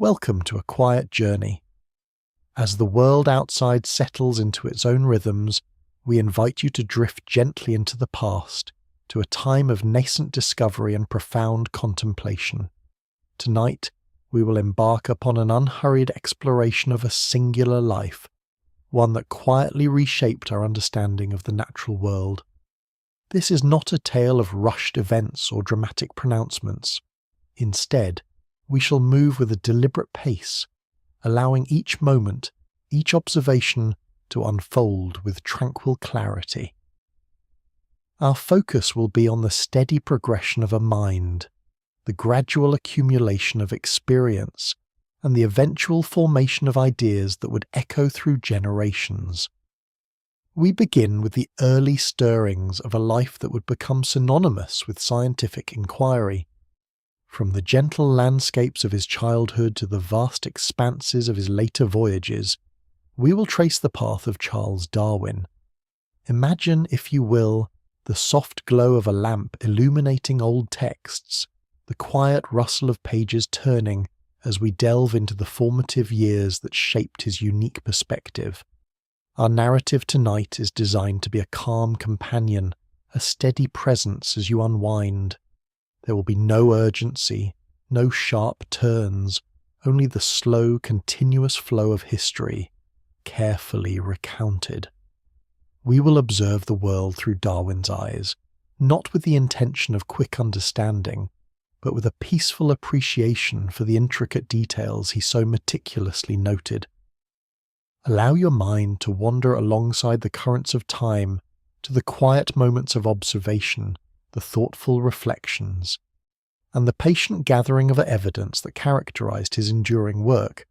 Welcome to a quiet journey. As the world outside settles into its own rhythms, we invite you to drift gently into the past, to a time of nascent discovery and profound contemplation. Tonight, we will embark upon an unhurried exploration of a singular life, one that quietly reshaped our understanding of the natural world. This is not a tale of rushed events or dramatic pronouncements. Instead, we shall move with a deliberate pace, allowing each moment, each observation to unfold with tranquil clarity. Our focus will be on the steady progression of a mind, the gradual accumulation of experience, and the eventual formation of ideas that would echo through generations. We begin with the early stirrings of a life that would become synonymous with scientific inquiry. From the gentle landscapes of his childhood to the vast expanses of his later voyages, we will trace the path of Charles Darwin. Imagine, if you will, the soft glow of a lamp illuminating old texts, the quiet rustle of pages turning as we delve into the formative years that shaped his unique perspective. Our narrative tonight is designed to be a calm companion, a steady presence as you unwind. There will be no urgency, no sharp turns, only the slow, continuous flow of history, carefully recounted. We will observe the world through Darwin's eyes, not with the intention of quick understanding, but with a peaceful appreciation for the intricate details he so meticulously noted. Allow your mind to wander alongside the currents of time to the quiet moments of observation, the thoughtful reflections, and the patient gathering of evidence that characterized his enduring work.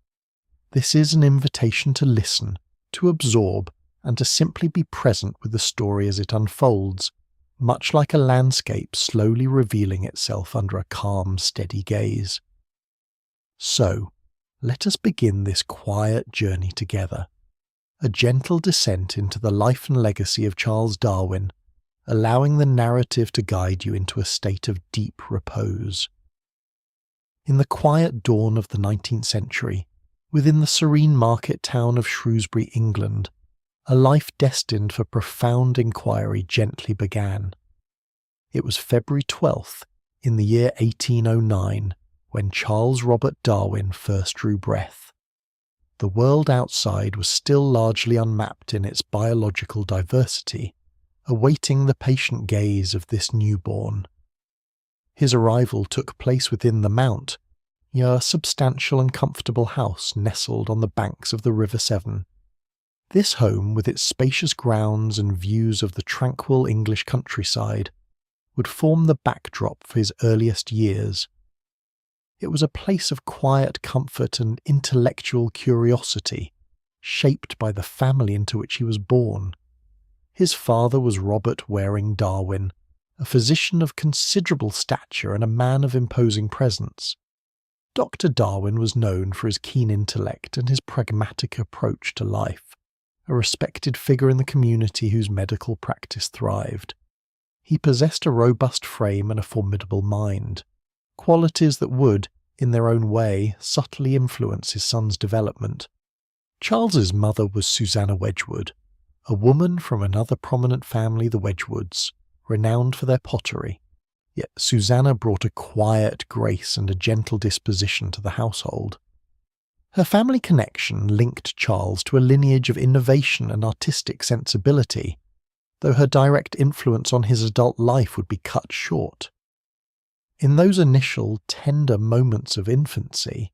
This is an invitation to listen, to absorb, and to simply be present with the story as it unfolds, much like a landscape slowly revealing itself under a calm, steady gaze. So, let us begin this quiet journey together, a gentle descent into the life and legacy of Charles Darwin, allowing the narrative to guide you into a state of deep repose. In the quiet dawn of the 19th century, within the serene market town of Shrewsbury, England, a life destined for profound inquiry gently began. It was February 12th, in the year 1809, when Charles Robert Darwin first drew breath. The world outside was still largely unmapped in its biological diversity, awaiting the patient gaze of this newborn. His arrival took place within the Mount, a substantial and comfortable house nestled on the banks of the River Severn. This home, with its spacious grounds and views of the tranquil English countryside, would form the backdrop for his earliest years. It was a place of quiet comfort and intellectual curiosity, shaped by the family into which he was born. His father was Robert Waring Darwin, a physician of considerable stature and a man of imposing presence. Dr. Darwin was known for his keen intellect and his pragmatic approach to life, a respected figure in the community whose medical practice thrived. He possessed a robust frame and a formidable mind, qualities that would, in their own way, subtly influence his son's development. Charles's mother was Susanna Wedgwood, a woman from another prominent family, the Wedgwoods, renowned for their pottery. Yet Susanna brought a quiet grace and a gentle disposition to the household. Her family connection linked Charles to a lineage of innovation and artistic sensibility, though her direct influence on his adult life would be cut short. In those initial, tender moments of infancy,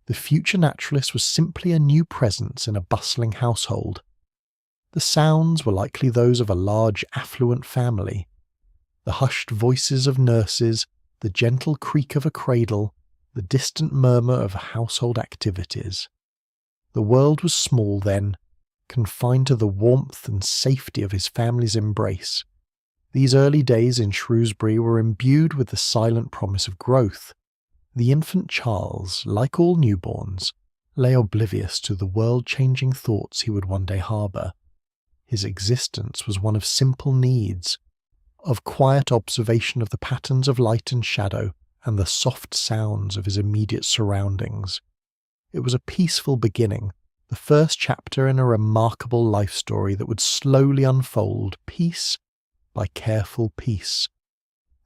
the future naturalist was simply a new presence in a bustling household. The sounds were likely those of a large, affluent family. The hushed voices of nurses, the gentle creak of a cradle, the distant murmur of household activities. The world was small then, confined to the warmth and safety of his family's embrace. These early days in Shrewsbury were imbued with the silent promise of growth. The infant Charles, like all newborns, lay oblivious to the world-changing thoughts he would one day harbour. His existence was one of simple needs, of quiet observation of the patterns of light and shadow and the soft sounds of his immediate surroundings. It was a peaceful beginning, the first chapter in a remarkable life story that would slowly unfold piece by careful piece.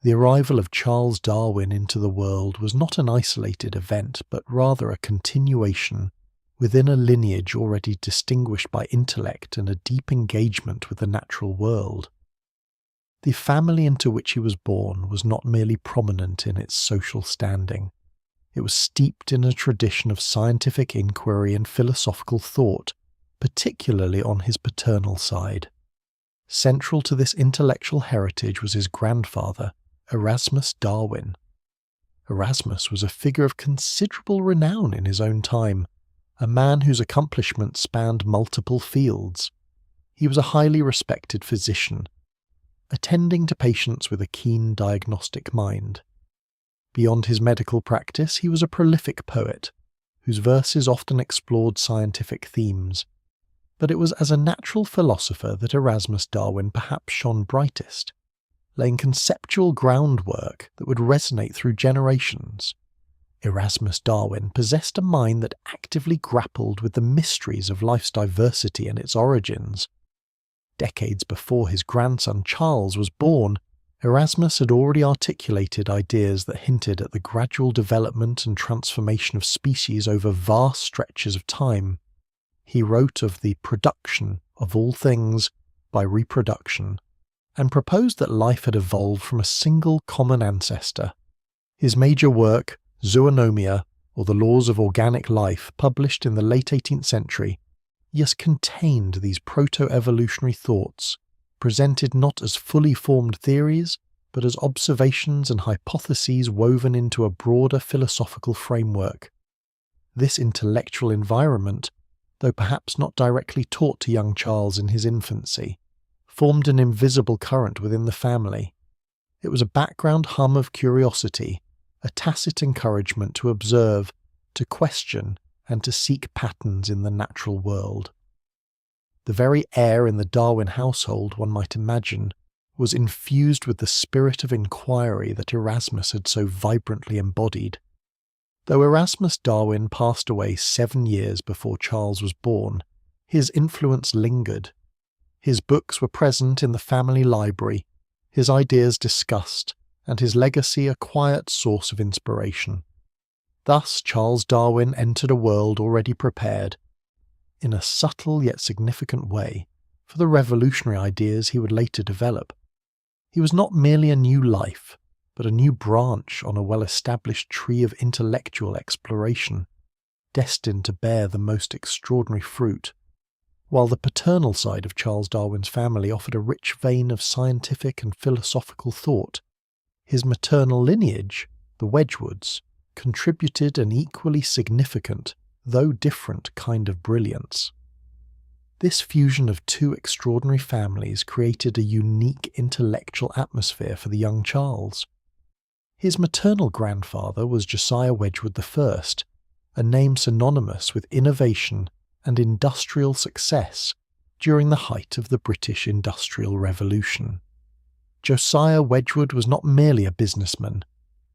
The arrival of Charles Darwin into the world was not an isolated event, but rather a continuation within a lineage already distinguished by intellect and a deep engagement with the natural world. The family into which he was born was not merely prominent in its social standing. It was steeped in a tradition of scientific inquiry and philosophical thought, particularly on his paternal side. Central to this intellectual heritage was his grandfather, Erasmus Darwin. Erasmus was a figure of considerable renown in his own time, a man whose accomplishments spanned multiple fields. He was a highly respected physician, attending to patients with a keen diagnostic mind. Beyond his medical practice, he was a prolific poet, whose verses often explored scientific themes. But it was as a natural philosopher that Erasmus Darwin perhaps shone brightest, laying conceptual groundwork that would resonate through generations. Erasmus Darwin possessed a mind that actively grappled with the mysteries of life's diversity and its origins. Decades before his grandson Charles was born, Erasmus had already articulated ideas that hinted at the gradual development and transformation of species over vast stretches of time. He wrote of the production of all things by reproduction, and proposed that life had evolved from a single common ancestor. His major work, Zoonomia, or the Laws of Organic Life, published in the late 18th century, contained these proto-evolutionary thoughts, presented not as fully formed theories, but as observations and hypotheses woven into a broader philosophical framework. This intellectual environment, though perhaps not directly taught to young Charles in his infancy, formed an invisible current within the family. It was a background hum of curiosity, a tacit encouragement to observe, to question, and to seek patterns in the natural world. The very air in the Darwin household, one might imagine, was infused with the spirit of inquiry that Erasmus had so vibrantly embodied. Though Erasmus Darwin passed away 7 years before Charles was born, his influence lingered. His books were present in the family library, his ideas discussed, and his legacy a quiet source of inspiration. Thus Charles Darwin entered a world already prepared, in a subtle yet significant way, for the revolutionary ideas he would later develop. He was not merely a new life, but a new branch on a well-established tree of intellectual exploration, destined to bear the most extraordinary fruit. While the paternal side of Charles Darwin's family offered a rich vein of scientific and philosophical thought, his maternal lineage, the Wedgwoods, contributed an equally significant, though different, kind of brilliance. This fusion of two extraordinary families created a unique intellectual atmosphere for the young Charles. His maternal grandfather was Josiah Wedgwood I, a name synonymous with innovation and industrial success during the height of the British Industrial Revolution. Josiah Wedgwood was not merely a businessman.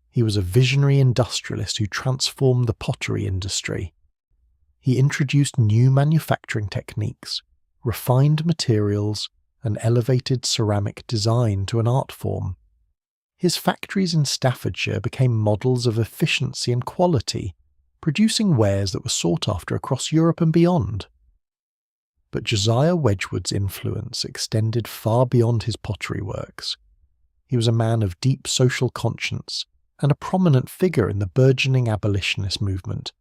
He was a visionary industrialist who transformed the pottery industry. He introduced new manufacturing techniques, refined materials, and elevated ceramic design to an art form. His factories in Staffordshire became models of efficiency and quality, producing wares that were sought after across Europe and beyond. But Josiah Wedgwood's influence extended far beyond his pottery works. He was a man of deep social conscience and a prominent figure in the burgeoning abolitionist movement.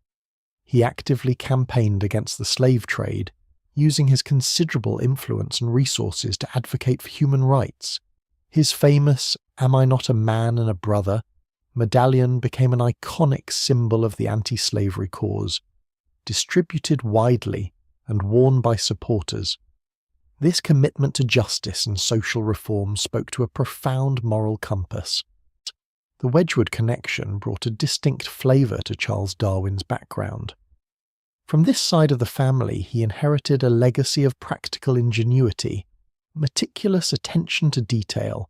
He actively campaigned against the slave trade, using his considerable influence and resources to advocate for human rights. His famous "Am I Not a Man and a Brother?" medallion became an iconic symbol of the anti-slavery cause, distributed widely and worn by supporters. This commitment to justice and social reform spoke to a profound moral compass. The Wedgwood connection brought a distinct flavour to Charles Darwin's background. From this side of the family, he inherited a legacy of practical ingenuity, meticulous attention to detail,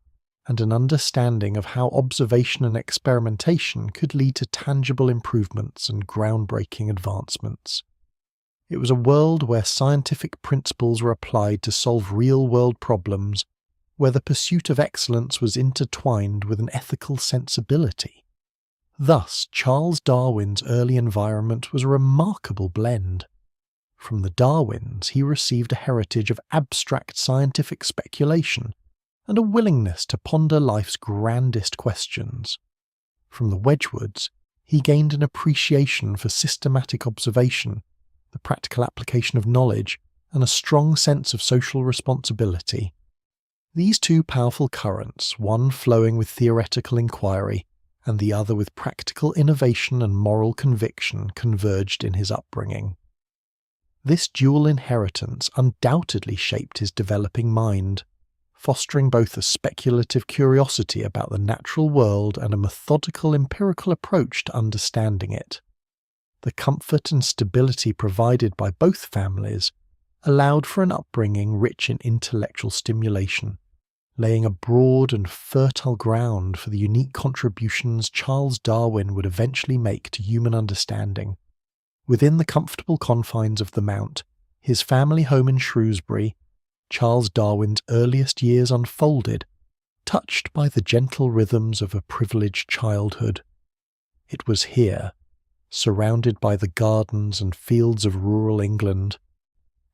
and an understanding of how observation and experimentation could lead to tangible improvements and groundbreaking advancements. It was a world where scientific principles were applied to solve real-world problems, where the pursuit of excellence was intertwined with an ethical sensibility. Thus, Charles Darwin's early environment was a remarkable blend. From the Darwins, he received a heritage of abstract scientific speculation and a willingness to ponder life's grandest questions. From the Wedgwoods, he gained an appreciation for systematic observation, the practical application of knowledge, and a strong sense of social responsibility. These two powerful currents, one flowing with theoretical inquiry and the other with practical innovation and moral conviction, converged in his upbringing. This dual inheritance undoubtedly shaped his developing mind, fostering both a speculative curiosity about the natural world and a methodical empirical approach to understanding it. The comfort and stability provided by both families allowed for an upbringing rich in intellectual stimulation, laying a broad and fertile ground for the unique contributions Charles Darwin would eventually make to human understanding. Within the comfortable confines of the Mount, his family home in Shrewsbury, Charles Darwin's earliest years unfolded, touched by the gentle rhythms of a privileged childhood. It was here, surrounded by the gardens and fields of rural England,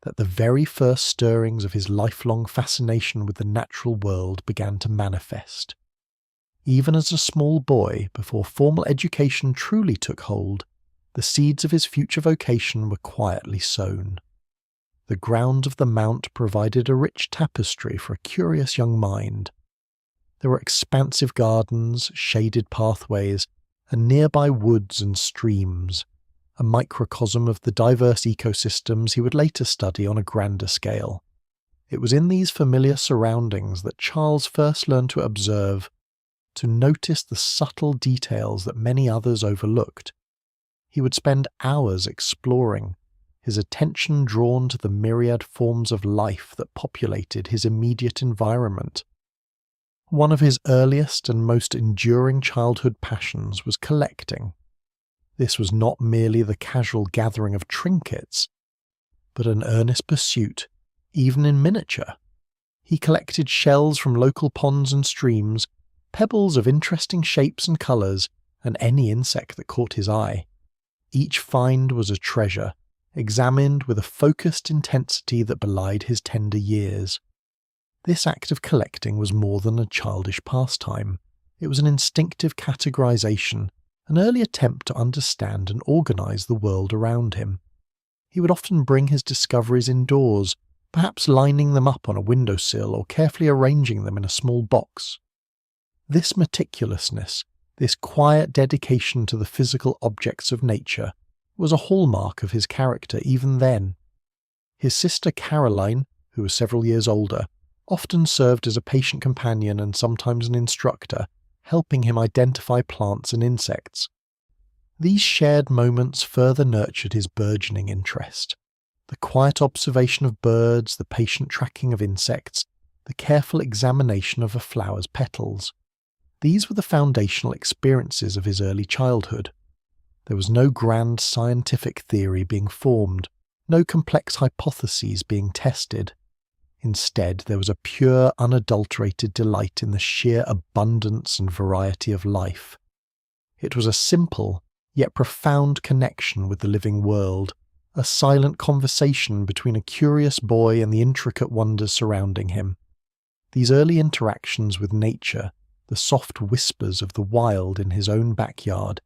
that the very first stirrings of his lifelong fascination with the natural world began to manifest. Even as a small boy, before formal education truly took hold, the seeds of his future vocation were quietly sown. The ground of the Mount provided a rich tapestry for a curious young mind. There were expansive gardens, shaded pathways, and nearby woods and streams, a microcosm of the diverse ecosystems he would later study on a grander scale. It was in these familiar surroundings that Charles first learned to observe, to notice the subtle details that many others overlooked. He would spend hours exploring, his attention drawn to the myriad forms of life that populated his immediate environment. One of his earliest and most enduring childhood passions was collecting. This was not merely the casual gathering of trinkets, but an earnest pursuit, even in miniature. He collected shells from local ponds and streams, pebbles of interesting shapes and colours, and any insect that caught his eye. Each find was a treasure, examined with a focused intensity that belied his tender years. This act of collecting was more than a childish pastime. It was an instinctive categorization, an early attempt to understand and organize the world around him. He would often bring his discoveries indoors, perhaps lining them up on a windowsill or carefully arranging them in a small box. This meticulousness, this quiet dedication to the physical objects of nature, was a hallmark of his character even then. His sister Caroline, who was several years older, often served as a patient companion and sometimes an instructor, helping him identify plants and insects. These shared moments further nurtured his burgeoning interest. The quiet observation of birds, the patient tracking of insects, the careful examination of a flower's petals. These were the foundational experiences of his early childhood. There was no grand scientific theory being formed, no complex hypotheses being tested. Instead, there was a pure, unadulterated delight in the sheer abundance and variety of life. It was a simple, yet profound connection with the living world, a silent conversation between a curious boy and the intricate wonders surrounding him. These early interactions with nature, the soft whispers of the wild in his own backyard,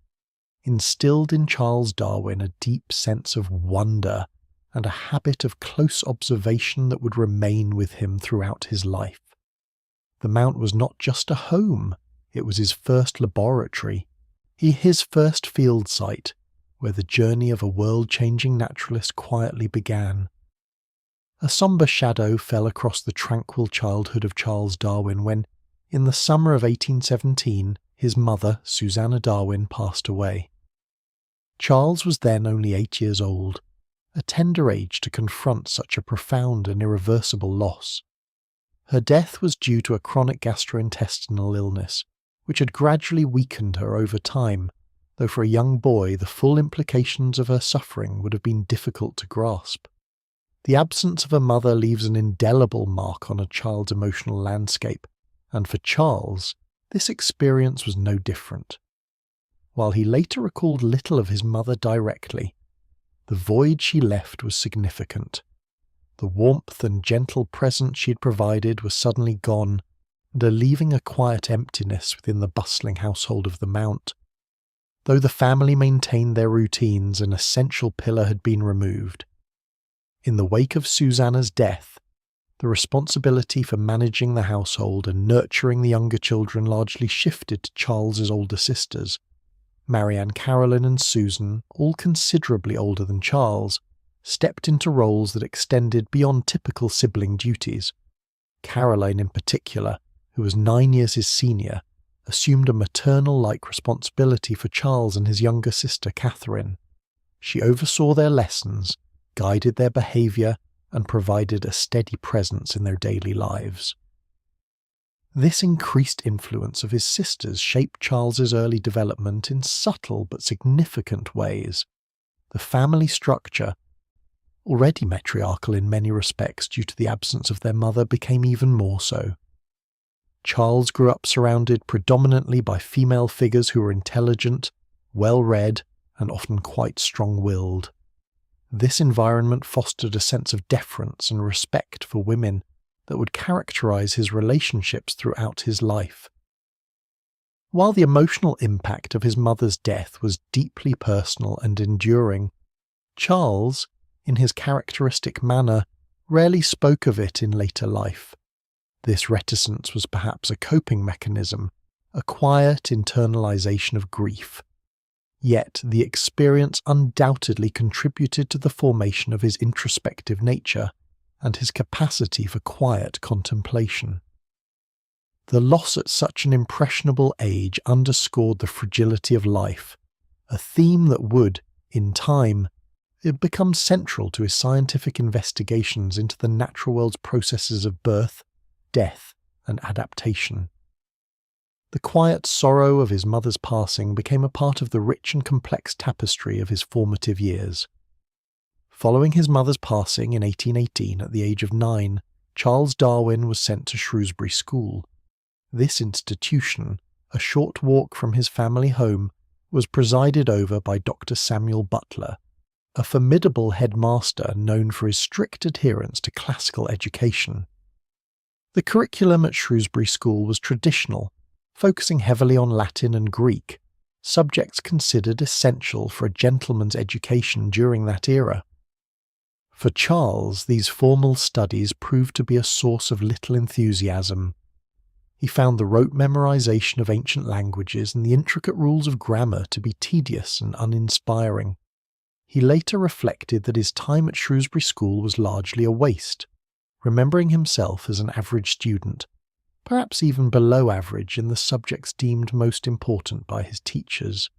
instilled in Charles Darwin a deep sense of wonder and a habit of close observation that would remain with him throughout his life. The Mount was not just a home, it was his first laboratory, his first field site, where the journey of a world-changing naturalist quietly began. A sombre shadow fell across the tranquil childhood of Charles Darwin when, in the summer of 1817, his mother, Susanna Darwin, passed away. Charles was then only 8 years old, a tender age to confront such a profound and irreversible loss. Her death was due to a chronic gastrointestinal illness, which had gradually weakened her over time, though for a young boy the full implications of her suffering would have been difficult to grasp. The absence of a mother leaves an indelible mark on a child's emotional landscape, and for Charles, this experience was no different. While he later recalled little of his mother directly, the void she left was significant. The warmth and gentle presence she had provided was suddenly gone, and leaving a quiet emptiness within the bustling household of the Mount. Though the family maintained their routines, an essential pillar had been removed. In the wake of Susanna's death, the responsibility for managing the household and nurturing the younger children largely shifted to Charles's older sisters. Marianne Caroline and Susan, all considerably older than Charles, stepped into roles that extended beyond typical sibling duties. Caroline in particular, who was 9 years his senior, assumed a maternal-like responsibility for Charles and his younger sister Catherine. She oversaw their lessons, guided their behaviour, and provided a steady presence in their daily lives. This increased influence of his sisters shaped Charles's early development in subtle but significant ways. The family structure, already matriarchal in many respects due to the absence of their mother, became even more so. Charles grew up surrounded predominantly by female figures who were intelligent, well-read, and often quite strong-willed. This environment fostered a sense of deference and respect for women that would characterize his relationships throughout his life. While the emotional impact of his mother's death was deeply personal and enduring, Charles, in his characteristic manner, rarely spoke of it in later life. This reticence was perhaps a coping mechanism, a quiet internalization of grief. Yet the experience undoubtedly contributed to the formation of his introspective nature and his capacity for quiet contemplation. The loss at such an impressionable age underscored the fragility of life, a theme that would, in time, become central to his scientific investigations into the natural world's processes of birth, death, and adaptation. The quiet sorrow of his mother's passing became a part of the rich and complex tapestry of his formative years. Following his mother's passing in 1818 at the age of 9, Charles Darwin was sent to Shrewsbury School. This institution, a short walk from his family home, was presided over by Dr. Samuel Butler, a formidable headmaster known for his strict adherence to classical education. The curriculum at Shrewsbury School was traditional, focusing heavily on Latin and Greek, subjects considered essential for a gentleman's education during that era. For Charles, these formal studies proved to be a source of little enthusiasm. He found the rote memorization of ancient languages and the intricate rules of grammar to be tedious and uninspiring. He later reflected that his time at Shrewsbury School was largely a waste, remembering himself as an average student, perhaps even below average in the subjects deemed most important by his teachers.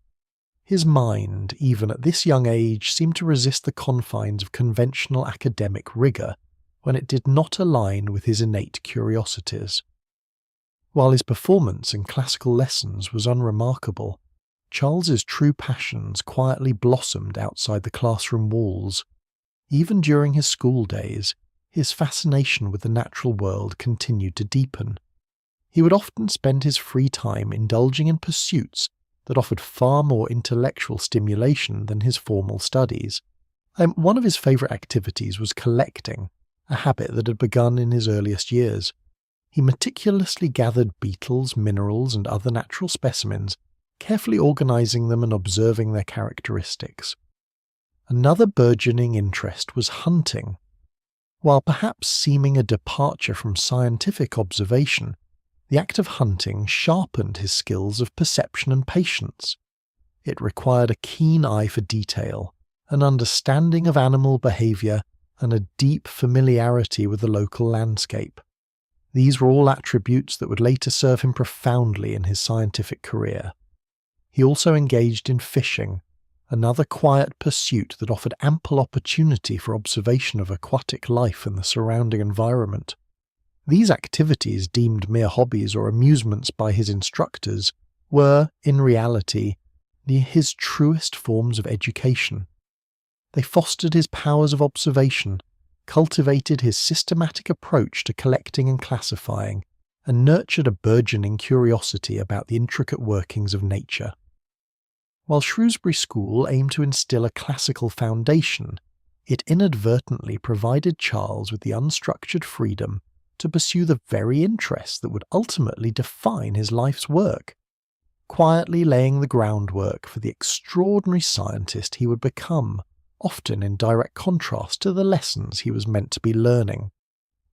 His mind, even at this young age, seemed to resist the confines of conventional academic rigour when it did not align with his innate curiosities. While his performance in classical lessons was unremarkable, Charles's true passions quietly blossomed outside the classroom walls. Even during his school days, his fascination with the natural world continued to deepen. He would often spend his free time indulging in pursuits that offered far more intellectual stimulation than his formal studies. One of his favourite activities was collecting, a habit that had begun in his earliest years. He meticulously gathered beetles, minerals, and other natural specimens, carefully organising them and observing their characteristics. Another burgeoning interest was hunting. While perhaps seeming a departure from scientific observation, the act of hunting sharpened his skills of perception and patience. It required a keen eye for detail, an understanding of animal behaviour, and a deep familiarity with the local landscape. These were all attributes that would later serve him profoundly in his scientific career. He also engaged in fishing, another quiet pursuit that offered ample opportunity for observation of aquatic life in the surrounding environment. These activities, deemed mere hobbies or amusements by his instructors, were, in reality, his truest forms of education. They fostered his powers of observation, cultivated his systematic approach to collecting and classifying, and nurtured a burgeoning curiosity about the intricate workings of nature. While Shrewsbury School aimed to instill a classical foundation, it inadvertently provided Charles with the unstructured freedom to pursue the very interests that would ultimately define his life's work, quietly laying the groundwork for the extraordinary scientist he would become, often in direct contrast to the lessons he was meant to be learning.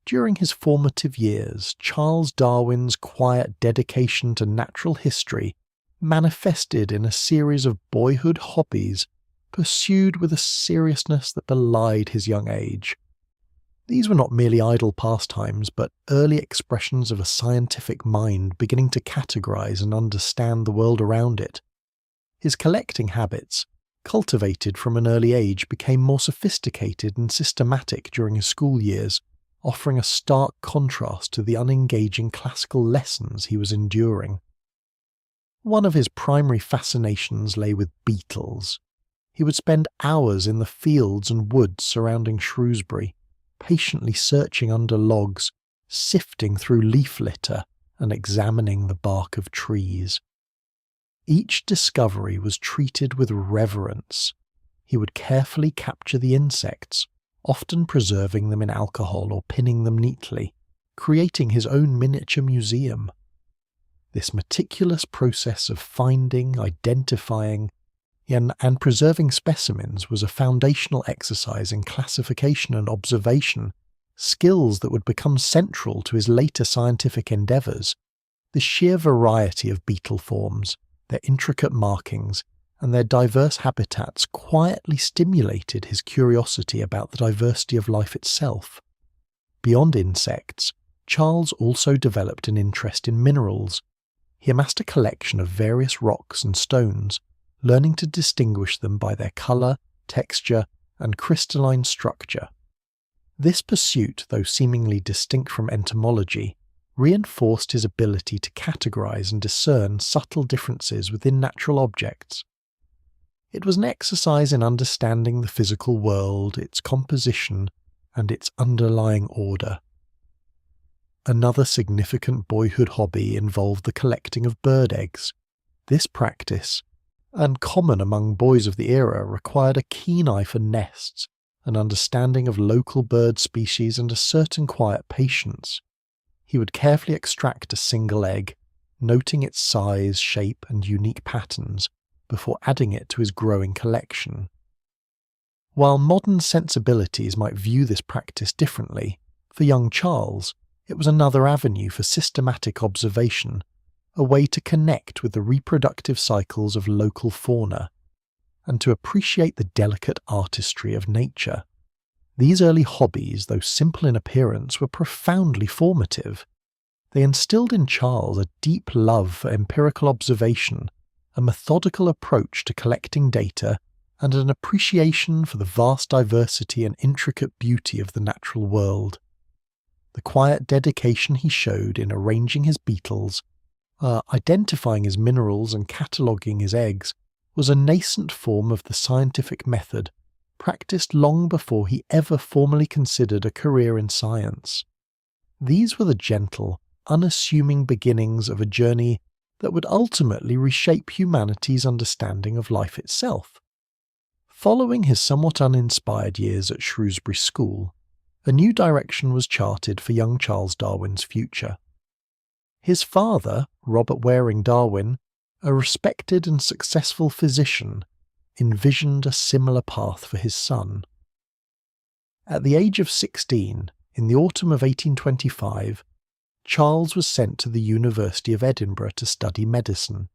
During his formative years, Charles Darwin's quiet dedication to natural history manifested in a series of boyhood hobbies pursued with a seriousness that belied his young age. These were not merely idle pastimes, but early expressions of a scientific mind beginning to categorize and understand the world around it. His collecting habits, cultivated from an early age, became more sophisticated and systematic during his school years, offering a stark contrast to the unengaging classical lessons he was enduring. One of his primary fascinations lay with beetles. He would spend hours in the fields and woods surrounding Shrewsbury, patiently searching under logs, sifting through leaf litter, and examining the bark of trees. Each discovery was treated with reverence. He would carefully capture the insects, often preserving them in alcohol or pinning them neatly, creating his own miniature museum. This meticulous process of finding, identifying, and preserving specimens was a foundational exercise in classification and observation, skills that would become central to his later scientific endeavours. The sheer variety of beetle forms, their intricate markings, and their diverse habitats quietly stimulated his curiosity about the diversity of life itself. Beyond insects, Charles also developed an interest in minerals. He amassed a collection of various rocks and stones, learning to distinguish them by their colour, texture, and crystalline structure. This pursuit, though seemingly distinct from entomology, reinforced his ability to categorize and discern subtle differences within natural objects. It was an exercise in understanding the physical world, its composition, and its underlying order. Another significant boyhood hobby involved the collecting of bird eggs. This practice, and common among boys of the era, required a keen eye for nests, an understanding of local bird species, and a certain quiet patience. He would carefully extract a single egg, noting its size, shape, and unique patterns, before adding it to his growing collection. While modern sensibilities might view this practice differently, for young Charles, it was another avenue for systematic observation, a way to connect with the reproductive cycles of local fauna, and to appreciate the delicate artistry of nature. These early hobbies, though simple in appearance, were profoundly formative. They instilled in Charles a deep love for empirical observation, a methodical approach to collecting data, and an appreciation for the vast diversity and intricate beauty of the natural world. The quiet dedication he showed in arranging his beetles, identifying his minerals and cataloguing his eggs, was a nascent form of the scientific method, practiced long before he ever formally considered a career in science. These were the gentle, unassuming beginnings of a journey that would ultimately reshape humanity's understanding of life itself. Following his somewhat uninspired years at Shrewsbury School, a new direction was charted for young Charles Darwin's future. His father, Robert Waring Darwin, a respected and successful physician, envisioned a similar path for his son. At the age of 16, in the autumn of 1825, Charles was sent to the University of Edinburgh to study medicine.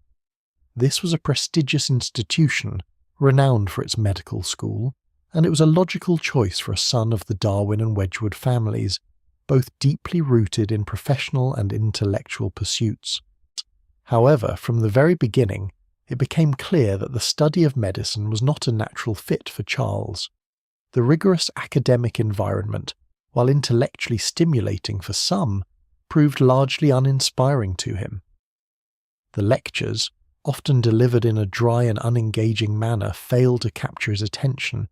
This was a prestigious institution, renowned for its medical school, and it was a logical choice for a son of the Darwin and Wedgwood families, both deeply rooted in professional and intellectual pursuits. However, from the very beginning, it became clear that the study of medicine was not a natural fit for Charles. The rigorous academic environment, while intellectually stimulating for some, proved largely uninspiring to him. The lectures, often delivered in a dry and unengaging manner, failed to capture his attention.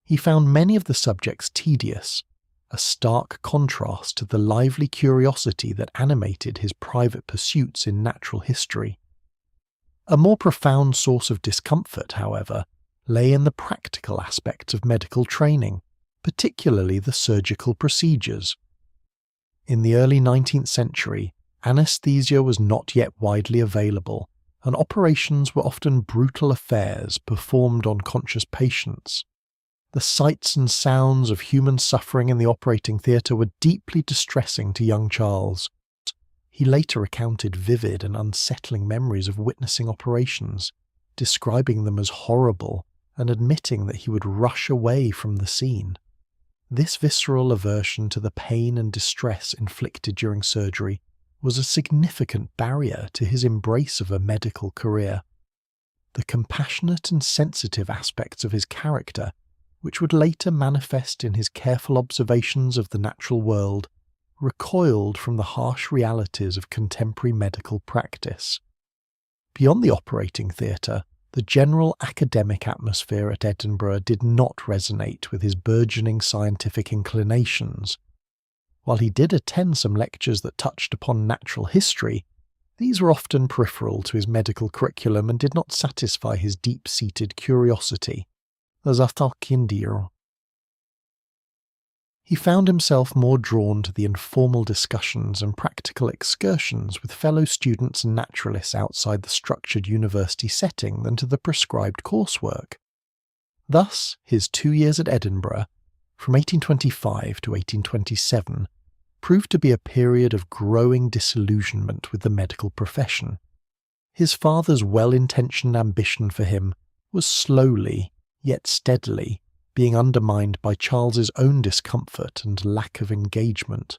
He found many of the subjects tedious, a stark contrast to the lively curiosity that animated his private pursuits in natural history. A more profound source of discomfort, however, lay in the practical aspects of medical training, particularly the surgical procedures. In the early 19th century, anesthesia was not yet widely available, and operations were often brutal affairs performed on conscious patients. The sights and sounds of human suffering in the operating theatre were deeply distressing to young Charles. He later recounted vivid and unsettling memories of witnessing operations, describing them as horrible and admitting that he would rush away from the scene. This visceral aversion to the pain and distress inflicted during surgery was a significant barrier to his embrace of a medical career. The compassionate and sensitive aspects of his character, which would later manifest in his careful observations of the natural world, recoiled from the harsh realities of contemporary medical practice. Beyond the operating theatre, the general academic atmosphere at Edinburgh did not resonate with his burgeoning scientific inclinations. While he did attend some lectures that touched upon natural history, these were often peripheral to his medical curriculum and did not satisfy his deep-seated curiosity. He found himself more drawn to the informal discussions and practical excursions with fellow students and naturalists outside the structured university setting than to the prescribed coursework. Thus, his 2 years at Edinburgh, from 1825 to 1827, proved to be a period of growing disillusionment with the medical profession. His father's well-intentioned ambition for him was slowly, yet steadily, being undermined by Charles's own discomfort and lack of engagement.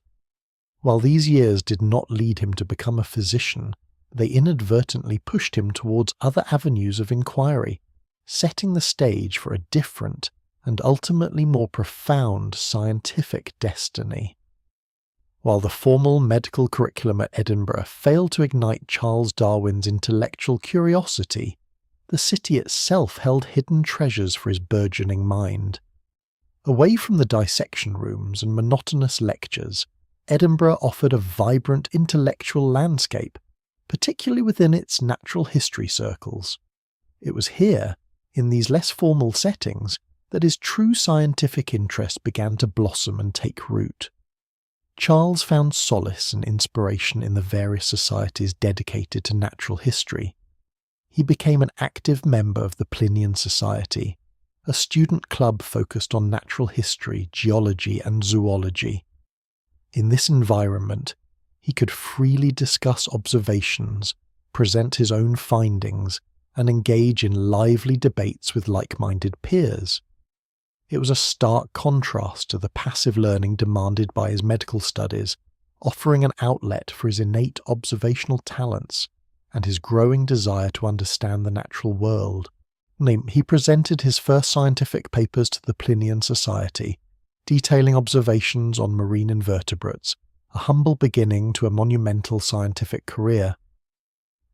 While these years did not lead him to become a physician, they inadvertently pushed him towards other avenues of inquiry, setting the stage for a different and ultimately more profound scientific destiny. While the formal medical curriculum at Edinburgh failed to ignite Charles Darwin's intellectual curiosity, the city itself held hidden treasures for his burgeoning mind. Away from the dissection rooms and monotonous lectures, Edinburgh offered a vibrant intellectual landscape, particularly within its natural history circles. It was here, in these less formal settings, that his true scientific interest began to blossom and take root. Charles found solace and inspiration in the various societies dedicated to natural history. He became an active member of the Plinian Society, a student club focused on natural history, geology, and zoology. In this environment, he could freely discuss observations, present his own findings, and engage in lively debates with like-minded peers. It was a stark contrast to the passive learning demanded by his medical studies, offering an outlet for his innate observational talents and his growing desire to understand the natural world. He presented his first scientific papers to the Plinian Society, detailing observations on marine invertebrates, a humble beginning to a monumental scientific career.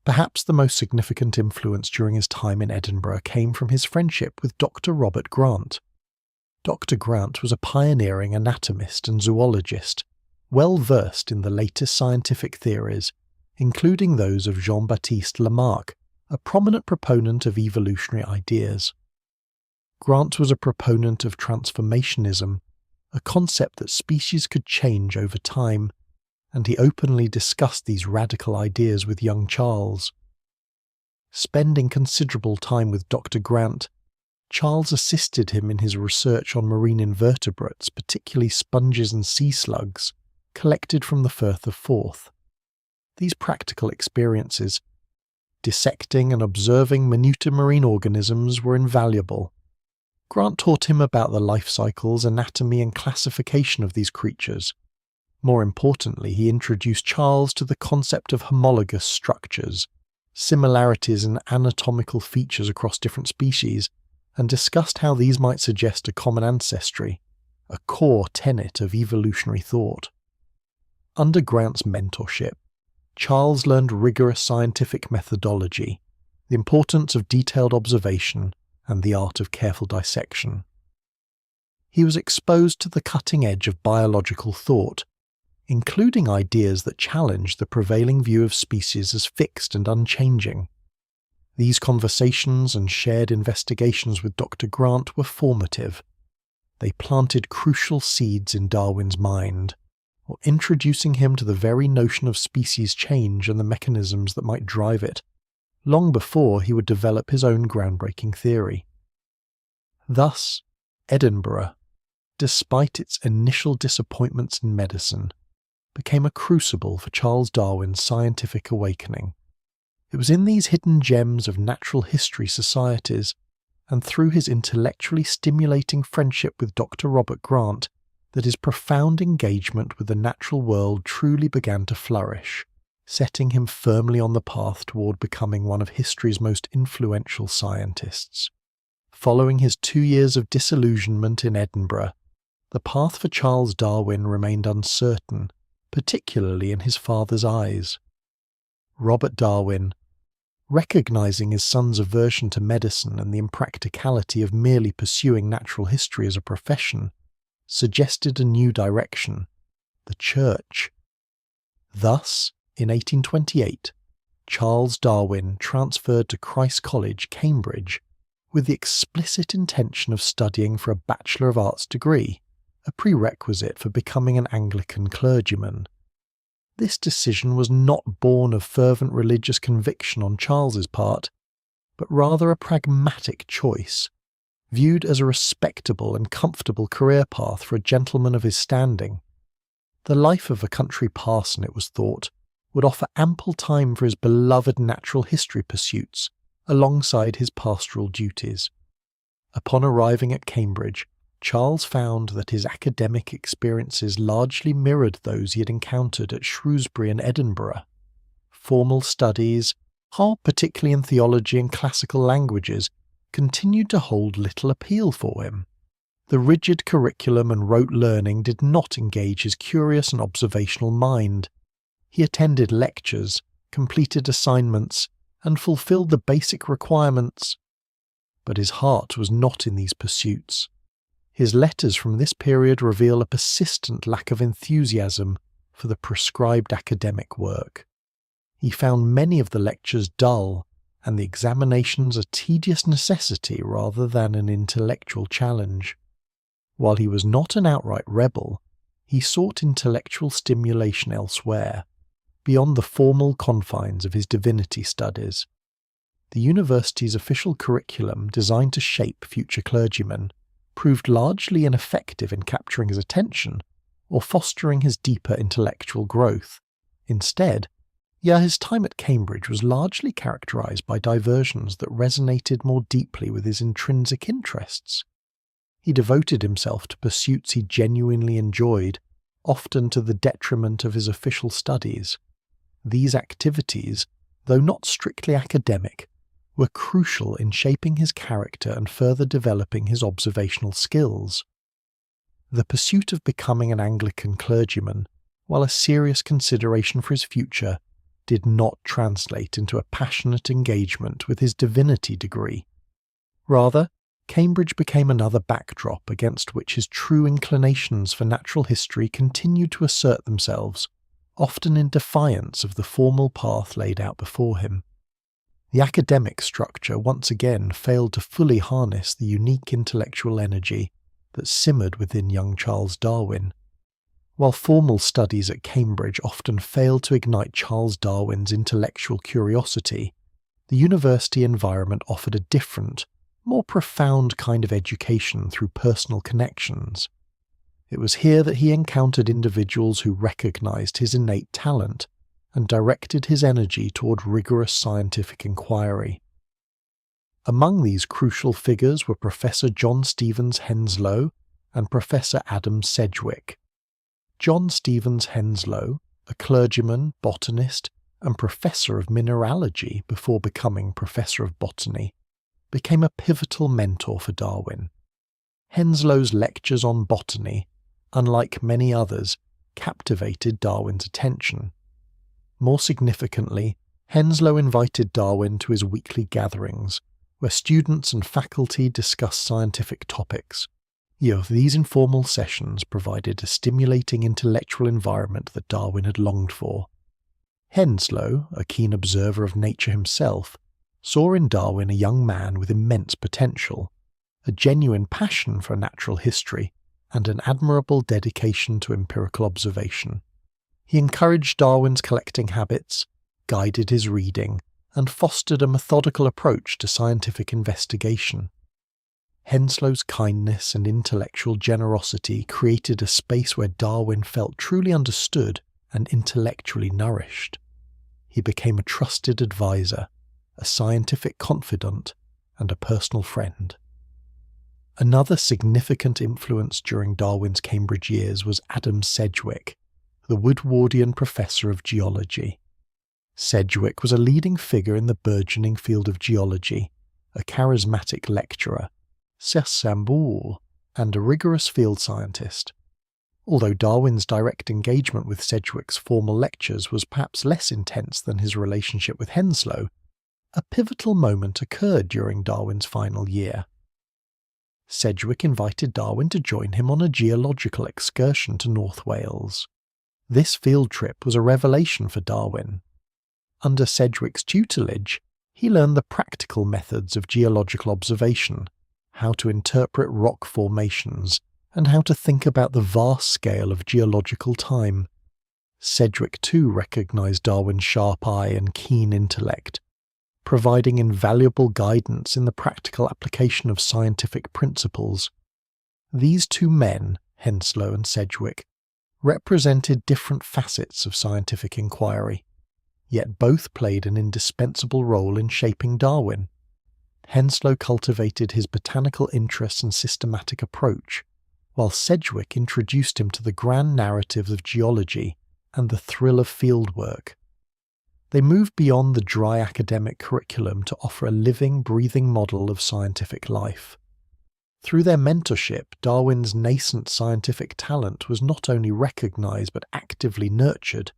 Perhaps the most significant influence during his time in Edinburgh came from his friendship with Dr. Robert Grant. Dr. Grant was a pioneering anatomist and zoologist, well versed in the latest scientific theories, including those of Jean-Baptiste Lamarck, a prominent proponent of evolutionary ideas. Grant was a proponent of transformationism, a concept that species could change over time, and he openly discussed these radical ideas with young Charles. Spending considerable time with Dr. Grant, Charles assisted him in his research on marine invertebrates, particularly sponges and sea slugs, collected from the Firth of Forth. These practical experiences, dissecting and observing minute marine organisms, were invaluable. Grant taught him about the life cycles, anatomy, and classification of these creatures. More importantly, he introduced Charles to the concept of homologous structures, similarities in anatomical features across different species, and discussed how these might suggest a common ancestry, a core tenet of evolutionary thought. Under Grant's mentorship, Charles learned rigorous scientific methodology, the importance of detailed observation, and the art of careful dissection. He was exposed to the cutting edge of biological thought, including ideas that challenged the prevailing view of species as fixed and unchanging. These conversations and shared investigations with Dr. Grant were formative. They planted crucial seeds in Darwin's mind, or introducing him to the very notion of species change and the mechanisms that might drive it, long before he would develop his own groundbreaking theory. Thus, Edinburgh, despite its initial disappointments in medicine, became a crucible for Charles Darwin's scientific awakening. It was in these hidden gems of natural history societies, and through his intellectually stimulating friendship with Dr. Robert Grant, that his profound engagement with the natural world truly began to flourish, setting him firmly on the path toward becoming one of history's most influential scientists. Following his 2 years of disillusionment in Edinburgh, the path for Charles Darwin remained uncertain, particularly in his father's eyes. Robert Darwin, recognizing his son's aversion to medicine and the impracticality of merely pursuing natural history as a profession, suggested a new direction: the Church. Thus, in 1828, Charles Darwin transferred to Christ's College, Cambridge, with the explicit intention of studying for a Bachelor of Arts degree, a prerequisite for becoming an Anglican clergyman. This decision was not born of fervent religious conviction on Charles's part, but rather a pragmatic choice, viewed as a respectable and comfortable career path for a gentleman of his standing. The life of a country parson, it was thought, would offer ample time for his beloved natural history pursuits, alongside his pastoral duties. Upon arriving at Cambridge, Charles found that his academic experiences largely mirrored those he had encountered at Shrewsbury and Edinburgh. Formal studies, particularly in theology and classical languages, continued to hold little appeal for him. The rigid curriculum and rote learning did not engage his curious and observational mind. He attended lectures, completed assignments, and fulfilled the basic requirements. But his heart was not in these pursuits. His letters from this period reveal a persistent lack of enthusiasm for the prescribed academic work. He found many of the lectures dull, and the examinations a tedious necessity rather than an intellectual challenge. While he was not an outright rebel, he sought intellectual stimulation elsewhere, beyond the formal confines of his divinity studies. The university's official curriculum, designed to shape future clergymen, proved largely ineffective in capturing his attention or fostering his deeper intellectual growth. Instead, his time at Cambridge was largely characterized by diversions that resonated more deeply with his intrinsic interests. He devoted himself to pursuits he genuinely enjoyed, often to the detriment of his official studies. These activities, though not strictly academic, were crucial in shaping his character and further developing his observational skills. The pursuit of becoming an Anglican clergyman, while a serious consideration for his future, did not translate into a passionate engagement with his divinity degree. Rather, Cambridge became another backdrop against which his true inclinations for natural history continued to assert themselves, often in defiance of the formal path laid out before him. The academic structure once again failed to fully harness the unique intellectual energy that simmered within young Charles Darwin. While formal studies at Cambridge often failed to ignite Charles Darwin's intellectual curiosity, the university environment offered a different, more profound kind of education through personal connections. It was here that he encountered individuals who recognized his innate talent and directed his energy toward rigorous scientific inquiry. Among these crucial figures were Professor John Stevens Henslow and Professor Adam Sedgwick. John Stevens Henslow, a clergyman, botanist, and professor of mineralogy before becoming professor of botany, became a pivotal mentor for Darwin. Henslow's lectures on botany, unlike many others, captivated Darwin's attention. More significantly, Henslow invited Darwin to his weekly gatherings, where students and faculty discussed scientific topics. These informal sessions provided a stimulating intellectual environment that Darwin had longed for. Henslow, a keen observer of nature himself, saw in Darwin a young man with immense potential, a genuine passion for natural history, and an admirable dedication to empirical observation. He encouraged Darwin's collecting habits, guided his reading, and fostered a methodical approach to scientific investigation. Henslow's kindness and intellectual generosity created a space where Darwin felt truly understood and intellectually nourished. He became a trusted advisor, a scientific confidant, and a personal friend. Another significant influence during Darwin's Cambridge years was Adam Sedgwick, the Woodwardian professor of geology. Sedgwick was a leading figure in the burgeoning field of geology, a charismatic lecturer, cersambour, and a rigorous field scientist. Although Darwin's direct engagement with Sedgwick's formal lectures was perhaps less intense than his relationship with Henslow, a pivotal moment occurred during Darwin's final year. Sedgwick invited Darwin to join him on a geological excursion to North Wales. This field trip was a revelation for Darwin. Under Sedgwick's tutelage, he learned the practical methods of geological observation, how to interpret rock formations, and how to think about the vast scale of geological time. Sedgwick too recognized Darwin's sharp eye and keen intellect, providing invaluable guidance in the practical application of scientific principles. These two men, Henslow and Sedgwick, represented different facets of scientific inquiry, yet both played an indispensable role in shaping Darwin. Henslow cultivated his botanical interests and systematic approach, while Sedgwick introduced him to the grand narratives of geology and the thrill of fieldwork. They moved beyond the dry academic curriculum to offer a living, breathing model of scientific life. Through their mentorship, Darwin's nascent scientific talent was not only recognized but actively nurtured,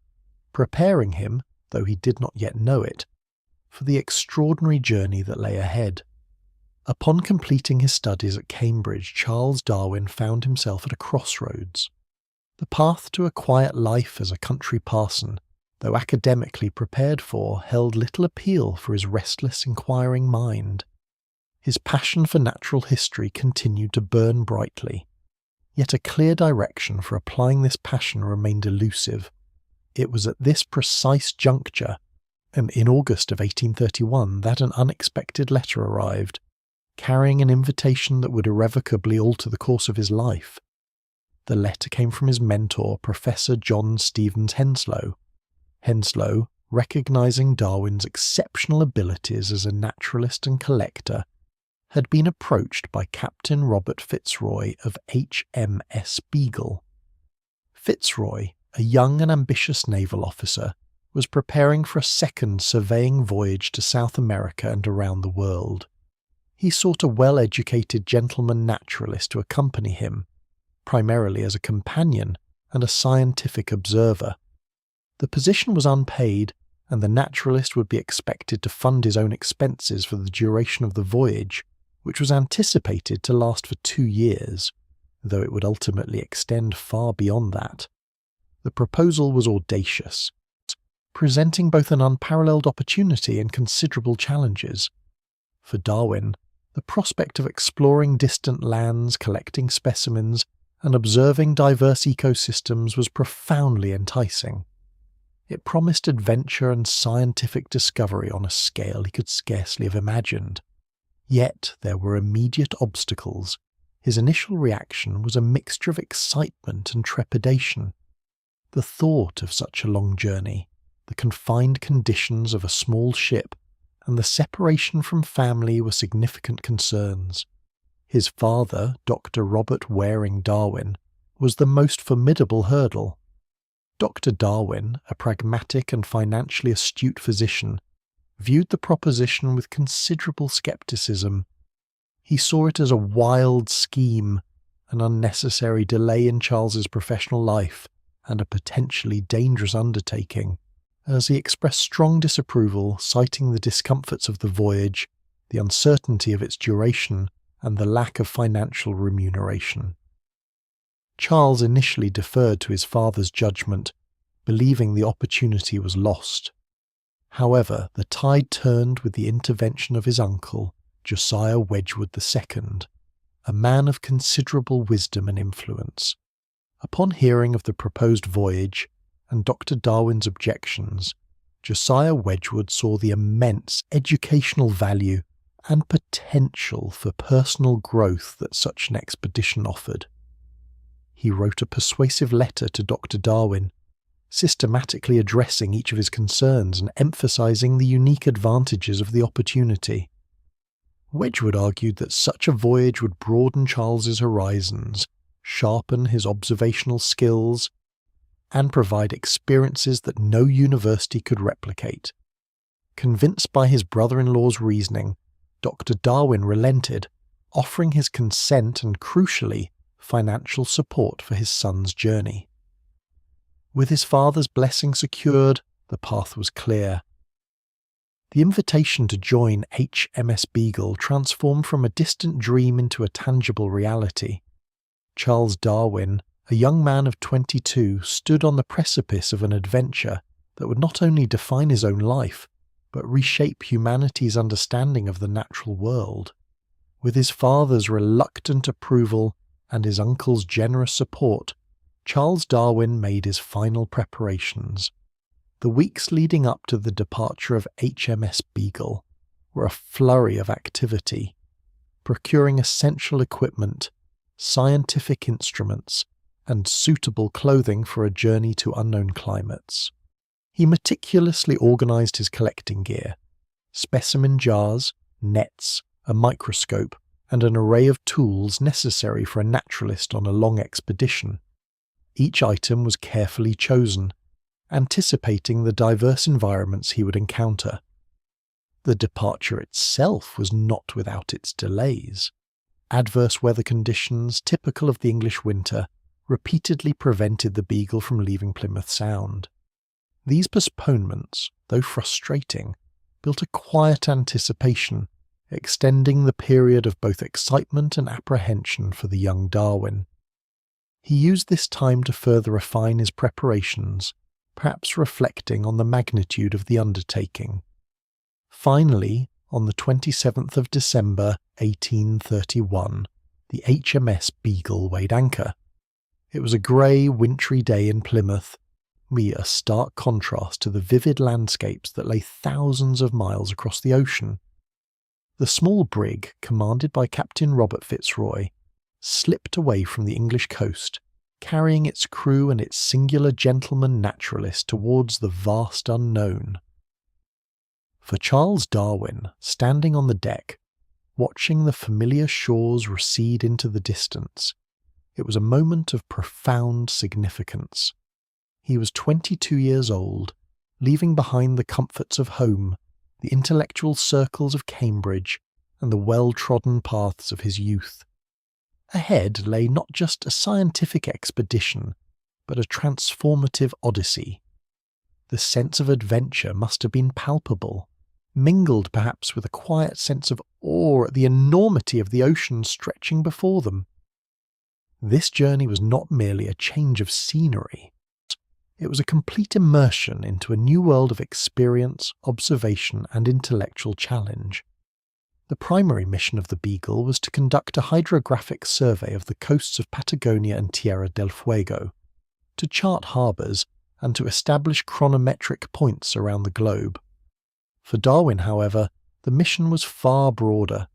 preparing him, though he did not yet know it, for the extraordinary journey that lay ahead. Upon completing his studies at Cambridge, Charles Darwin found himself at a crossroads. The path to a quiet life as a country parson, though academically prepared for, held little appeal for his restless, inquiring mind. His passion for natural history continued to burn brightly, yet a clear direction for applying this passion remained elusive. It was at this precise juncture, and in August of 1831, that an unexpected letter arrived, carrying an invitation that would irrevocably alter the course of his life. The letter came from his mentor, Professor John Stevens Henslow. Henslow, recognizing Darwin's exceptional abilities as a naturalist and collector, had been approached by Captain Robert Fitzroy of HMS Beagle. Fitzroy, a young and ambitious naval officer, was preparing for a second surveying voyage to South America and around the world. He sought a well-educated gentleman naturalist to accompany him, primarily as a companion and a scientific observer. The position was unpaid, and the naturalist would be expected to fund his own expenses for the duration of the voyage, which was anticipated to last for 2 years, though it would ultimately extend far beyond that. The proposal was audacious, presenting both an unparalleled opportunity and considerable challenges. For Darwin, the prospect of exploring distant lands, collecting specimens, and observing diverse ecosystems was profoundly enticing. It promised adventure and scientific discovery on a scale he could scarcely have imagined. Yet there were immediate obstacles. His initial reaction was a mixture of excitement and trepidation. The thought of such a long journey, the confined conditions of a small ship, and the separation from family were significant concerns. His father, Dr. Robert Waring Darwin, was the most formidable hurdle. Dr. Darwin, a pragmatic and financially astute physician, viewed the proposition with considerable skepticism. He saw it as a wild scheme, an unnecessary delay in Charles's professional life, and a potentially dangerous undertaking, as he expressed strong disapproval, citing the discomforts of the voyage, the uncertainty of its duration, and the lack of financial remuneration. Charles initially deferred to his father's judgment, believing the opportunity was lost. However, the tide turned with the intervention of his uncle, Josiah Wedgwood II, a man of considerable wisdom and influence. Upon hearing of the proposed voyage and Dr. Darwin's objections, Josiah Wedgwood saw the immense educational value and potential for personal growth that such an expedition offered. He wrote a persuasive letter to Dr. Darwin, systematically addressing each of his concerns and emphasizing the unique advantages of the opportunity. Wedgwood argued that such a voyage would broaden Charles's horizons, sharpen his observational skills, and provide experiences that no university could replicate. Convinced by his brother-in-law's reasoning, Dr. Darwin relented, offering his consent and, crucially, financial support for his son's journey. With his father's blessing secured, the path was clear. The invitation to join HMS Beagle transformed from a distant dream into a tangible reality. Charles Darwin, a young man of 22, stood on the precipice of an adventure that would not only define his own life, but reshape humanity's understanding of the natural world. With his father's reluctant approval and his uncle's generous support, Charles Darwin made his final preparations. The weeks leading up to the departure of HMS Beagle were a flurry of activity, procuring essential equipment, scientific instruments, and suitable clothing for a journey to unknown climates. He meticulously organized his collecting gear: specimen jars, nets, a microscope, and an array of tools necessary for a naturalist on a long expedition. Each item was carefully chosen, anticipating the diverse environments he would encounter. The departure itself was not without its delays. Adverse weather conditions, typical of the English winter, repeatedly prevented the Beagle from leaving Plymouth Sound. These postponements, though frustrating, built a quiet anticipation, extending the period of both excitement and apprehension for the young Darwin. He used this time to further refine his preparations, perhaps reflecting on the magnitude of the undertaking. Finally, on the 27th of December 1831, the HMS Beagle weighed anchor. It was a grey, wintry day in Plymouth, a stark contrast to the vivid landscapes that lay thousands of miles across the ocean. The small brig, commanded by Captain Robert Fitzroy, slipped away from the English coast, carrying its crew and its singular gentleman naturalist towards the vast unknown. For Charles Darwin, standing on the deck, watching the familiar shores recede into the distance, it was a moment of profound significance. He was 22 years old, leaving behind the comforts of home, the intellectual circles of Cambridge, and the well-trodden paths of his youth. Ahead lay not just a scientific expedition, but a transformative odyssey. The sense of adventure must have been palpable, mingled perhaps with a quiet sense of awe at the enormity of the ocean stretching before them. This journey was not merely a change of scenery. It was a complete immersion into a new world of experience, observation, and intellectual challenge. The primary mission of the Beagle was to conduct a hydrographic survey of the coasts of Patagonia and Tierra del Fuego, to chart harbours, and to establish chronometric points around the globe. For Darwin, however, the mission was far broader.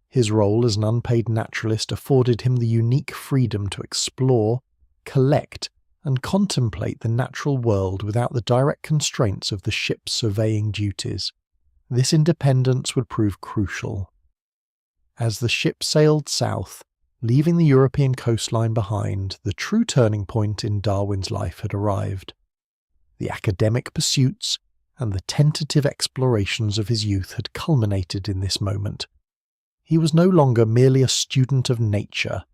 His role as an unpaid naturalist afforded him the unique freedom to explore, collect, and contemplate the natural world without the direct constraints of the ship's surveying duties. This independence would prove crucial. As the ship sailed south, leaving the European coastline behind, the true turning point in Darwin's life had arrived. The academic pursuits and the tentative explorations of his youth had culminated in this moment. He was no longer merely a student of nature,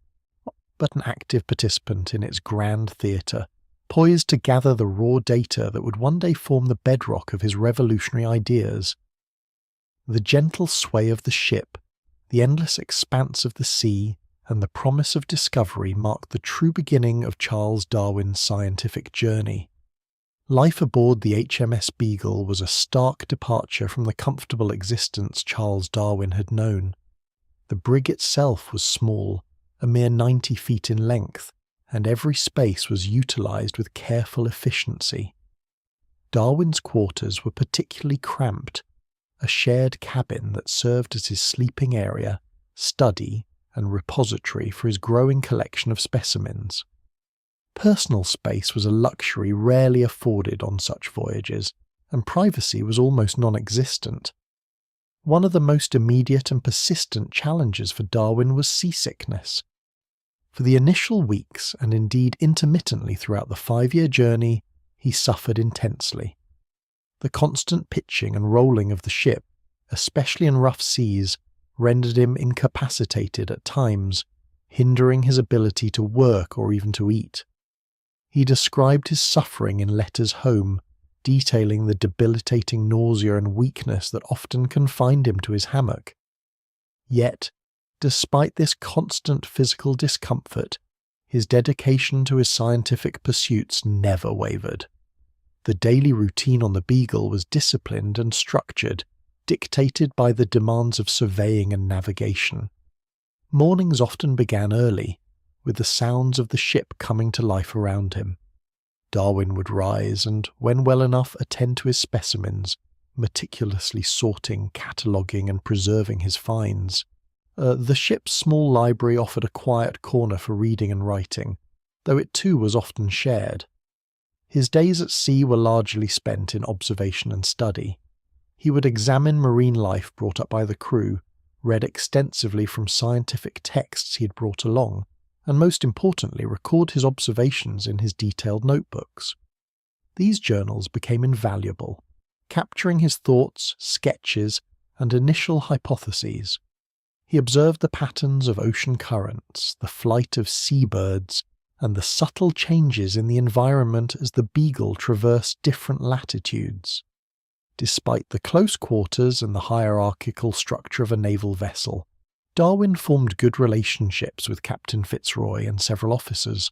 but an active participant in its grand theatre, poised to gather the raw data that would one day form the bedrock of his revolutionary ideas. The gentle sway of the ship, the endless expanse of the sea, and the promise of discovery marked the true beginning of Charles Darwin's scientific journey. Life aboard the HMS Beagle was a stark departure from the comfortable existence Charles Darwin had known. The brig itself was small, a mere 90 feet in length, and every space was utilised with careful efficiency. Darwin's quarters were particularly cramped, a shared cabin that served as his sleeping area, study, and repository for his growing collection of specimens. Personal space was a luxury rarely afforded on such voyages, and privacy was almost non-existent. One of the most immediate and persistent challenges for Darwin was seasickness. For the initial weeks, and indeed intermittently throughout the 5-year journey, he suffered intensely. The constant pitching and rolling of the ship, especially in rough seas, rendered him incapacitated at times, hindering his ability to work or even to eat. He described his suffering in letters home, detailing the debilitating nausea and weakness that often confined him to his hammock. Yet, despite this constant physical discomfort, his dedication to his scientific pursuits never wavered. The daily routine on the Beagle was disciplined and structured, dictated by the demands of surveying and navigation. Mornings often began early, with the sounds of the ship coming to life around him. Darwin would rise and, when well enough, attend to his specimens, meticulously sorting, cataloguing, and preserving his finds. The ship's small library offered a quiet corner for reading and writing, though it too was often shared. His days at sea were largely spent in observation and study. He would examine marine life brought up by the crew, read extensively from scientific texts he had brought along, and most importantly record his observations in his detailed notebooks. These journals became invaluable, capturing his thoughts, sketches, and initial hypotheses. He observed the patterns of ocean currents, the flight of seabirds, and the subtle changes in the environment as the Beagle traversed different latitudes. Despite the close quarters and the hierarchical structure of a naval vessel, Darwin formed good relationships with Captain Fitzroy and several officers.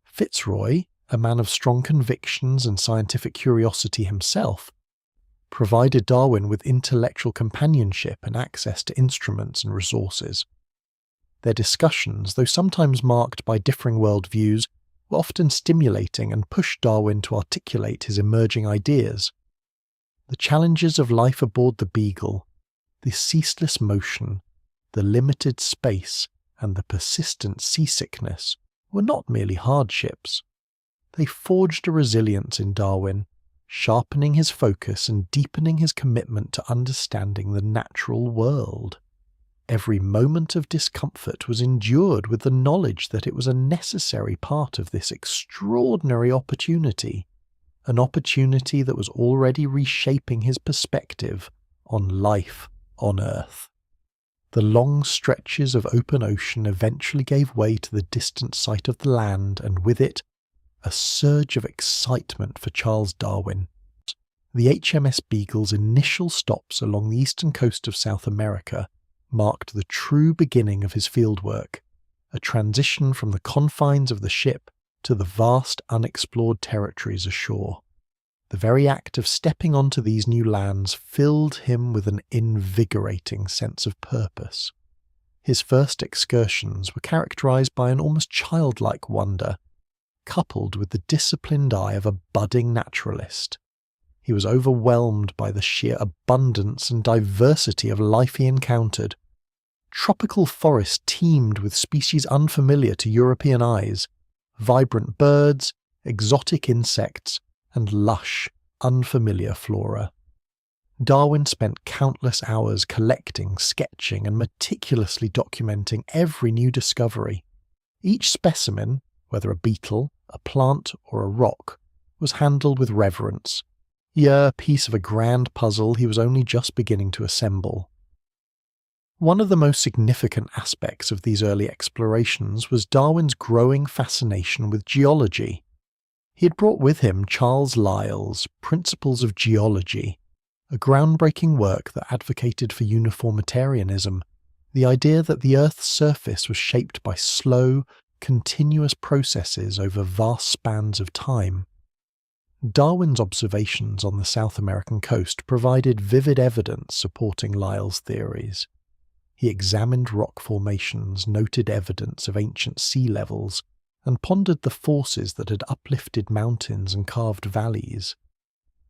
Fitzroy, a man of strong convictions and scientific curiosity himself, provided Darwin with intellectual companionship and access to instruments and resources. Their discussions, though sometimes marked by differing worldviews, were often stimulating and pushed Darwin to articulate his emerging ideas. The challenges of life aboard the Beagle, the ceaseless motion, the limited space, and the persistent seasickness were not merely hardships. They forged a resilience in Darwin, sharpening his focus and deepening his commitment to understanding the natural world. Every moment of discomfort was endured with the knowledge that it was a necessary part of this extraordinary opportunity, an opportunity that was already reshaping his perspective on life on Earth. The long stretches of open ocean eventually gave way to the distant sight of the land, and with it, a surge of excitement for Charles Darwin. The HMS Beagle's initial stops along the eastern coast of South America marked the true beginning of his fieldwork, a transition from the confines of the ship to the vast unexplored territories ashore. The very act of stepping onto these new lands filled him with an invigorating sense of purpose. His first excursions were characterized by an almost childlike wonder, coupled with the disciplined eye of a budding naturalist. He was overwhelmed by the sheer abundance and diversity of life he encountered. Tropical forests teemed with species unfamiliar to European eyes, vibrant birds, exotic insects, and lush, unfamiliar flora. Darwin spent countless hours collecting, sketching, and meticulously documenting every new discovery. Each specimen, whether a beetle, a plant, or a rock, was handled with reverence, a piece of a grand puzzle he was only just beginning to assemble. One of the most significant aspects of these early explorations was Darwin's growing fascination with geology. He had brought with him Charles Lyell's Principles of Geology, a groundbreaking work that advocated for uniformitarianism, the idea that the Earth's surface was shaped by slow, continuous processes over vast spans of time. Darwin's observations on the South American coast provided vivid evidence supporting Lyell's theories. He examined rock formations, noted evidence of ancient sea levels, and pondered the forces that had uplifted mountains and carved valleys.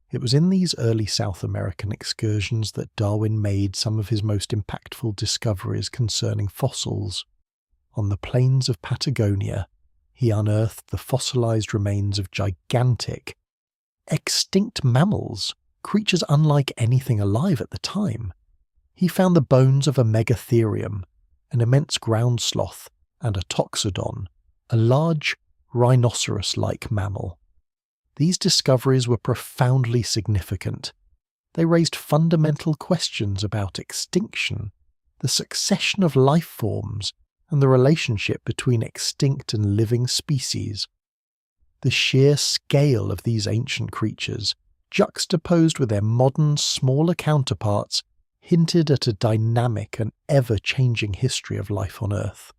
It was in these early South American excursions that Darwin made some of his most impactful discoveries concerning fossils. On the plains of Patagonia, he unearthed the fossilized remains of gigantic, extinct mammals, creatures unlike anything alive at the time. He found the bones of a megatherium, an immense ground sloth, and a toxodon, a large rhinoceros-like mammal. These discoveries were profoundly significant. They raised fundamental questions about extinction, the succession of life forms, and the relationship between extinct and living species. The sheer scale of these ancient creatures, juxtaposed with their modern, smaller counterparts, hinted at a dynamic and ever-changing history of life on Earth.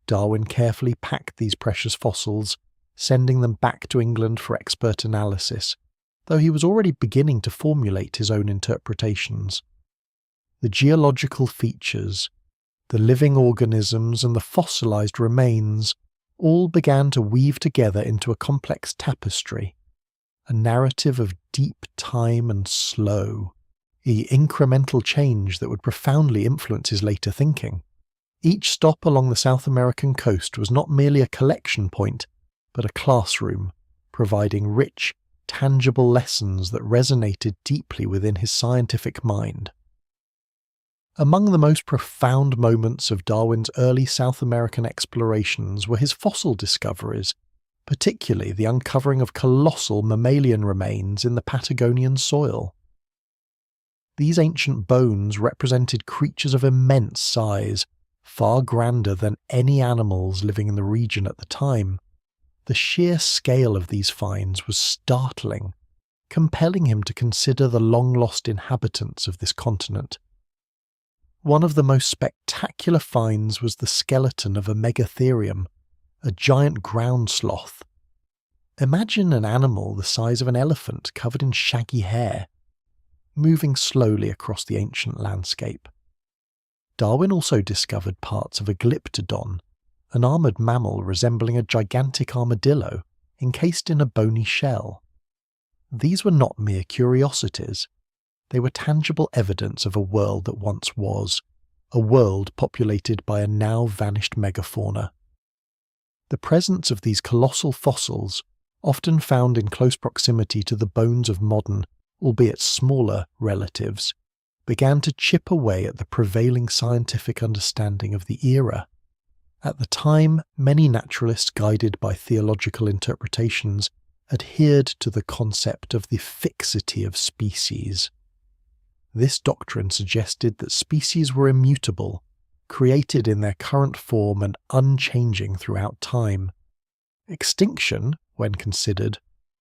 Darwin carefully packed these precious fossils, sending them back to England for expert analysis, though he was already beginning to formulate his own interpretations. The geological features, the living organisms, and the fossilized remains all began to weave together into a complex tapestry, a narrative of deep time and slow, incremental change that would profoundly influence his later thinking. Each stop along the South American coast was not merely a collection point, but a classroom, providing rich, tangible lessons that resonated deeply within his scientific mind. Among the most profound moments of Darwin's early South American explorations were his fossil discoveries, particularly the uncovering of colossal mammalian remains in the Patagonian soil. These ancient bones represented creatures of immense size, far grander than any animals living in the region at the time. The sheer scale of these finds was startling, compelling him to consider the long-lost inhabitants of this continent. One of the most spectacular finds was the skeleton of a megatherium, a giant ground sloth. Imagine an animal the size of an elephant covered in shaggy hair, moving slowly across the ancient landscape. Darwin also discovered parts of a glyptodon, an armoured mammal resembling a gigantic armadillo encased in a bony shell. These were not mere curiosities. They were tangible evidence of a world that once was, a world populated by a now vanished megafauna. The presence of these colossal fossils, often found in close proximity to the bones of modern, albeit smaller, relatives, began to chip away at the prevailing scientific understanding of the era. At the time, many naturalists guided by theological interpretations adhered to the concept of the fixity of species. This doctrine suggested that species were immutable, created in their current form and unchanging throughout time. Extinction, when considered,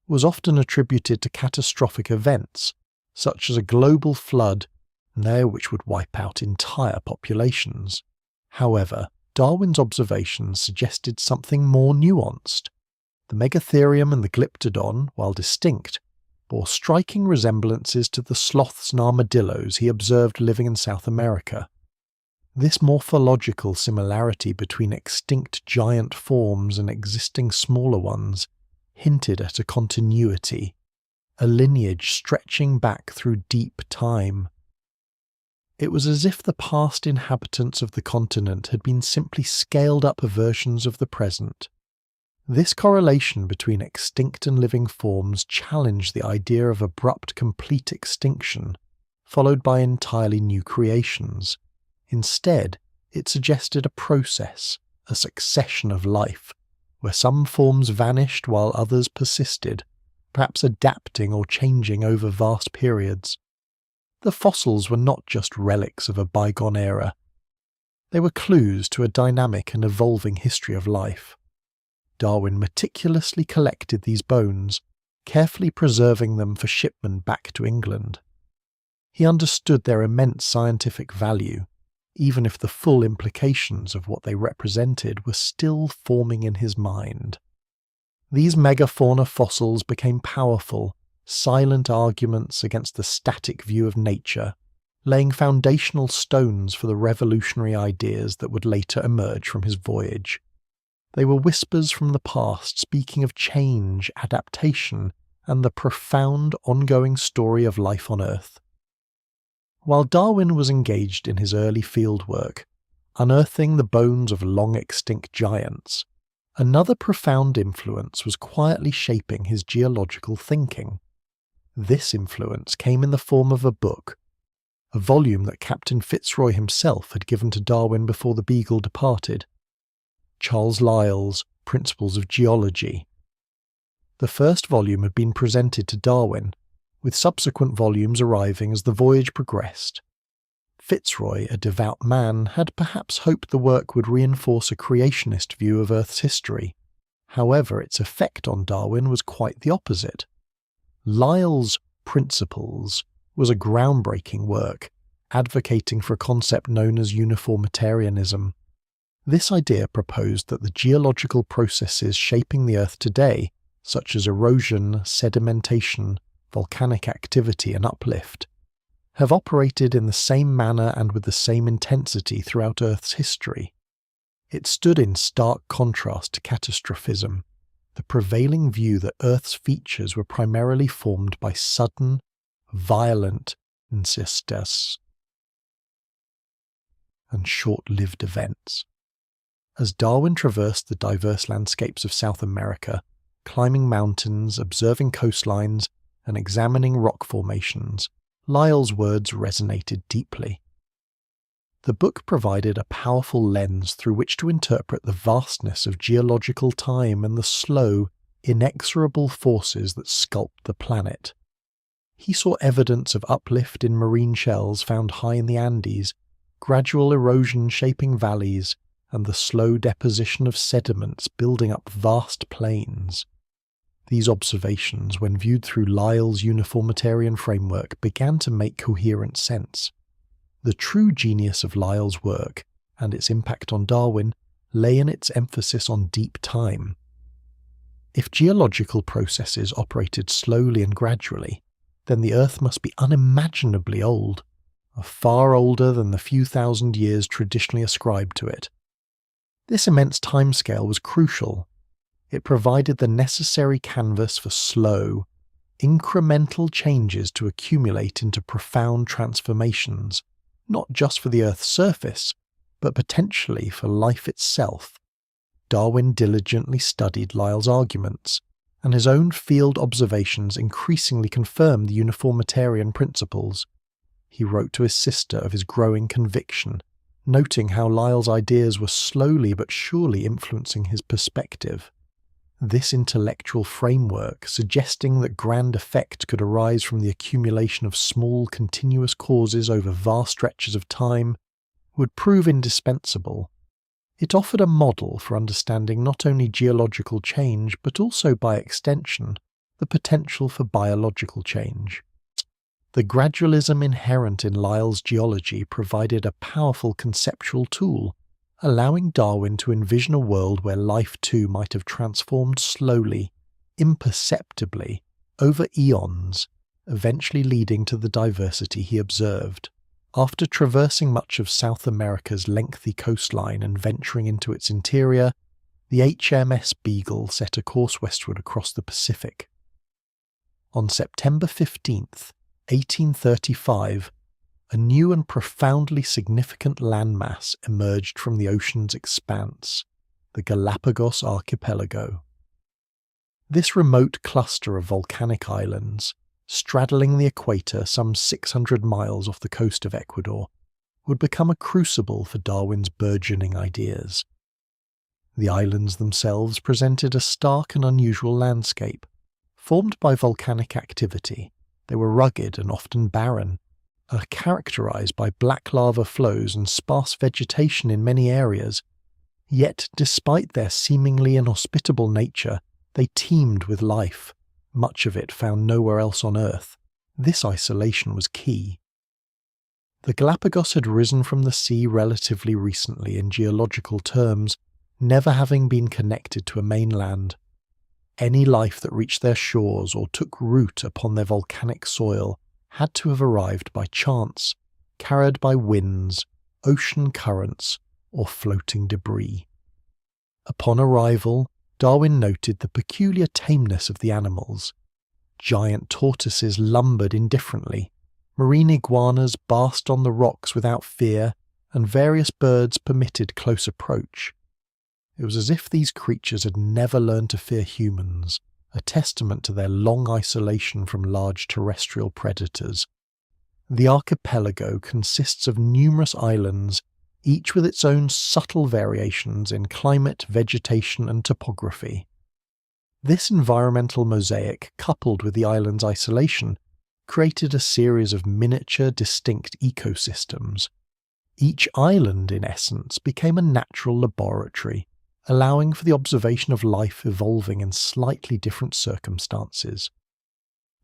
was often attributed to catastrophic events, such as a global flood, which would wipe out entire populations. However, Darwin's observations suggested something more nuanced. The megatherium and the glyptodon, while distinct, bore striking resemblances to the sloths and armadillos he observed living in South America. This morphological similarity between extinct giant forms and existing smaller ones hinted at a continuity, a lineage stretching back through deep time. It was as if the past inhabitants of the continent had been simply scaled-up versions of the present. This correlation between extinct and living forms challenged the idea of abrupt complete extinction, followed by entirely new creations. Instead, it suggested a process, a succession of life, where some forms vanished while others persisted, perhaps adapting or changing over vast periods. The fossils were not just relics of a bygone era, They were clues to a dynamic and evolving history of life. Darwin meticulously collected these bones, carefully preserving them for shipment back to England. He understood their immense scientific value, even if the full implications of what they represented were still forming in his mind. These megafauna fossils became powerful, silent arguments against the static view of nature, laying foundational stones for the revolutionary ideas that would later emerge from his voyage. They were whispers from the past speaking of change, adaptation, and the profound ongoing story of life on Earth. While Darwin was engaged in his early fieldwork, unearthing the bones of long-extinct giants, another profound influence was quietly shaping his geological thinking. This influence came in the form of a book, a volume that Captain Fitzroy himself had given to Darwin before the Beagle departed. Charles Lyell's Principles of Geology. The first volume had been presented to Darwin, with subsequent volumes arriving as the voyage progressed. Fitzroy, a devout man, had perhaps hoped the work would reinforce a creationist view of Earth's history. However, its effect on Darwin was quite the opposite. Lyell's Principles was a groundbreaking work, advocating for a concept known as uniformitarianism. This idea proposed that the geological processes shaping the Earth today, such as erosion, sedimentation, volcanic activity and uplift, have operated in the same manner and with the same intensity throughout Earth's history. It stood in stark contrast to catastrophism, the prevailing view that Earth's features were primarily formed by sudden, violent ancestors and short-lived events. As Darwin traversed the diverse landscapes of South America, climbing mountains, observing coastlines, and examining rock formations, Lyell's words resonated deeply. The book provided a powerful lens through which to interpret the vastness of geological time and the slow, inexorable forces that sculpt the planet. He saw evidence of uplift in marine shells found high in the Andes, gradual erosion shaping valleys, and the slow deposition of sediments building up vast plains. These observations, when viewed through Lyell's uniformitarian framework, began to make coherent sense. The true genius of Lyell's work, and its impact on Darwin, lay in its emphasis on deep time. If geological processes operated slowly and gradually, then the Earth must be unimaginably old, far older than the few thousand years traditionally ascribed to it. This immense timescale was crucial. It provided the necessary canvas for slow, incremental changes to accumulate into profound transformations, not just for the Earth's surface, but potentially for life itself. Darwin diligently studied Lyell's arguments, and his own field observations increasingly confirmed the uniformitarian principles. He wrote to his sister of his growing conviction, noting how Lyell's ideas were slowly but surely influencing his perspective. This intellectual framework, suggesting that grand effect could arise from the accumulation of small continuous causes over vast stretches of time, would prove indispensable. It offered a model for understanding not only geological change, but also, by extension, the potential for biological change. The gradualism inherent in Lyell's geology provided a powerful conceptual tool, allowing Darwin to envision a world where life too might have transformed slowly, imperceptibly, over eons, eventually leading to the diversity he observed. After traversing much of South America's lengthy coastline and venturing into its interior, the HMS Beagle set a course westward across the Pacific. On September 15th, 1835, a new and profoundly significant landmass emerged from the ocean's expanse, the Galapagos Archipelago. This remote cluster of volcanic islands, straddling the equator some 600 miles off the coast of Ecuador, would become a crucible for Darwin's burgeoning ideas. The islands themselves presented a stark and unusual landscape. Formed by volcanic activity, they were rugged and often barren, are characterized by black lava flows and sparse vegetation in many areas, yet despite their seemingly inhospitable nature, they teemed with life, much of it found nowhere else on Earth. This isolation was key. The Galapagos had risen from the sea relatively recently in geological terms, never having been connected to a mainland. Any life that reached their shores or took root upon their volcanic soil had to have arrived by chance, carried by winds, ocean currents, or floating debris. Upon arrival, Darwin noted the peculiar tameness of the animals. Giant tortoises lumbered indifferently, marine iguanas basked on the rocks without fear, and various birds permitted close approach. It was as if these creatures had never learned to fear humans, a testament to their long isolation from large terrestrial predators. The archipelago consists of numerous islands, each with its own subtle variations in climate, vegetation, and topography. This environmental mosaic, coupled with the island's isolation, created a series of miniature, distinct ecosystems. Each island, in essence, became a natural laboratory, allowing for the observation of life evolving in slightly different circumstances.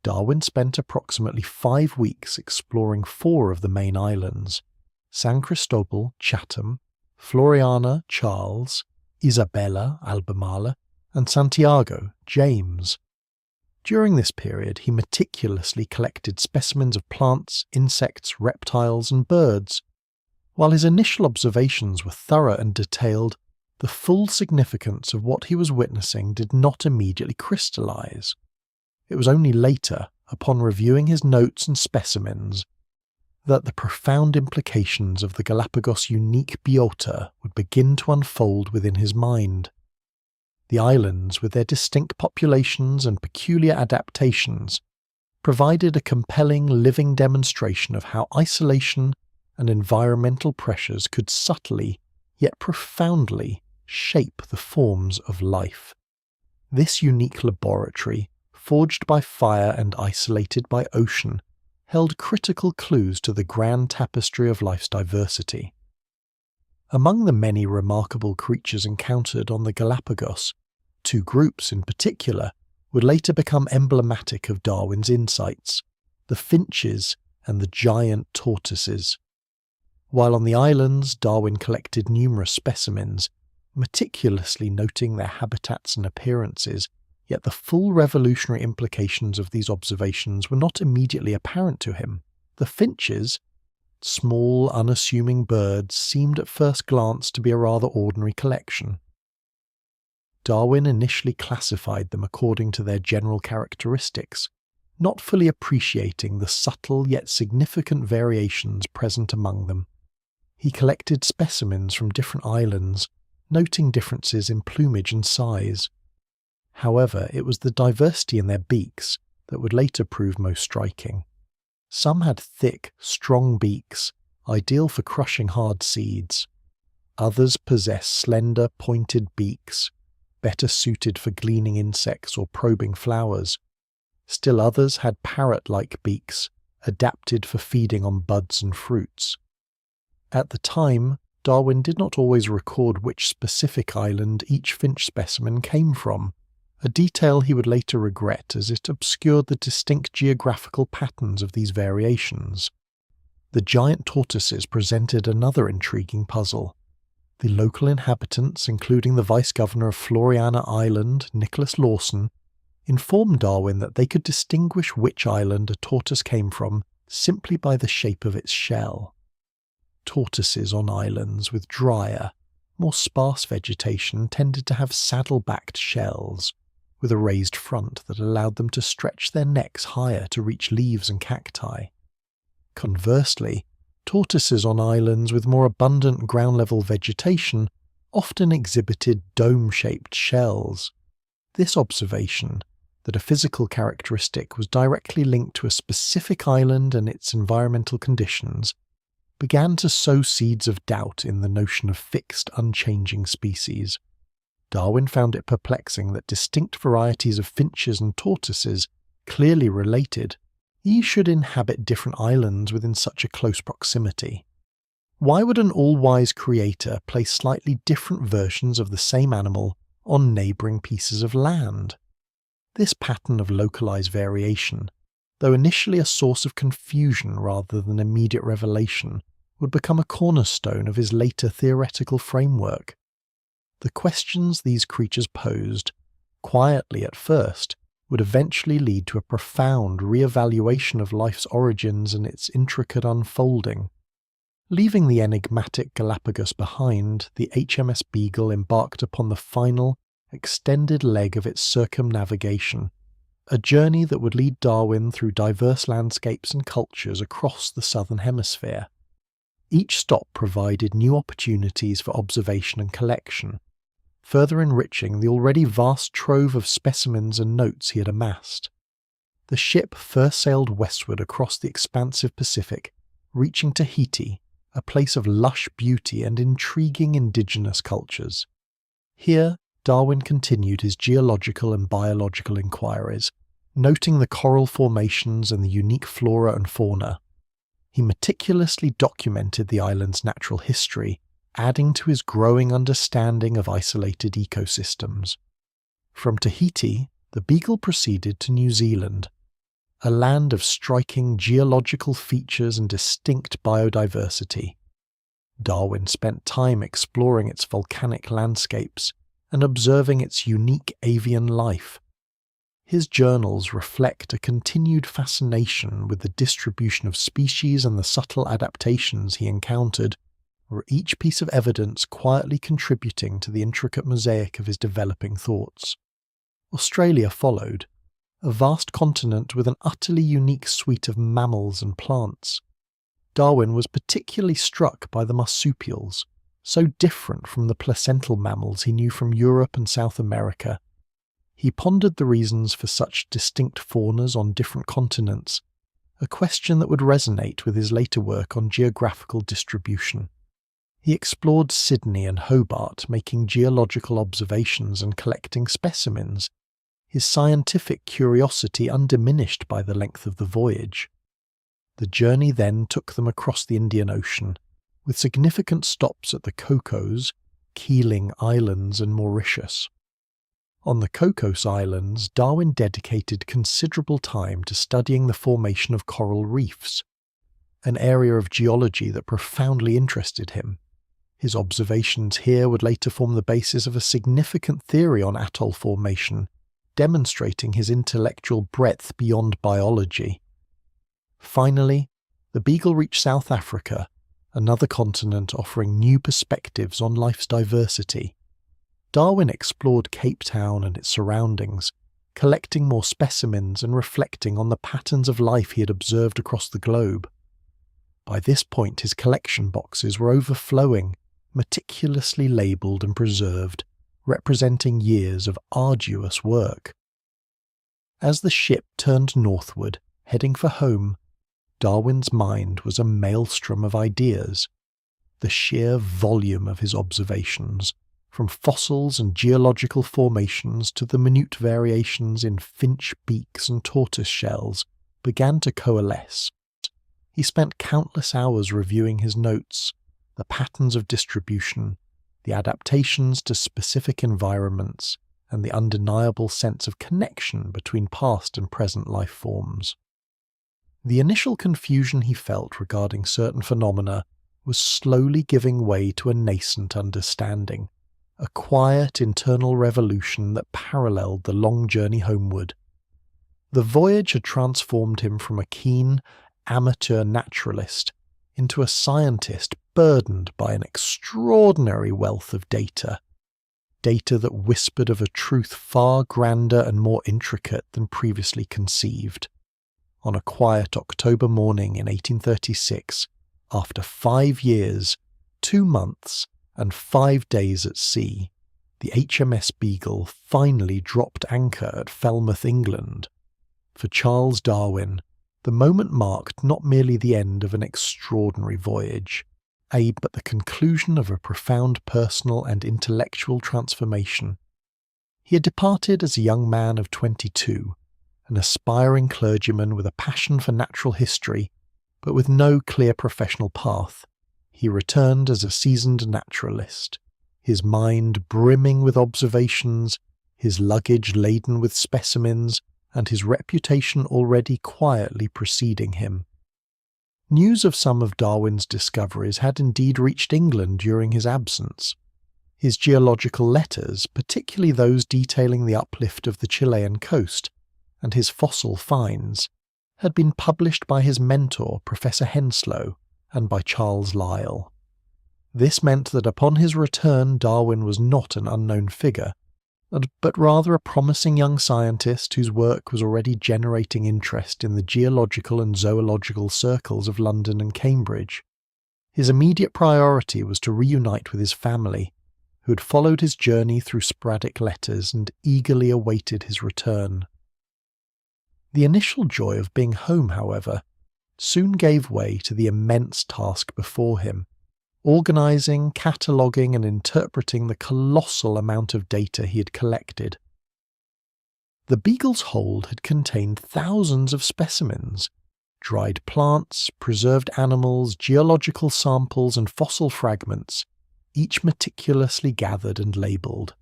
Darwin spent approximately 5 weeks exploring 4 of the main islands: San Cristobal, Chatham, Floriana, Charles, Isabella, Albemarle, and Santiago, James. During this period, he meticulously collected specimens of plants, insects, reptiles, and birds. While his initial observations were thorough and detailed, the full significance of what he was witnessing did not immediately crystallize. It was only later, upon reviewing his notes and specimens, that the profound implications of the Galapagos' unique biota would begin to unfold within his mind. The islands, with their distinct populations and peculiar adaptations, provided a compelling living demonstration of how isolation and environmental pressures could subtly, yet profoundly, shape the forms of life. This unique laboratory, forged by fire and isolated by ocean, held critical clues to the grand tapestry of life's diversity. Among the many remarkable creatures encountered on the Galapagos, 2 groups in particular would later become emblematic of Darwin's insights: the finches and the giant tortoises. While on the islands, Darwin collected numerous specimens, meticulously noting their habitats and appearances, yet the full revolutionary implications of these observations were not immediately apparent to him. The finches, small, unassuming birds, seemed at first glance to be a rather ordinary collection. Darwin initially classified them according to their general characteristics, not fully appreciating the subtle yet significant variations present among them. He collected specimens from different islands, noting differences in plumage and size. However, it was the diversity in their beaks that would later prove most striking. Some had thick, strong beaks, ideal for crushing hard seeds. Others possessed slender, pointed beaks, better suited for gleaning insects or probing flowers. Still others had parrot-like beaks, adapted for feeding on buds and fruits. At the time, Darwin did not always record which specific island each finch specimen came from, a detail he would later regret as it obscured the distinct geographical patterns of these variations. The giant tortoises presented another intriguing puzzle. The local inhabitants, including the vice-governor of Floriana Island, Nicholas Lawson, informed Darwin that they could distinguish which island a tortoise came from simply by the shape of its shell. Tortoises on islands with drier, more sparse vegetation tended to have saddle-backed shells, with a raised front that allowed them to stretch their necks higher to reach leaves and cacti. Conversely, tortoises on islands with more abundant ground-level vegetation often exhibited dome-shaped shells. This observation, that a physical characteristic was directly linked to a specific island and its environmental conditions, began to sow seeds of doubt in the notion of fixed, unchanging species. Darwin found it perplexing that distinct varieties of finches and tortoises, clearly related, Each should inhabit different islands within such a close proximity. Why would an all-wise creator place slightly different versions of the same animal on neighbouring pieces of land? This pattern of localized variation, though initially a source of confusion rather than immediate revelation, would become a cornerstone of his later theoretical framework. The questions these creatures posed, quietly at first, would eventually lead to a profound re-evaluation of life's origins and its intricate unfolding. Leaving the enigmatic Galapagos behind, the HMS Beagle embarked upon the final, extended leg of its circumnavigation, a journey that would lead Darwin through diverse landscapes and cultures across the southern hemisphere. Each stop provided new opportunities for observation and collection, further enriching the already vast trove of specimens and notes he had amassed. The ship first sailed westward across the expansive Pacific, reaching Tahiti, a place of lush beauty and intriguing indigenous cultures. Here, Darwin continued his geological and biological inquiries, noting the coral formations and the unique flora and fauna. He meticulously documented the island's natural history, adding to his growing understanding of isolated ecosystems. From Tahiti, the Beagle proceeded to New Zealand, a land of striking geological features and distinct biodiversity. Darwin spent time exploring its volcanic landscapes and observing its unique avian life. His journals reflect a continued fascination with the distribution of species and the subtle adaptations he encountered, were each piece of evidence quietly contributing to the intricate mosaic of his developing thoughts. Australia followed, a vast continent with an utterly unique suite of mammals and plants. Darwin was particularly struck by the marsupials, so different from the placental mammals he knew from Europe and South America. He pondered the reasons for such distinct faunas on different continents, a question that would resonate with his later work on geographical distribution. He explored Sydney and Hobart, making geological observations and collecting specimens, his scientific curiosity undiminished by the length of the voyage. The journey then took them across the Indian Ocean, with significant stops at the Cocos, Keeling Islands and Mauritius. On the Cocos Islands, Darwin dedicated considerable time to studying the formation of coral reefs, an area of geology that profoundly interested him. His observations here would later form the basis of a significant theory on atoll formation, demonstrating his intellectual breadth beyond biology. Finally, the Beagle reached South Africa, another continent offering new perspectives on life's diversity. Darwin explored Cape Town and its surroundings, collecting more specimens and reflecting on the patterns of life he had observed across the globe. By this point, his collection boxes were overflowing, meticulously labelled and preserved, representing years of arduous work. As the ship turned northward, heading for home, Darwin's mind was a maelstrom of ideas. The sheer volume of his observations, from fossils and geological formations to the minute variations in finch beaks and tortoise shells, began to coalesce. He spent countless hours reviewing his notes, the patterns of distribution, the adaptations to specific environments, and the undeniable sense of connection between past and present life forms. The initial confusion he felt regarding certain phenomena was slowly giving way to a nascent understanding, a quiet internal revolution that paralleled the long journey homeward. The voyage had transformed him from a keen, amateur naturalist into a scientist burdened by an extraordinary wealth of data that whispered of a truth far grander and more intricate than previously conceived. On a quiet October morning in 1836, after 5 years, 2 months, and 5 days at sea, the HMS Beagle finally dropped anchor at Falmouth, England. For Charles Darwin, the moment marked not merely the end of an extraordinary voyage, but the conclusion of a profound personal and intellectual transformation. He had departed as a young man of 22, an aspiring clergyman with a passion for natural history, but with no clear professional path. He returned as a seasoned naturalist, his mind brimming with observations, his luggage laden with specimens, and his reputation already quietly preceding him. News of some of Darwin's discoveries had indeed reached England during his absence. His geological letters, particularly those detailing the uplift of the Chilean coast, and his fossil finds, had been published by his mentor, Professor Henslow, and by Charles Lyell. This meant that upon his return Darwin was not an unknown figure, but rather a promising young scientist whose work was already generating interest in the geological and zoological circles of London and Cambridge. His immediate priority was to reunite with his family, who had followed his journey through sporadic letters and eagerly awaited his return. The initial joy of being home, however, soon gave way to the immense task before him, organising, cataloguing and interpreting the colossal amount of data he had collected. The Beagle's hold had contained thousands of specimens, dried plants, preserved animals, geological samples and fossil fragments, each meticulously gathered and labelled.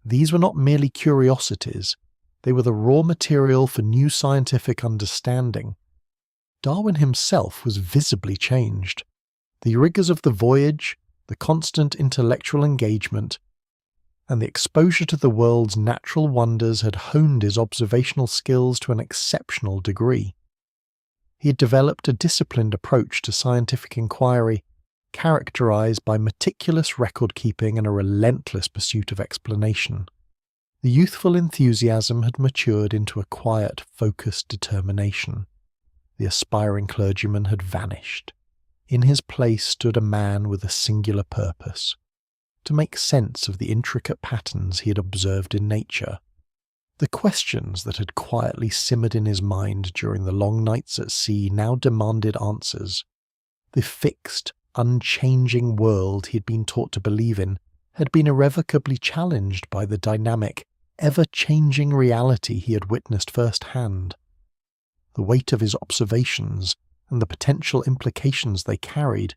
These were not merely curiosities, they were the raw material for new scientific understanding. Darwin himself was visibly changed. The rigours of the voyage, the constant intellectual engagement, and the exposure to the world's natural wonders had honed his observational skills to an exceptional degree. He had developed a disciplined approach to scientific inquiry, characterised by meticulous record-keeping and a relentless pursuit of explanation. The youthful enthusiasm had matured into a quiet, focused determination. The aspiring clergyman had vanished. In his place stood a man with a singular purpose: to make sense of the intricate patterns he had observed in nature. The questions that had quietly simmered in his mind during the long nights at sea now demanded answers. The fixed, unchanging world he had been taught to believe in had been irrevocably challenged by the dynamic, ever-changing reality he had witnessed firsthand. The weight of his observations and the potential implications they carried,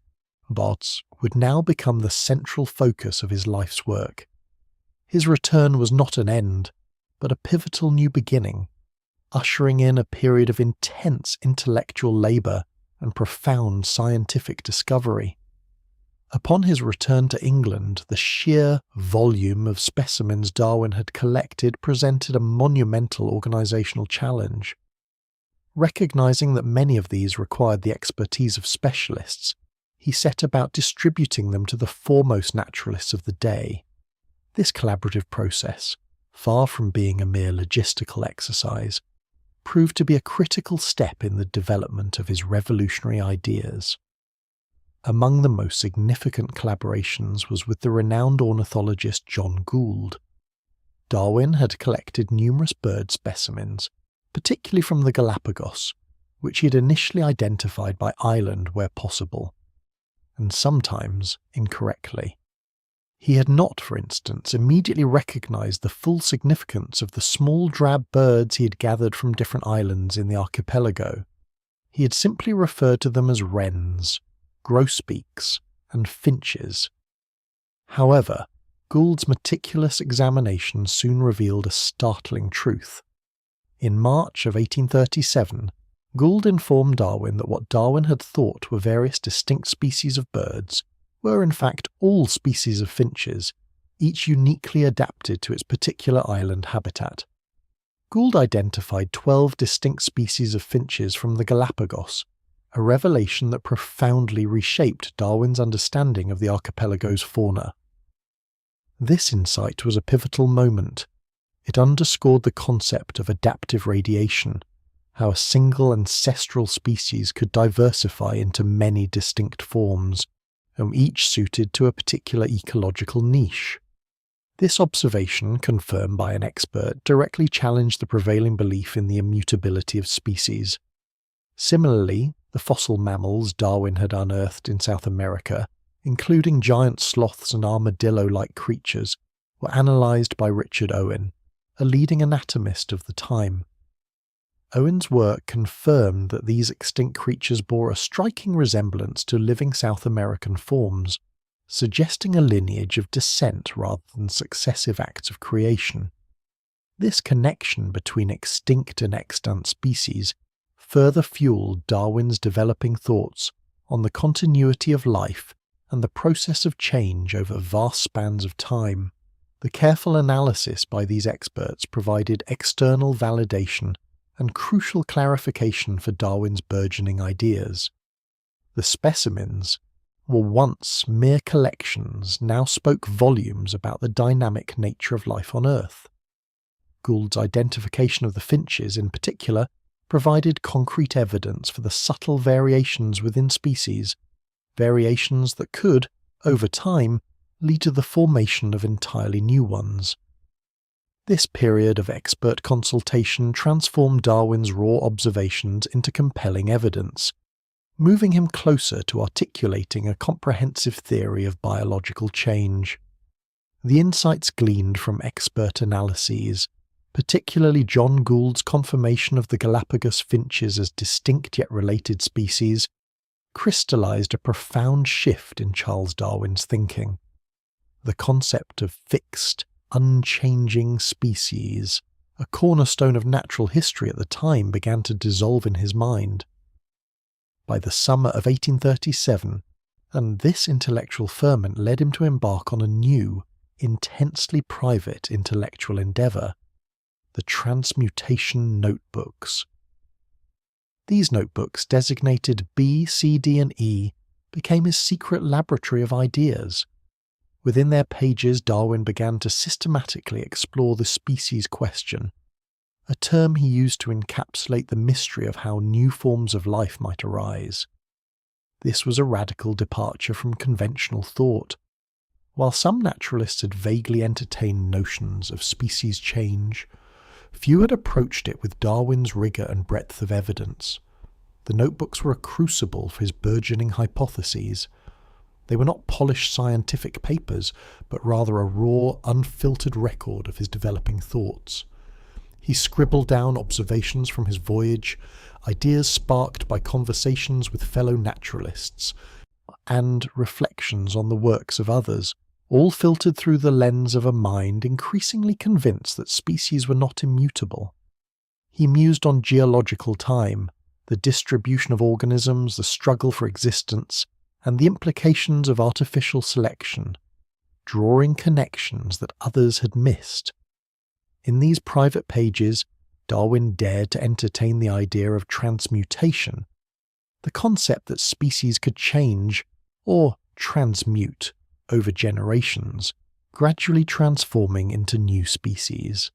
would now become the central focus of his life's work. His return was not an end, but a pivotal new beginning, ushering in a period of intense intellectual labour and profound scientific discovery. Upon his return to England, the sheer volume of specimens Darwin had collected presented a monumental organisational challenge. Recognising that many of these required the expertise of specialists, he set about distributing them to the foremost naturalists of the day. This collaborative process, far from being a mere logistical exercise, proved to be a critical step in the development of his revolutionary ideas. Among the most significant collaborations was with the renowned ornithologist John Gould. Darwin had collected numerous bird specimens, particularly from the Galapagos, which he had initially identified by island where possible, and sometimes incorrectly. He had not, for instance, immediately recognised the full significance of the small drab birds he had gathered from different islands in the archipelago. He had simply referred to them as wrens, grosbeaks, and finches. However, Gould's meticulous examination soon revealed a startling truth. In March of 1837, Gould informed Darwin that what Darwin had thought were various distinct species of birds were in fact all species of finches, each uniquely adapted to its particular island habitat. Gould identified 12 distinct species of finches from the Galapagos, a revelation that profoundly reshaped Darwin's understanding of the archipelago's fauna. This insight was a pivotal moment. It underscored the concept of adaptive radiation, how a single ancestral species could diversify into many distinct forms, and each suited to a particular ecological niche. This observation, confirmed by an expert, directly challenged the prevailing belief in the immutability of species. Similarly, the fossil mammals Darwin had unearthed in South America, including giant sloths and armadillo-like creatures, were analysed by Richard Owen, a leading anatomist of the time. Owen's work confirmed that these extinct creatures bore a striking resemblance to living South American forms, suggesting a lineage of descent rather than successive acts of creation. This connection between extinct and extant species further fueled Darwin's developing thoughts on the continuity of life and the process of change over vast spans of time. The careful analysis by these experts provided external validation and crucial clarification for Darwin's burgeoning ideas. The specimens, were once mere collections, now spoke volumes about the dynamic nature of life on Earth. Gould's identification of the finches, in particular, provided concrete evidence for the subtle variations within species, variations that could, over time, lead to the formation of entirely new ones. This period of expert consultation transformed Darwin's raw observations into compelling evidence, moving him closer to articulating a comprehensive theory of biological change. The insights gleaned from expert analyses, particularly John Gould's confirmation of the Galapagos finches as distinct yet related species, crystallized a profound shift in Charles Darwin's thinking. The concept of fixed, unchanging species, a cornerstone of natural history at the time, began to dissolve in his mind. By the summer of 1837, and this intellectual ferment led him to embark on a new, intensely private intellectual endeavour, the Transmutation Notebooks. These notebooks, designated B, C, D, and E, became his secret laboratory of ideas. Within their pages, Darwin began to systematically explore the species question, a term he used to encapsulate the mystery of how new forms of life might arise. This was a radical departure from conventional thought. While some naturalists had vaguely entertained notions of species change, few had approached it with Darwin's rigour and breadth of evidence. The notebooks were a crucible for his burgeoning hypotheses. They were not polished scientific papers, but rather a raw, unfiltered record of his developing thoughts. He scribbled down observations from his voyage, ideas sparked by conversations with fellow naturalists, and reflections on the works of others, all filtered through the lens of a mind increasingly convinced that species were not immutable. He mused on geological time, the distribution of organisms, the struggle for existence, and the implications of artificial selection, drawing connections that others had missed. In these private pages, Darwin dared to entertain the idea of transmutation, the concept that species could change, or transmute, over generations, gradually transforming into new species.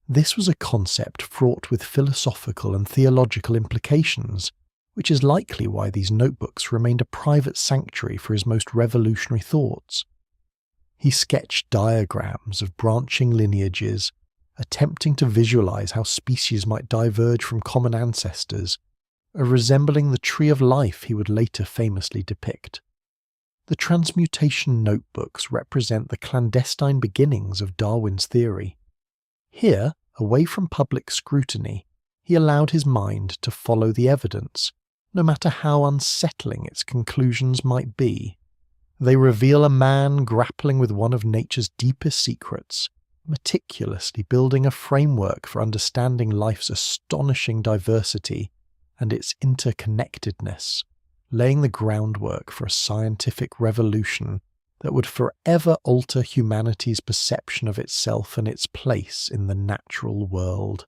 This was a concept fraught with philosophical and theological implications, which is likely why these notebooks remained a private sanctuary for his most revolutionary thoughts. He sketched diagrams of branching lineages, attempting to visualize how species might diverge from common ancestors, resembling the tree of life he would later famously depict. The Transmutation Notebooks represent the clandestine beginnings of Darwin's theory. Here, away from public scrutiny, he allowed his mind to follow the evidence, no matter how unsettling its conclusions might be. They reveal a man grappling with one of nature's deepest secrets, meticulously building a framework for understanding life's astonishing diversity and its interconnectedness, laying the groundwork for a scientific revolution that would forever alter humanity's perception of itself and its place in the natural world.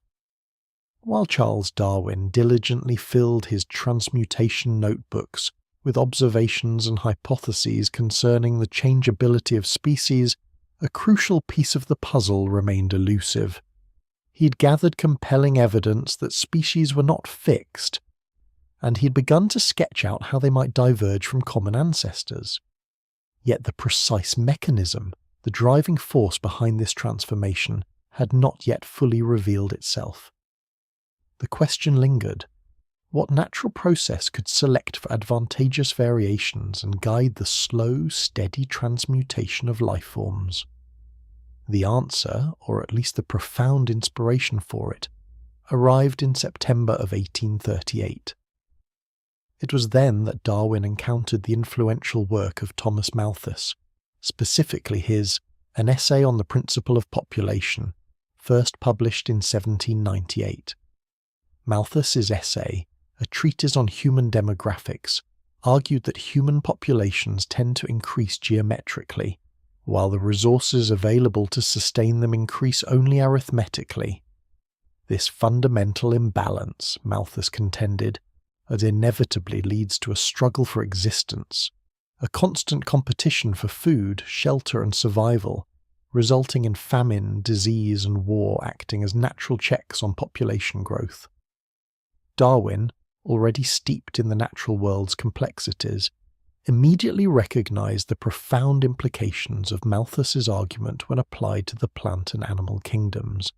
While Charles Darwin diligently filled his Transmutation Notebooks with observations and hypotheses concerning the changeability of species, a crucial piece of the puzzle remained elusive. He'd gathered compelling evidence that species were not fixed, and he'd begun to sketch out how they might diverge from common ancestors. Yet the precise mechanism, the driving force behind this transformation, had not yet fully revealed itself. The question lingered: what natural process could select for advantageous variations and guide the slow, steady transmutation of life forms? The answer, or at least the profound inspiration for it, arrived in September of 1838. It was then that Darwin encountered the influential work of Thomas Malthus, specifically his An Essay on the Principle of Population, first published in 1798. Malthus's essay, a treatise on human demographics, argued that human populations tend to increase geometrically, while the resources available to sustain them increase only arithmetically. This fundamental imbalance, Malthus contended, as inevitably leads to a struggle for existence, a constant competition for food, shelter and survival, resulting in famine, disease and war acting as natural checks on population growth. Darwin, already steeped in the natural world's complexities, immediately recognized the profound implications of Malthus's argument when applied to the plant and animal kingdoms.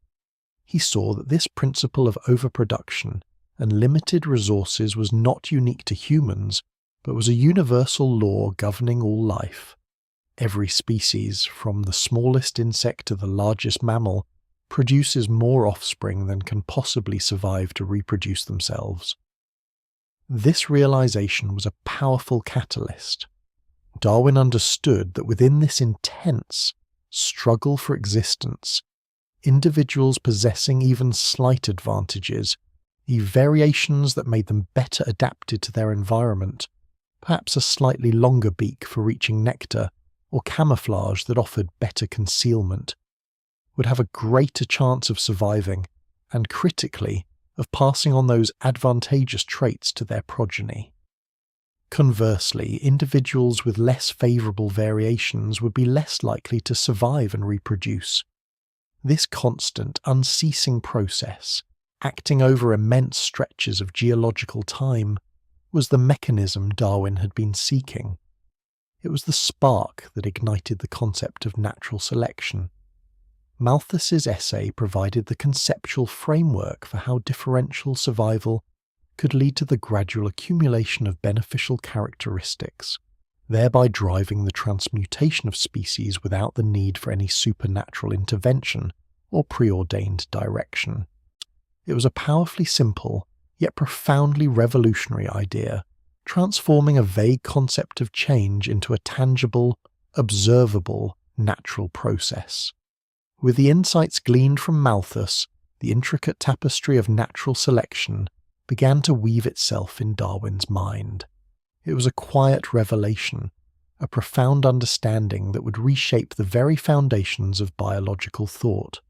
He saw that this principle of overproduction and limited resources was not unique to humans, but was a universal law governing all life. Every species, from the smallest insect to the largest mammal, produces more offspring than can possibly survive to reproduce themselves. This realization was a powerful catalyst. Darwin understood that within this intense struggle for existence, individuals possessing even slight advantages, variations that made them better adapted to their environment, perhaps a slightly longer beak for reaching nectar, or camouflage that offered better concealment, would have a greater chance of surviving, and critically, of passing on those advantageous traits to their progeny. Conversely, individuals with less favourable variations would be less likely to survive and reproduce. This constant, unceasing process, acting over immense stretches of geological time, was the mechanism Darwin had been seeking. It was the spark that ignited the concept of natural selection. Malthus's essay provided the conceptual framework for how differential survival could lead to the gradual accumulation of beneficial characteristics, thereby driving the transmutation of species without the need for any supernatural intervention or preordained direction. It was a powerfully simple, yet profoundly revolutionary idea, transforming a vague concept of change into a tangible, observable, natural process. With the insights gleaned from Malthus, the intricate tapestry of natural selection began to weave itself in Darwin's mind. It was a quiet revelation, a profound understanding that would reshape the very foundations of biological thought.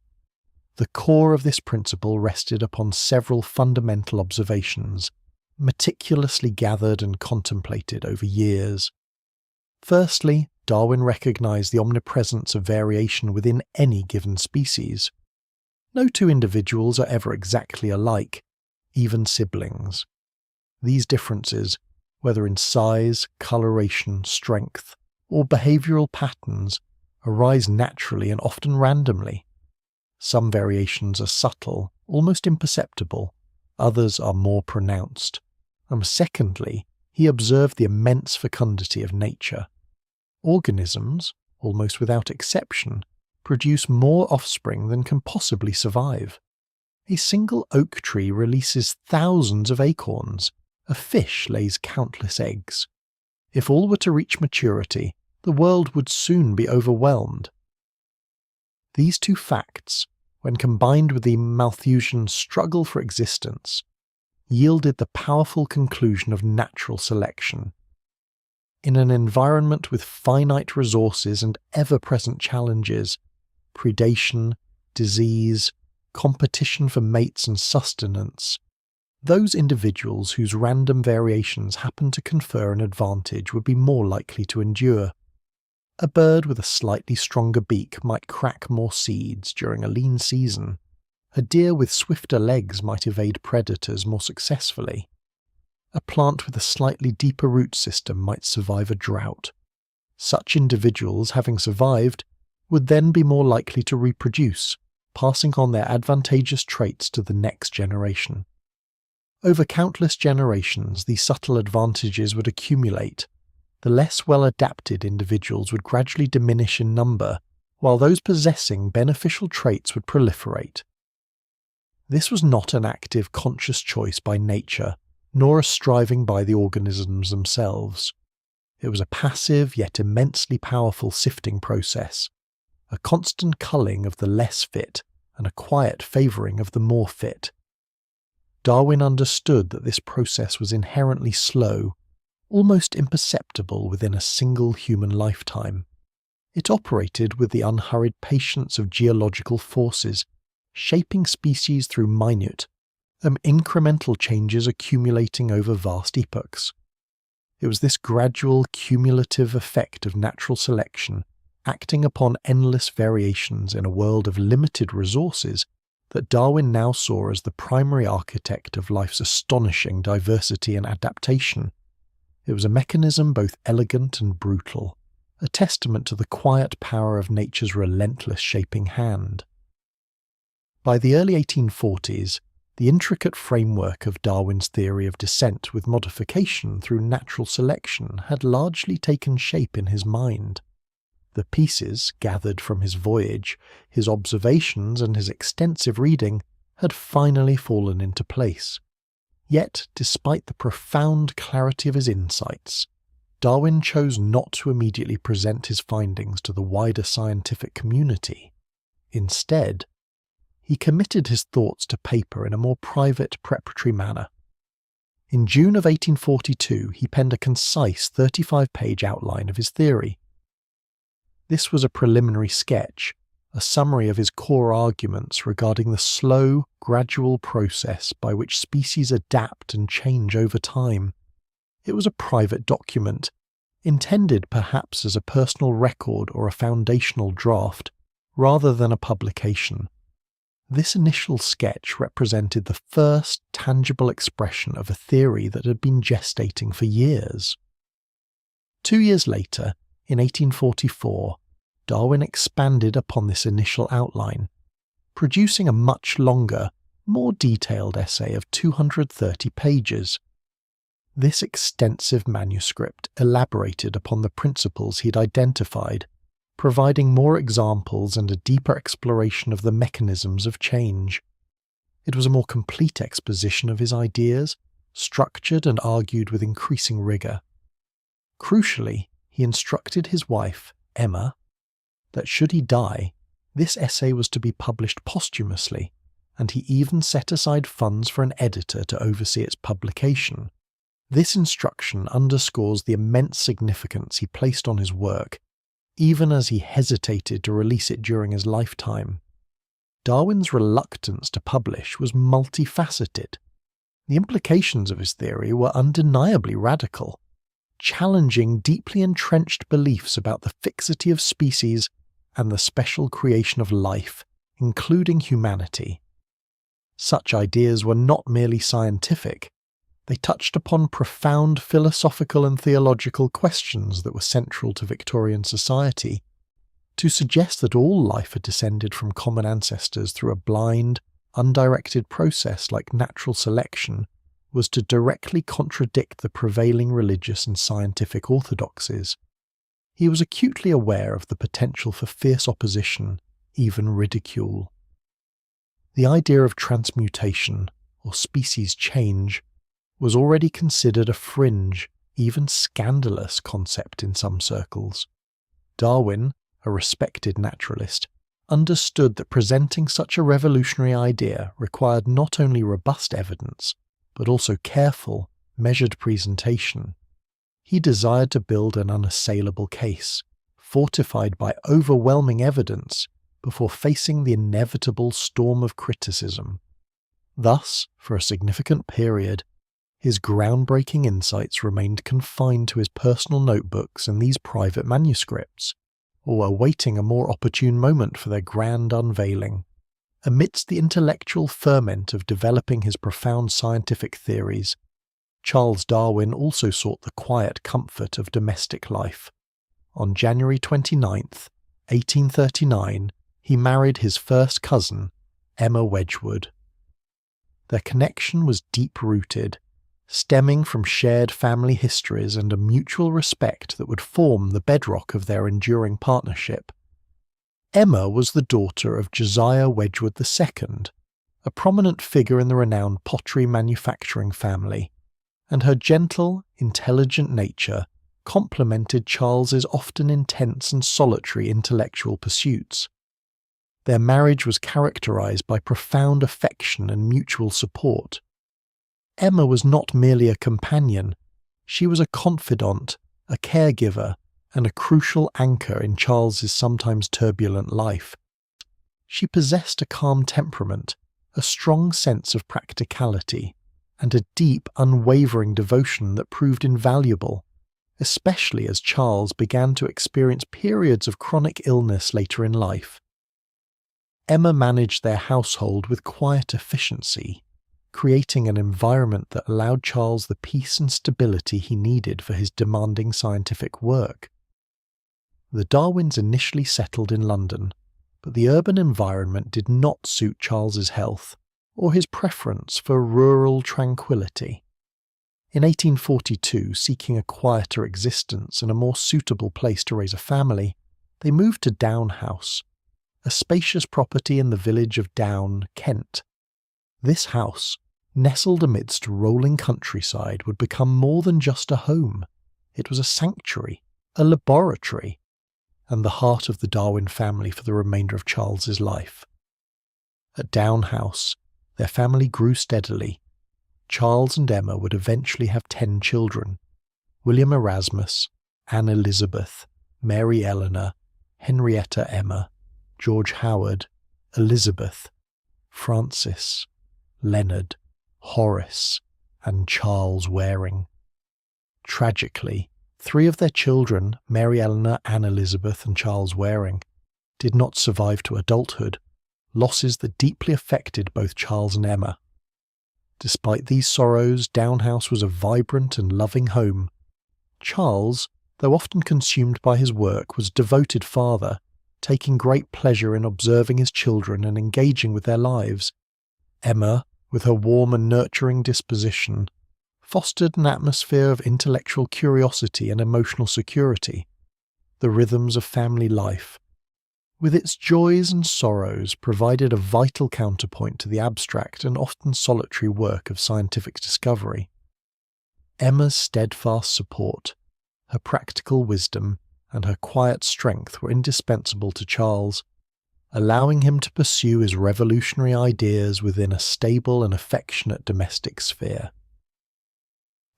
The core of this principle rested upon several fundamental observations, meticulously gathered and contemplated over years. Firstly, Darwin recognized the omnipresence of variation within any given species. No two individuals are ever exactly alike, even siblings. These differences, whether in size, coloration, strength, or behavioral patterns, arise naturally and often randomly. Some variations are subtle, almost imperceptible, others are more pronounced. And secondly, he observed the immense fecundity of nature. Organisms, almost without exception, produce more offspring than can possibly survive. A single oak tree releases thousands of acorns. A fish lays countless eggs. If all were to reach maturity, the world would soon be overwhelmed. These two facts, when combined with the Malthusian struggle for existence, yielded the powerful conclusion of natural selection. In an environment with finite resources and ever-present challenges, predation, disease, competition for mates and sustenance, those individuals whose random variations happen to confer an advantage would be more likely to endure. A bird with a slightly stronger beak might crack more seeds during a lean season. A deer with swifter legs might evade predators more successfully. A plant with a slightly deeper root system might survive a drought. Such individuals, having survived, would then be more likely to reproduce, passing on their advantageous traits to the next generation. Over countless generations, these subtle advantages would accumulate. The less well-adapted individuals would gradually diminish in number, while those possessing beneficial traits would proliferate. This was not an active, conscious choice by nature, nor a striving by the organisms themselves. It was a passive yet immensely powerful sifting process, a constant culling of the less fit and a quiet favouring of the more fit. Darwin understood that this process was inherently slow, almost imperceptible within a single human lifetime. It operated with the unhurried patience of geological forces, shaping species through minute, incremental changes accumulating over vast epochs. It was this gradual, cumulative effect of natural selection, acting upon endless variations in a world of limited resources, that Darwin now saw as the primary architect of life's astonishing diversity and adaptation. It was a mechanism both elegant and brutal, a testament to the quiet power of nature's relentless shaping hand. By the early 1840s, the intricate framework of Darwin's theory of descent with modification through natural selection had largely taken shape in his mind. The pieces, gathered from his voyage, his observations and his extensive reading, had finally fallen into place. Yet, despite the profound clarity of his insights, Darwin chose not to immediately present his findings to the wider scientific community. Instead, he committed his thoughts to paper in a more private, preparatory manner. In June of 1842, he penned a concise 35-page outline of his theory. This was a preliminary sketch, a summary of his core arguments regarding the slow, gradual process by which species adapt and change over time. It was a private document, intended perhaps as a personal record or a foundational draft, rather than a publication. This initial sketch represented the first tangible expression of a theory that had been gestating for years. 2 years later, in 1844, Darwin expanded upon this initial outline, producing a much longer, more detailed essay of 230 pages. This extensive manuscript elaborated upon the principles he'd identified, providing more examples and a deeper exploration of the mechanisms of change. It was a more complete exposition of his ideas, structured and argued with increasing rigour. Crucially, he instructed his wife, Emma, that should he die, this essay was to be published posthumously, and he even set aside funds for an editor to oversee its publication. This instruction underscores the immense significance he placed on his work, even as he hesitated to release it during his lifetime. Darwin's reluctance to publish was multifaceted. The implications of his theory were undeniably radical, challenging deeply entrenched beliefs about the fixity of species and the special creation of life, including humanity. Such ideas were not merely scientific, they touched upon profound philosophical and theological questions that were central to Victorian society. To suggest that all life had descended from common ancestors through a blind, undirected process like natural selection was to directly contradict the prevailing religious and scientific orthodoxies. He was acutely aware of the potential for fierce opposition, even ridicule. The idea of transmutation, or species change, was already considered a fringe, even scandalous concept in some circles. Darwin, a respected naturalist, understood that presenting such a revolutionary idea required not only robust evidence, but also careful, measured presentation. He desired to build an unassailable case, fortified by overwhelming evidence, before facing the inevitable storm of criticism. Thus, for a significant period, his groundbreaking insights remained confined to his personal notebooks and these private manuscripts, or awaiting a more opportune moment for their grand unveiling. Amidst the intellectual ferment of developing his profound scientific theories, Charles Darwin also sought the quiet comfort of domestic life. On January 29, 1839, he married his first cousin, Emma Wedgwood. Their connection was deep-rooted, stemming from shared family histories and a mutual respect that would form the bedrock of their enduring partnership. Emma was the daughter of Josiah Wedgwood II, a prominent figure in the renowned pottery manufacturing family, and her gentle, intelligent nature complemented Charles's often intense and solitary intellectual pursuits. Their marriage was characterized by profound affection and mutual support. Emma was not merely a companion, she was a confidant, a caregiver, and a crucial anchor in Charles's sometimes turbulent life. She possessed a calm temperament, a strong sense of practicality, and a deep, unwavering devotion that proved invaluable, especially as Charles began to experience periods of chronic illness later in life. Emma managed their household with quiet efficiency, creating an environment that allowed Charles the peace and stability he needed for his demanding scientific work. The Darwins initially settled in London, but the urban environment did not suit Charles's health or his preference for rural tranquility. In 1842, seeking a quieter existence and a more suitable place to raise a family, they moved to Down House, a spacious property in the village of Down, Kent. This house, nestled amidst rolling countryside, would become more than just a home. It was a sanctuary, a laboratory, and the heart of the Darwin family for the remainder of Charles's life. At Down House, their family grew steadily. Charles and Emma would eventually have 10 children: William Erasmus, Anne Elizabeth, Mary Eleanor, Henrietta Emma, George Howard, Elizabeth, Francis, Leonard, Horace, and Charles Waring. Tragically, 3 of their children, Mary Eleanor, Anne Elizabeth, and Charles Waring, did not survive to adulthood, losses that deeply affected both Charles and Emma. Despite these sorrows, Down House was a vibrant and loving home. Charles, though often consumed by his work, was a devoted father, taking great pleasure in observing his children and engaging with their lives. Emma, with her warm and nurturing disposition, fostered an atmosphere of intellectual curiosity and emotional security. The rhythms of family life, with its joys and sorrows, provided a vital counterpoint to the abstract and often solitary work of scientific discovery. Emma's steadfast support, her practical wisdom, and her quiet strength were indispensable to Charles, allowing him to pursue his revolutionary ideas within a stable and affectionate domestic sphere.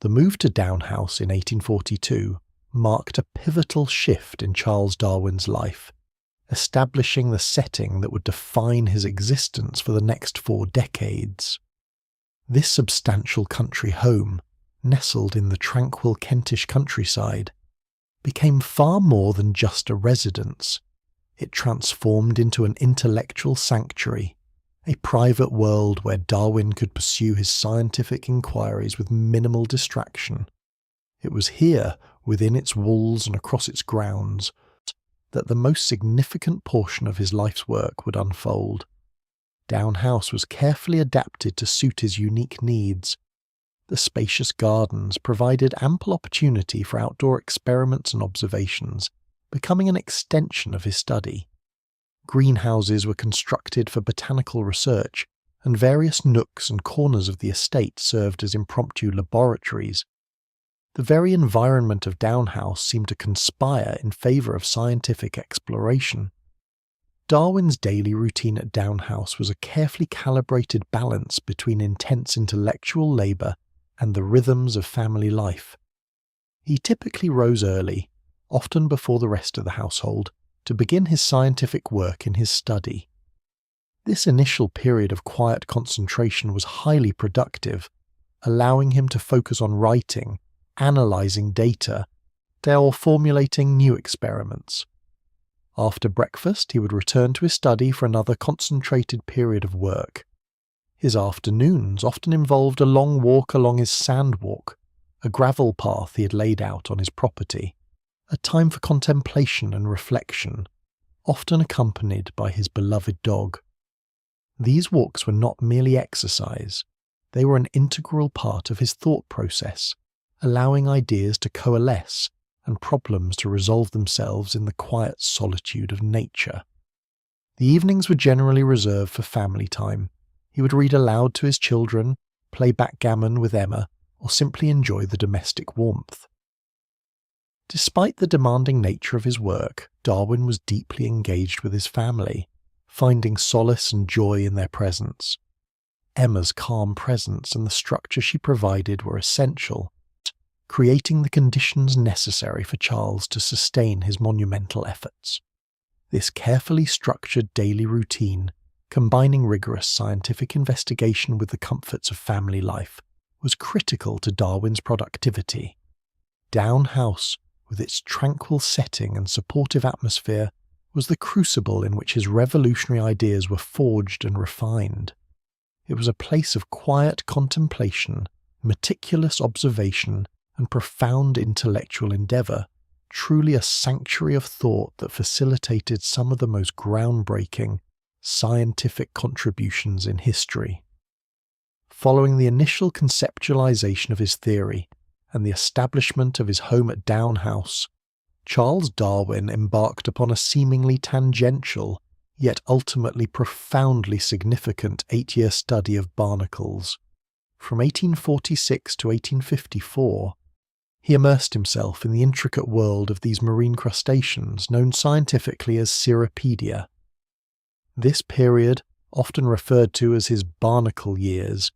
The move to Down House in 1842 marked a pivotal shift in Charles Darwin's life, establishing the setting that would define his existence for the next 4 decades. This substantial country home, nestled in the tranquil Kentish countryside, became far more than just a residence. It transformed into an intellectual sanctuary, a private world where Darwin could pursue his scientific inquiries with minimal distraction. It was here, within its walls and across its grounds, that the most significant portion of his life's work would unfold. Down House was carefully adapted to suit his unique needs. The spacious gardens provided ample opportunity for outdoor experiments and observations, becoming an extension of his study. Greenhouses were constructed for botanical research, and various nooks and corners of the estate served as impromptu laboratories. The very environment of Down House seemed to conspire in favour of scientific exploration. Darwin's daily routine at Down House was a carefully calibrated balance between intense intellectual labour and the rhythms of family life. He typically rose early, often before the rest of the household, to begin his scientific work in his study. This initial period of quiet concentration was highly productive, allowing him to focus on writing, analysing data, or formulating new experiments. After breakfast, he would return to his study for another concentrated period of work. His afternoons often involved a long walk along his sandwalk, a gravel path he had laid out on his property, a time for contemplation and reflection, often accompanied by his beloved dog. These walks were not merely exercise, they were an integral part of his thought process, allowing ideas to coalesce and problems to resolve themselves in the quiet solitude of nature. The evenings were generally reserved for family time. He would read aloud to his children, play backgammon with Emma, or simply enjoy the domestic warmth. Despite the demanding nature of his work, Darwin was deeply engaged with his family, finding solace and joy in their presence. Emma's calm presence and the structure she provided were essential, creating the conditions necessary for Charles to sustain his monumental efforts. This carefully structured daily routine, combining rigorous scientific investigation with the comforts of family life, was critical to Darwin's productivity. Down House, with its tranquil setting and supportive atmosphere, was the crucible in which his revolutionary ideas were forged and refined. It was a place of quiet contemplation, meticulous observation, and profound intellectual endeavour, truly a sanctuary of thought that facilitated some of the most groundbreaking scientific contributions in history. Following the initial conceptualization of his theory and the establishment of his home at Down House, Charles Darwin embarked upon a seemingly tangential, yet ultimately profoundly significant 8-year study of barnacles. From 1846 to 1854, he immersed himself in the intricate world of these marine crustaceans known scientifically as Cirripedia. This period, often referred to as his barnacle years,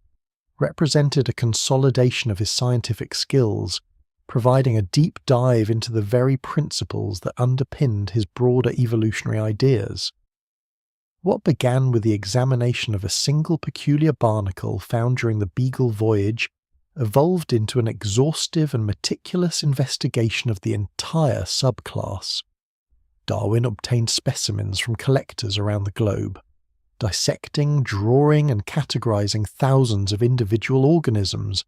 represented a consolidation of his scientific skills, providing a deep dive into the very principles that underpinned his broader evolutionary ideas. What began with the examination of a single peculiar barnacle found during the Beagle voyage evolved into an exhaustive and meticulous investigation of the entire subclass. Darwin obtained specimens from collectors around the globe, dissecting, drawing, and categorizing thousands of individual organisms.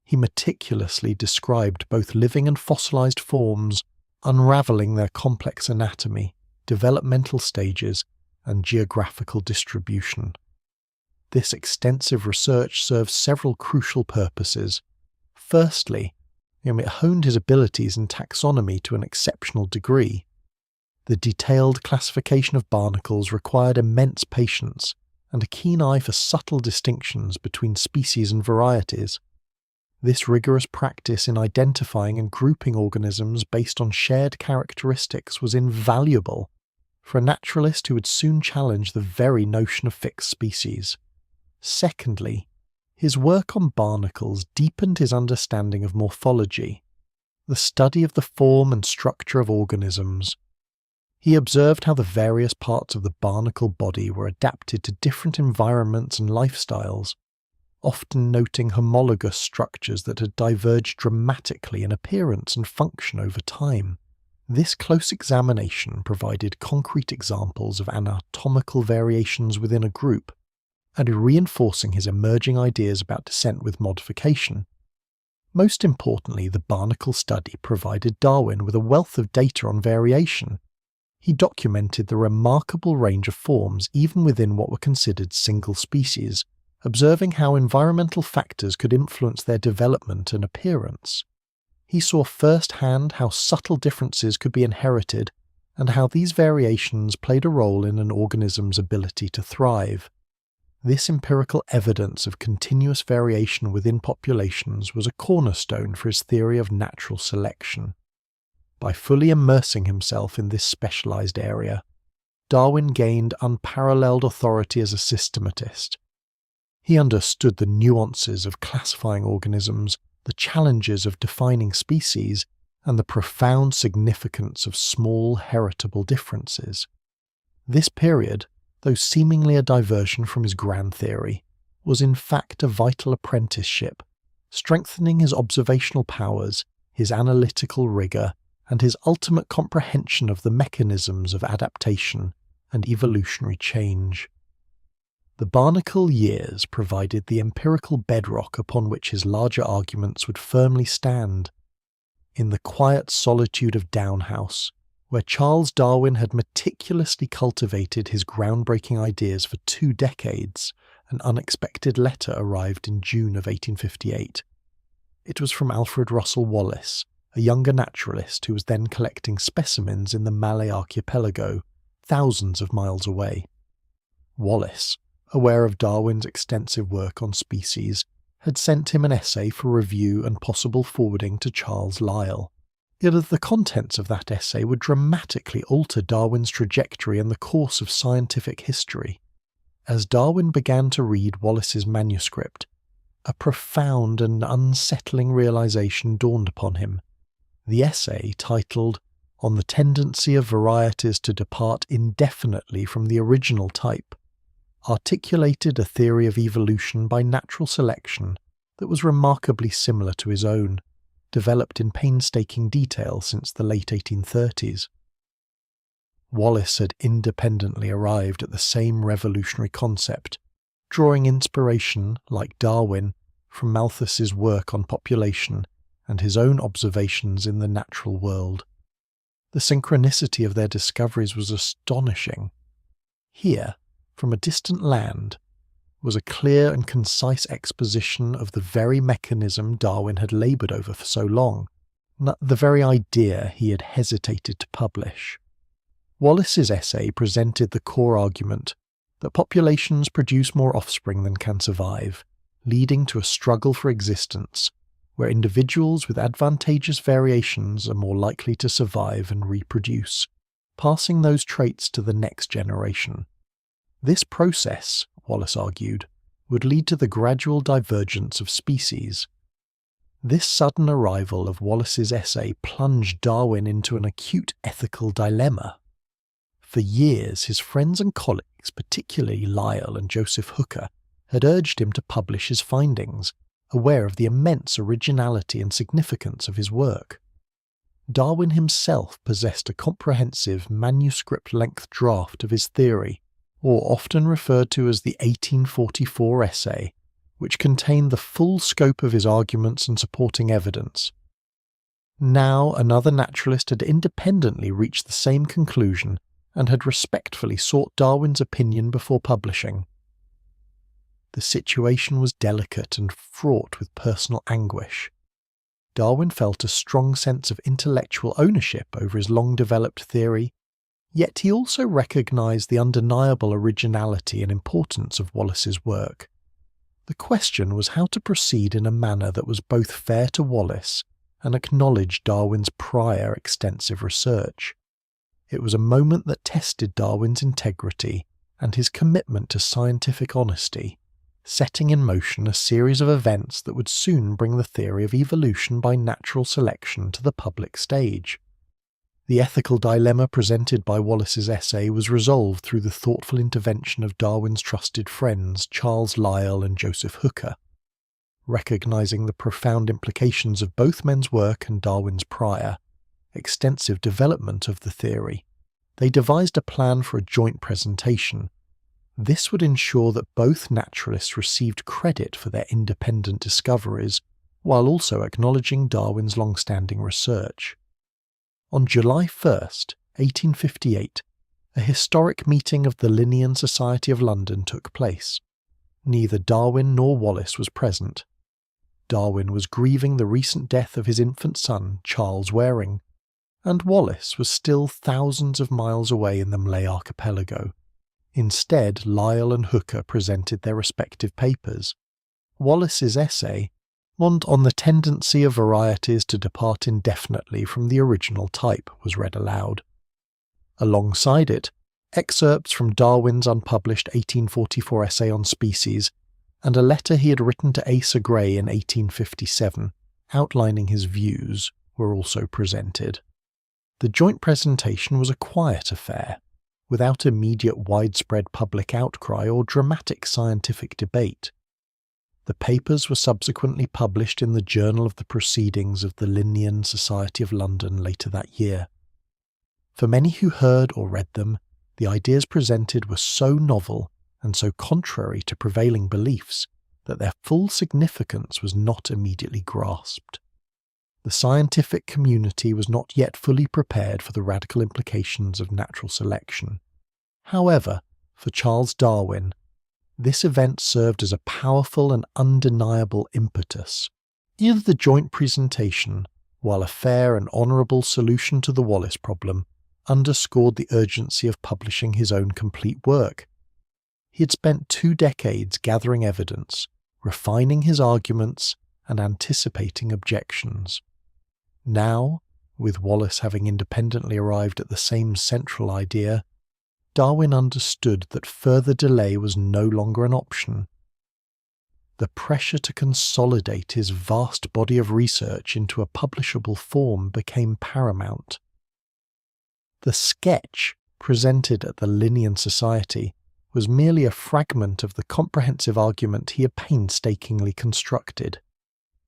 He meticulously described both living and fossilized forms, unraveling their complex anatomy, developmental stages, and geographical distribution. This extensive research served several crucial purposes. Firstly, it honed his abilities in taxonomy to an exceptional degree. The detailed classification of barnacles required immense patience and a keen eye for subtle distinctions between species and varieties. This rigorous practice in identifying and grouping organisms based on shared characteristics was invaluable for a naturalist who would soon challenge the very notion of fixed species. Secondly, his work on barnacles deepened his understanding of morphology, the study of the form and structure of organisms. He observed how the various parts of the barnacle body were adapted to different environments and lifestyles, often noting homologous structures that had diverged dramatically in appearance and function over time. This close examination provided concrete examples of anatomical variations within a group, and reinforcing his emerging ideas about descent with modification. Most importantly, the barnacle study provided Darwin with a wealth of data on variation. He documented the remarkable range of forms even within what were considered single species, observing how environmental factors could influence their development and appearance. He saw firsthand how subtle differences could be inherited and how these variations played a role in an organism's ability to thrive. This empirical evidence of continuous variation within populations was a cornerstone for his theory of natural selection. By fully immersing himself in this specialized area, Darwin gained unparalleled authority as a systematist. He understood the nuances of classifying organisms, the challenges of defining species, and the profound significance of small heritable differences. This period, though seemingly a diversion from his grand theory, was in fact a vital apprenticeship, strengthening his observational powers, his analytical rigour, and his ultimate comprehension of the mechanisms of adaptation and evolutionary change. The barnacle years provided the empirical bedrock upon which his larger arguments would firmly stand. In the quiet solitude of Down House, where Charles Darwin had meticulously cultivated his groundbreaking ideas for 2 decades, an unexpected letter arrived in June of 1858. It was from Alfred Russel Wallace, a younger naturalist who was then collecting specimens in the Malay archipelago, thousands of miles away. Wallace, aware of Darwin's extensive work on species, had sent him an essay for review and possible forwarding to Charles Lyell. Yet the contents of that essay would dramatically alter Darwin's trajectory and the course of scientific history. As Darwin began to read Wallace's manuscript, a profound and unsettling realization dawned upon him. The essay, titled "On the Tendency of Varieties to Depart Indefinitely from the Original Type," articulated a theory of evolution by natural selection that was remarkably similar to his own, developed in painstaking detail since the late 1830s. Wallace had independently arrived at the same revolutionary concept, drawing inspiration, like Darwin, from Malthus's work on population and his own observations in the natural world. The synchronicity of their discoveries was astonishing. Here, from a distant land, was a clear and concise exposition of the very mechanism Darwin had laboured over for so long, the very idea he had hesitated to publish. Wallace's essay presented the core argument that populations produce more offspring than can survive, leading to a struggle for existence, where individuals with advantageous variations are more likely to survive and reproduce, passing those traits to the next generation. This process, Wallace argued, would lead to the gradual divergence of species. This sudden arrival of Wallace's essay plunged Darwin into an acute ethical dilemma. For years, his friends and colleagues, particularly Lyell and Joseph Hooker, had urged him to publish his findings, aware of the immense originality and significance of his work. Darwin himself possessed a comprehensive manuscript-length draft of his theory, or often referred to as the 1844 essay, which contained the full scope of his arguments and supporting evidence. Now another naturalist had independently reached the same conclusion and had respectfully sought Darwin's opinion before publishing. The situation was delicate and fraught with personal anguish. Darwin felt a strong sense of intellectual ownership over his long-developed theory, yet he also recognised the undeniable originality and importance of Wallace's work. The question was how to proceed in a manner that was both fair to Wallace and acknowledged Darwin's prior extensive research. It was a moment that tested Darwin's integrity and his commitment to scientific honesty, setting in motion a series of events that would soon bring the theory of evolution by natural selection to the public stage. The ethical dilemma presented by Wallace's essay was resolved through the thoughtful intervention of Darwin's trusted friends Charles Lyell and Joseph Hooker. Recognising the profound implications of both men's work and Darwin's prior, extensive development of the theory, they devised a plan for a joint presentation. This would ensure that both naturalists received credit for their independent discoveries, while also acknowledging Darwin's long-standing research. On July 1st, 1858, a historic meeting of the Linnean Society of London took place. Neither Darwin nor Wallace was present. Darwin was grieving the recent death of his infant son, Charles Waring, and Wallace was still thousands of miles away in the Malay archipelago. Instead, Lyell and Hooker presented their respective papers. Wallace's essay, on the tendency of varieties to depart indefinitely from the original type, was read aloud. Alongside it, excerpts from Darwin's unpublished 1844 essay on species and a letter he had written to Asa Gray in 1857, outlining his views, were also presented. The joint presentation was a quiet affair, without immediate widespread public outcry or dramatic scientific debate. The papers were subsequently published in the Journal of the Proceedings of the Linnean Society of London later that year. For many who heard or read them, the ideas presented were so novel and so contrary to prevailing beliefs that their full significance was not immediately grasped. The scientific community was not yet fully prepared for the radical implications of natural selection. However, for Charles Darwin, this event served as a powerful and undeniable impetus. Either the joint presentation, while a fair and honourable solution to the Wallace problem, underscored the urgency of publishing his own complete work. He had spent 2 decades gathering evidence, refining his arguments, and anticipating objections. Now, with Wallace having independently arrived at the same central idea, Darwin understood that further delay was no longer an option. The pressure to consolidate his vast body of research into a publishable form became paramount. The sketch presented at the Linnean Society was merely a fragment of the comprehensive argument he had painstakingly constructed.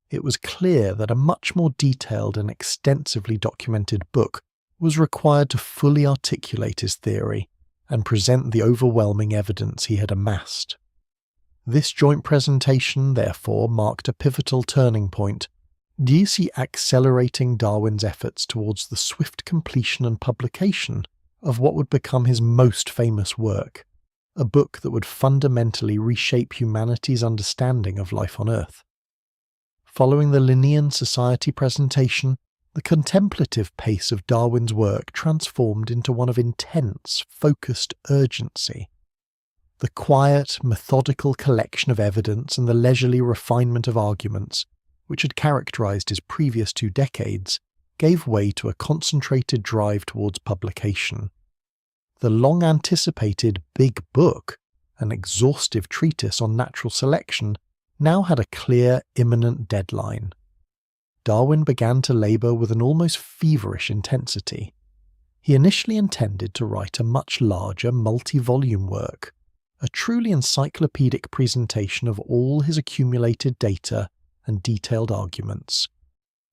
It was clear that a much more detailed and extensively documented book was required to fully articulate his theory and present the overwhelming evidence he had amassed. This joint presentation, therefore, marked a pivotal turning point, accelerating Darwin's efforts towards the swift completion and publication of what would become his most famous work, a book that would fundamentally reshape humanity's understanding of life on Earth. Following the Linnean Society presentation, the contemplative pace of Darwin's work transformed into one of intense, focused urgency. The quiet, methodical collection of evidence and the leisurely refinement of arguments, which had characterized his previous 2 decades, gave way to a concentrated drive towards publication. The long-anticipated Big Book, an exhaustive treatise on natural selection, now had a clear, imminent deadline. Darwin began to labour with an almost feverish intensity. He initially intended to write a much larger, multi-volume work, a truly encyclopedic presentation of all his accumulated data and detailed arguments.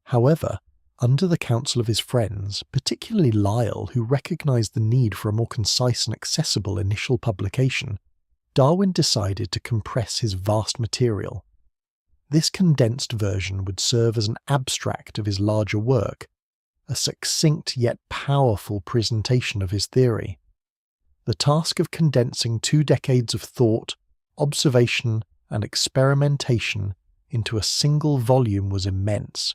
However, under the counsel of his friends, particularly Lyell, who recognised the need for a more concise and accessible initial publication, Darwin decided to compress his vast material. This condensed version would serve as an abstract of his larger work, a succinct yet powerful presentation of his theory. The task of condensing 2 decades of thought, observation, and experimentation into a single volume was immense.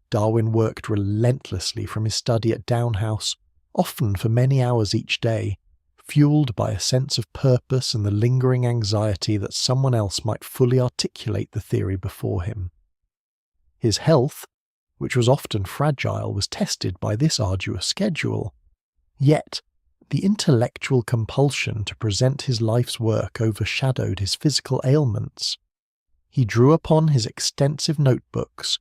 Darwin worked relentlessly from his study at Down House, often for many hours each day, fueled by a sense of purpose and the lingering anxiety that someone else might fully articulate the theory before him. His health, which was often fragile, was tested by this arduous schedule. Yet, the intellectual compulsion to present his life's work overshadowed his physical ailments. He drew upon his extensive notebooks,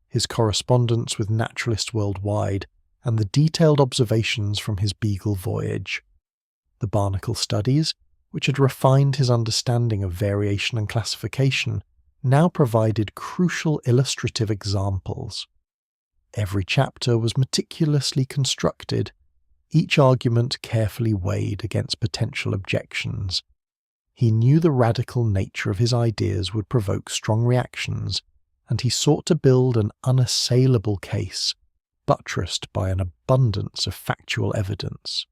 his correspondence with naturalists worldwide, and the detailed observations from his Beagle voyage. The barnacle studies, which had refined his understanding of variation and classification, now provided crucial illustrative examples. Every chapter was meticulously constructed, each argument carefully weighed against potential objections. He knew the radical nature of his ideas would provoke strong reactions, and he sought to build an unassailable case, buttressed by an abundance of factual evidence.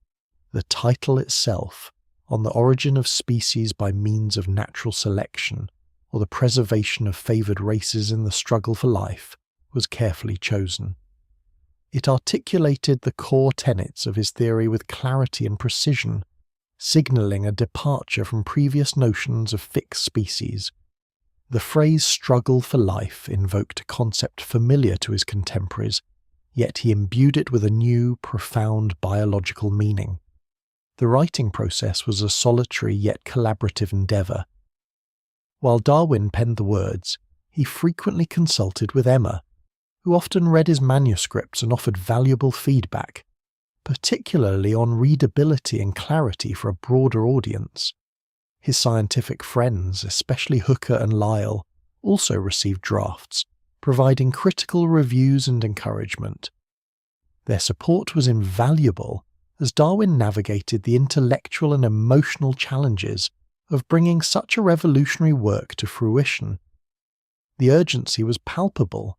The title itself, On the Origin of Species by Means of Natural Selection, or the Preservation of Favoured Races in the Struggle for Life, was carefully chosen. It articulated the core tenets of his theory with clarity and precision, signalling a departure from previous notions of fixed species. The phrase struggle for life invoked a concept familiar to his contemporaries, yet he imbued it with a new, profound biological meaning. The writing process was a solitary yet collaborative endeavour. While Darwin penned the words, he frequently consulted with Emma, who often read his manuscripts and offered valuable feedback, particularly on readability and clarity for a broader audience. His scientific friends, especially Hooker and Lyell, also received drafts, providing critical reviews and encouragement. Their support was invaluable as Darwin navigated the intellectual and emotional challenges of bringing such a revolutionary work to fruition. The urgency was palpable,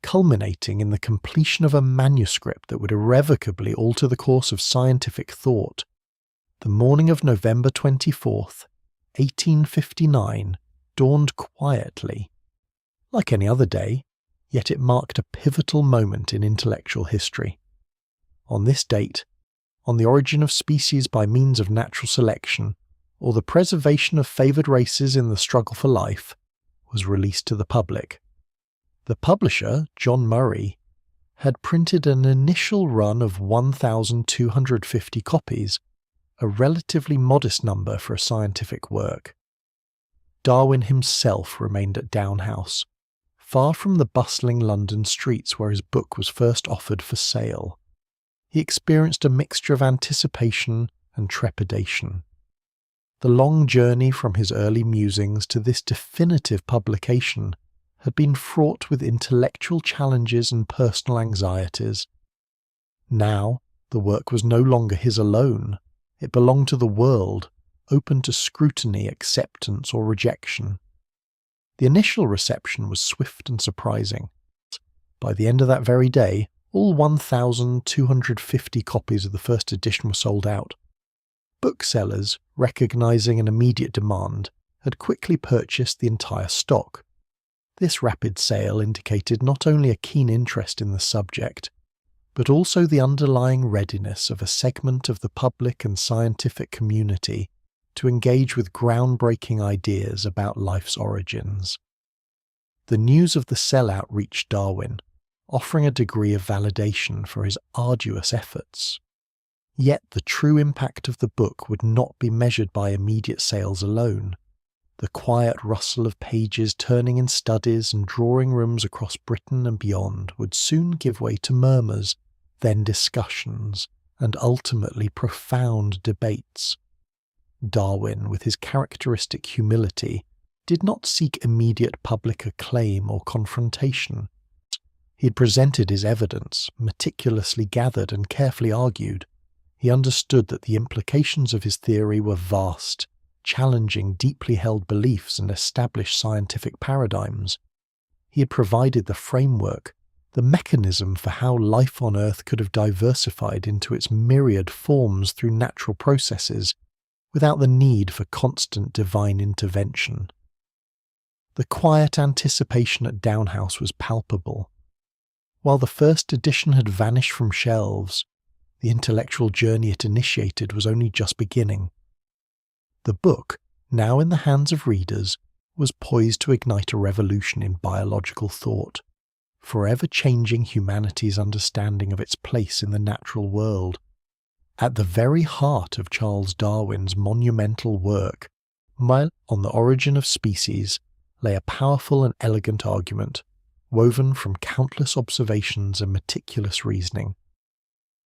culminating in the completion of a manuscript that would irrevocably alter the course of scientific thought. The morning of November 24th, 1859, dawned quietly. Like any other day, yet it marked a pivotal moment in intellectual history. On this date, On the Origin of Species by Means of Natural Selection, or the preservation of favoured races in the struggle for life, was released to the public. The publisher, John Murray, had printed an initial run of 1,250 copies, a relatively modest number for a scientific work. Darwin himself remained at Down House, far from the bustling London streets where his book was first offered for sale. He experienced a mixture of anticipation and trepidation. The long journey from his early musings to this definitive publication had been fraught with intellectual challenges and personal anxieties. Now, the work was no longer his alone. It belonged to the world, open to scrutiny, acceptance, or rejection. The initial reception was swift and surprising. By the end of that very day, all 1,250 copies of the first edition were sold out. Booksellers, recognizing an immediate demand, had quickly purchased the entire stock. This rapid sale indicated not only a keen interest in the subject, but also the underlying readiness of a segment of the public and scientific community to engage with groundbreaking ideas about life's origins. The news of the sellout reached Darwin, offering a degree of validation for his arduous efforts. Yet the true impact of the book would not be measured by immediate sales alone. The quiet rustle of pages turning in studies and drawing rooms across Britain and beyond would soon give way to murmurs, then discussions, and ultimately profound debates. Darwin, with his characteristic humility, did not seek immediate public acclaim or confrontation. He had presented his evidence, meticulously gathered and carefully argued. He understood that the implications of his theory were vast, challenging deeply held beliefs and established scientific paradigms. He had provided the framework, the mechanism for how life on Earth could have diversified into its myriad forms through natural processes, without the need for constant divine intervention. The quiet anticipation at Down House was palpable. While the first edition had vanished from shelves, the intellectual journey it initiated was only just beginning. The book, now in the hands of readers, was poised to ignite a revolution in biological thought, forever changing humanity's understanding of its place in the natural world. At the very heart of Charles Darwin's monumental work, on the origin of species, lay a powerful and elegant argument, woven from countless observations and meticulous reasoning.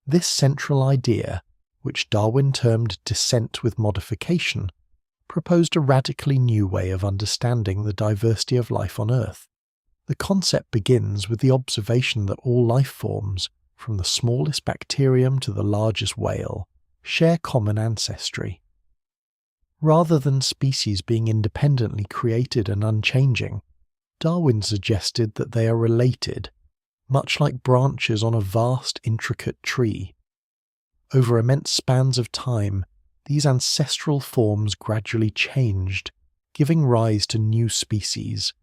This central idea, which Darwin termed descent with modification, proposed a radically new way of understanding the diversity of life on Earth. The concept begins with the observation that all life forms, from the smallest bacterium to the largest whale, share common ancestry. Rather than species being independently created and unchanging, Darwin suggested that they are related, much like branches on a vast, intricate tree. Over immense spans of time, these ancestral forms gradually changed, giving rise to new species.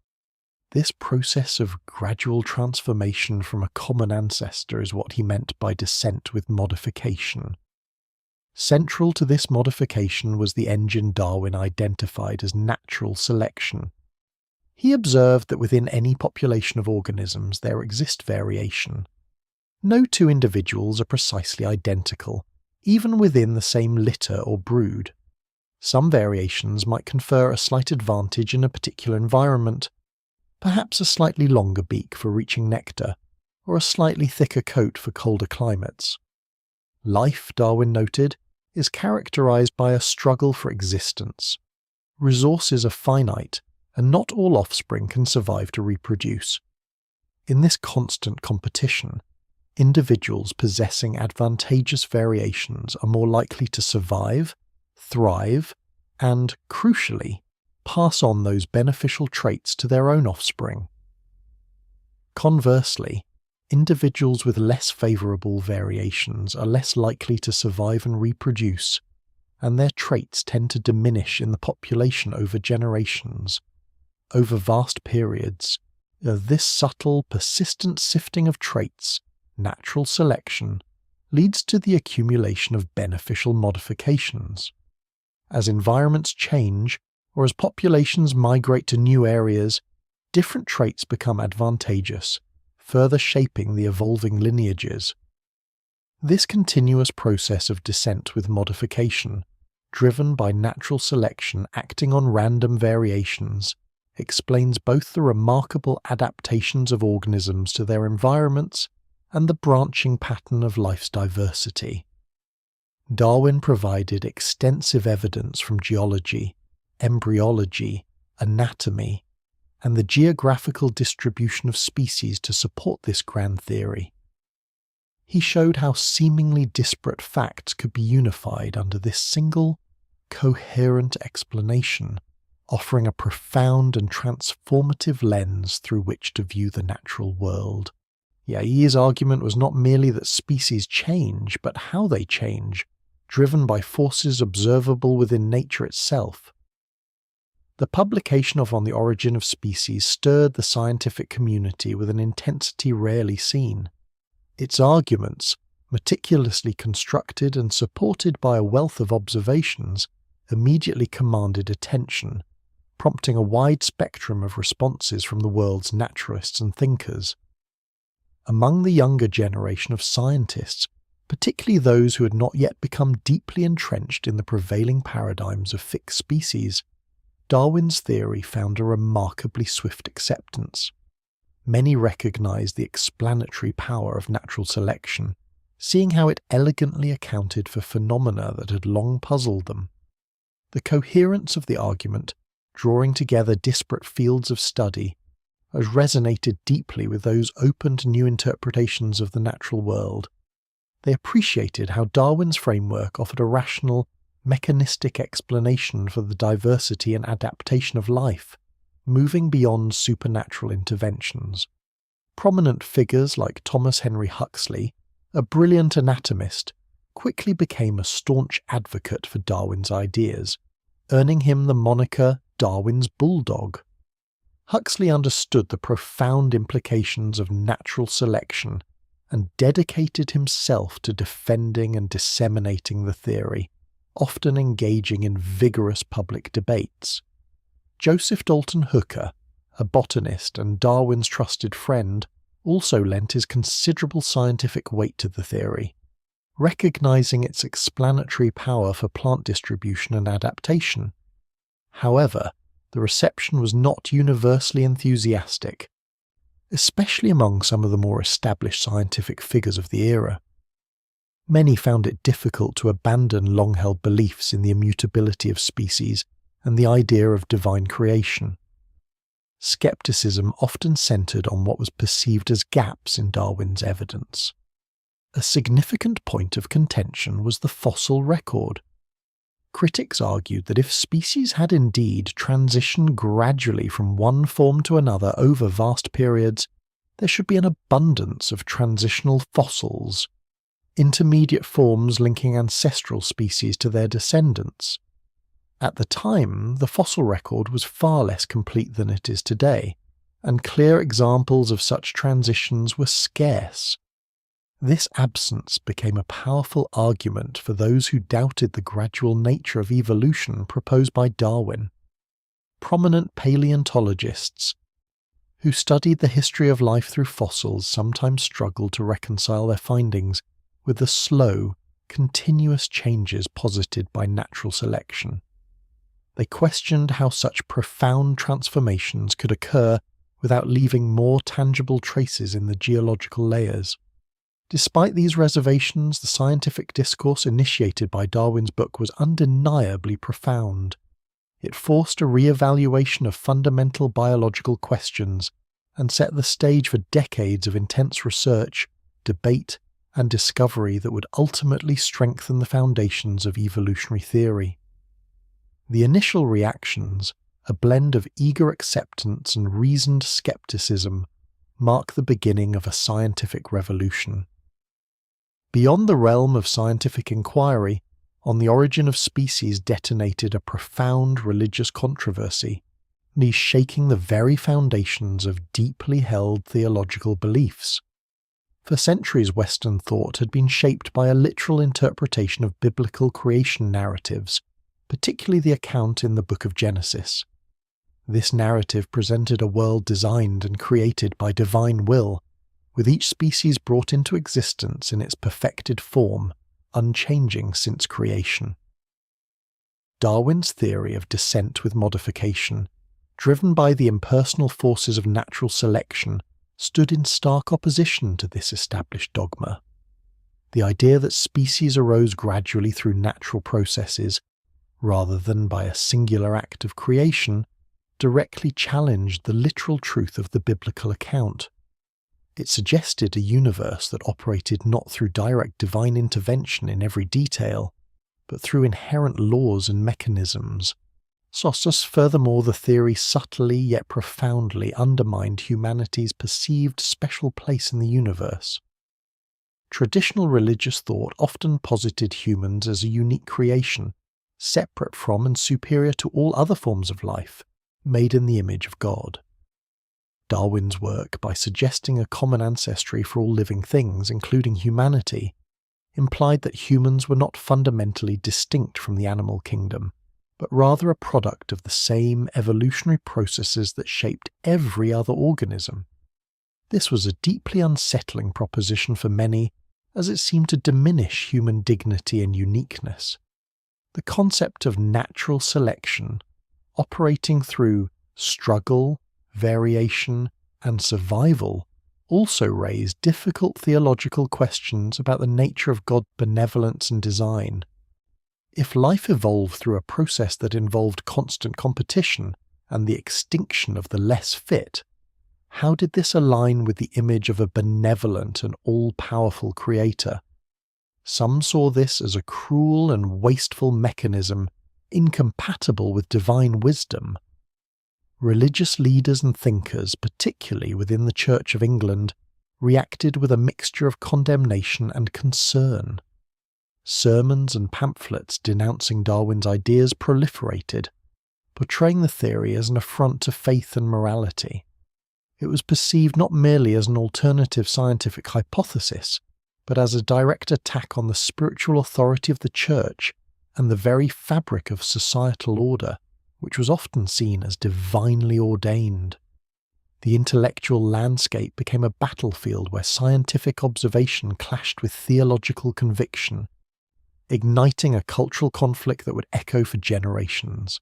This process of gradual transformation from a common ancestor is what he meant by descent with modification. Central to this modification was the engine Darwin identified as natural selection. He observed that within any population of organisms there exists variation. No two individuals are precisely identical, even within the same litter or brood. Some variations might confer a slight advantage in a particular environment, perhaps a slightly longer beak for reaching nectar, or a slightly thicker coat for colder climates. Life, Darwin noted, is characterized by a struggle for existence. Resources are finite, and not all offspring can survive to reproduce. In this constant competition, individuals possessing advantageous variations are more likely to survive, thrive, and, crucially, pass on those beneficial traits to their own offspring. Conversely, individuals with less favourable variations are less likely to survive and reproduce, and their traits tend to diminish in the population over generations. Over vast periods, this subtle, persistent sifting of traits, natural selection, leads to the accumulation of beneficial modifications. As environments change, or as populations migrate to new areas, different traits become advantageous, further shaping the evolving lineages. This continuous process of descent with modification, driven by natural selection acting on random variations, explains both the remarkable adaptations of organisms to their environments and the branching pattern of life's diversity. Darwin provided extensive evidence from geology, embryology, anatomy, and the geographical distribution of species to support this grand theory. He showed how seemingly disparate facts could be unified under this single, coherent explanation, offering a profound and transformative lens through which to view the natural world. Yair's argument was not merely that species change, but how they change, driven by forces observable within nature itself. The publication of On the Origin of Species stirred the scientific community with an intensity rarely seen. Its arguments, meticulously constructed and supported by a wealth of observations, immediately commanded attention, prompting a wide spectrum of responses from the world's naturalists and thinkers. Among the younger generation of scientists, particularly those who had not yet become deeply entrenched in the prevailing paradigms of fixed species, Darwin's theory found a remarkably swift acceptance. Many recognized the explanatory power of natural selection, seeing how it elegantly accounted for phenomena that had long puzzled them. The coherence of the argument, drawing together disparate fields of study, has resonated deeply with those open to new interpretations of the natural world. They appreciated how Darwin's framework offered a rational, mechanistic explanation for the diversity and adaptation of life, moving beyond supernatural interventions. Prominent figures like Thomas Henry Huxley, a brilliant anatomist, quickly became a staunch advocate for Darwin's ideas, earning him the moniker Darwin's Bulldog. Huxley understood the profound implications of natural selection and dedicated himself to defending and disseminating the theory, often engaging in vigorous public debates. Joseph Dalton Hooker, a botanist and Darwin's trusted friend, also lent his considerable scientific weight to the theory, recognizing its explanatory power for plant distribution and adaptation. However, the reception was not universally enthusiastic, especially among some of the more established scientific figures of the era. Many found it difficult to abandon long-held beliefs in the immutability of species and the idea of divine creation. Skepticism often centered on what was perceived as gaps in Darwin's evidence. A significant point of contention was the fossil record. Critics argued that if species had indeed transitioned gradually from one form to another over vast periods, there should be an abundance of transitional fossils, intermediate forms linking ancestral species to their descendants. At the time, the fossil record was far less complete than it is today, and clear examples of such transitions were scarce. This absence became a powerful argument for those who doubted the gradual nature of evolution proposed by Darwin. Prominent paleontologists who studied the history of life through fossils sometimes struggled to reconcile their findings with the slow, continuous changes posited by natural selection. They questioned how such profound transformations could occur without leaving more tangible traces in the geological layers. Despite these reservations, the scientific discourse initiated by Darwin's book was undeniably profound. It forced a re-evaluation of fundamental biological questions and set the stage for decades of intense research, debate, and discovery that would ultimately strengthen the foundations of evolutionary theory. The initial reactions, a blend of eager acceptance and reasoned skepticism, mark the beginning of a scientific revolution. Beyond the realm of scientific inquiry, On the Origin of Species detonated a profound religious controversy, shaking the very foundations of deeply held theological beliefs. For centuries, Western thought had been shaped by a literal interpretation of biblical creation narratives, particularly the account in the Book of Genesis. This narrative presented a world designed and created by divine will, with each species brought into existence in its perfected form, unchanging since creation. Darwin's theory of descent with modification, driven by the impersonal forces of natural selection, stood in stark opposition to this established dogma. The idea that species arose gradually through natural processes, rather than by a singular act of creation, directly challenged the literal truth of the biblical account. It suggested a universe that operated not through direct divine intervention in every detail, but through inherent laws and mechanisms. Furthermore, the theory subtly yet profoundly undermined humanity's perceived special place in the universe. Traditional religious thought often posited humans as a unique creation, separate from and superior to all other forms of life, made in the image of God. Darwin's work, by suggesting a common ancestry for all living things, including humanity, implied that humans were not fundamentally distinct from the animal kingdom, but rather a product of the same evolutionary processes that shaped every other organism. This was a deeply unsettling proposition for many, as it seemed to diminish human dignity and uniqueness. The concept of natural selection, operating through struggle, variation, and survival, also raised difficult theological questions about the nature of God's benevolence and design. If life evolved through a process that involved constant competition and the extinction of the less fit, how did this align with the image of a benevolent and all-powerful creator? Some saw this as a cruel and wasteful mechanism incompatible with divine wisdom. Religious leaders and thinkers, particularly within the Church of England, reacted with a mixture of condemnation and concern. Sermons and pamphlets denouncing Darwin's ideas proliferated, portraying the theory as an affront to faith and morality. It was perceived not merely as an alternative scientific hypothesis, but as a direct attack on the spiritual authority of the Church and the very fabric of societal order, which was often seen as divinely ordained. The intellectual landscape became a battlefield where scientific observation clashed with theological conviction, igniting a cultural conflict that would echo for generations.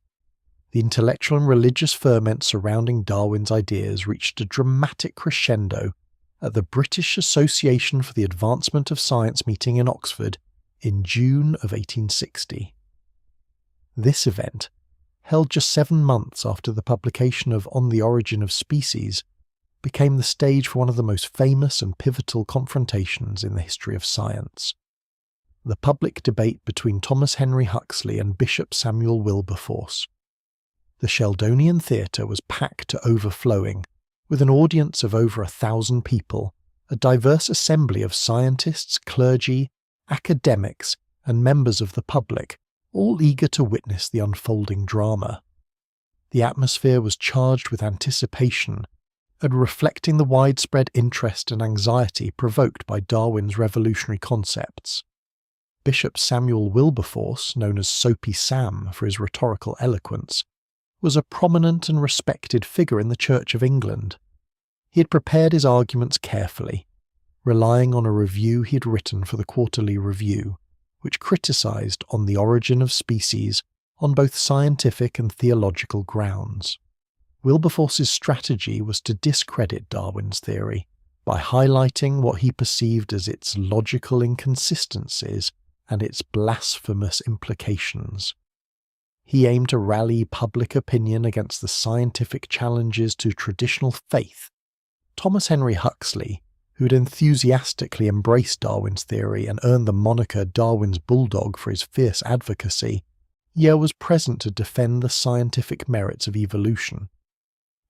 The intellectual and religious ferment surrounding Darwin's ideas reached a dramatic crescendo at the British Association for the Advancement of Science meeting in Oxford in June of 1860. This event, held just 7 months after the publication of On the Origin of Species, became the stage for one of the most famous and pivotal confrontations in the history of science. The public debate between Thomas Henry Huxley and Bishop Samuel Wilberforce. The Sheldonian Theatre was packed to overflowing, with an audience of over 1,000 people, a diverse assembly of scientists, clergy, academics, and members of the public, all eager to witness the unfolding drama. The atmosphere was charged with anticipation and reflecting the widespread interest and anxiety provoked by Darwin's revolutionary concepts. Bishop Samuel Wilberforce, known as Soapy Sam for his rhetorical eloquence, was a prominent and respected figure in the Church of England. He had prepared his arguments carefully, relying on a review he had written for the Quarterly Review, which criticised On the Origin of Species on both scientific and theological grounds. Wilberforce's strategy was to discredit Darwin's theory by highlighting what he perceived as its logical inconsistencies and its blasphemous implications. He aimed to rally public opinion against the scientific challenges to traditional faith. Thomas Henry Huxley, who had enthusiastically embraced Darwin's theory and earned the moniker Darwin's Bulldog for his fierce advocacy, was present to defend the scientific merits of evolution.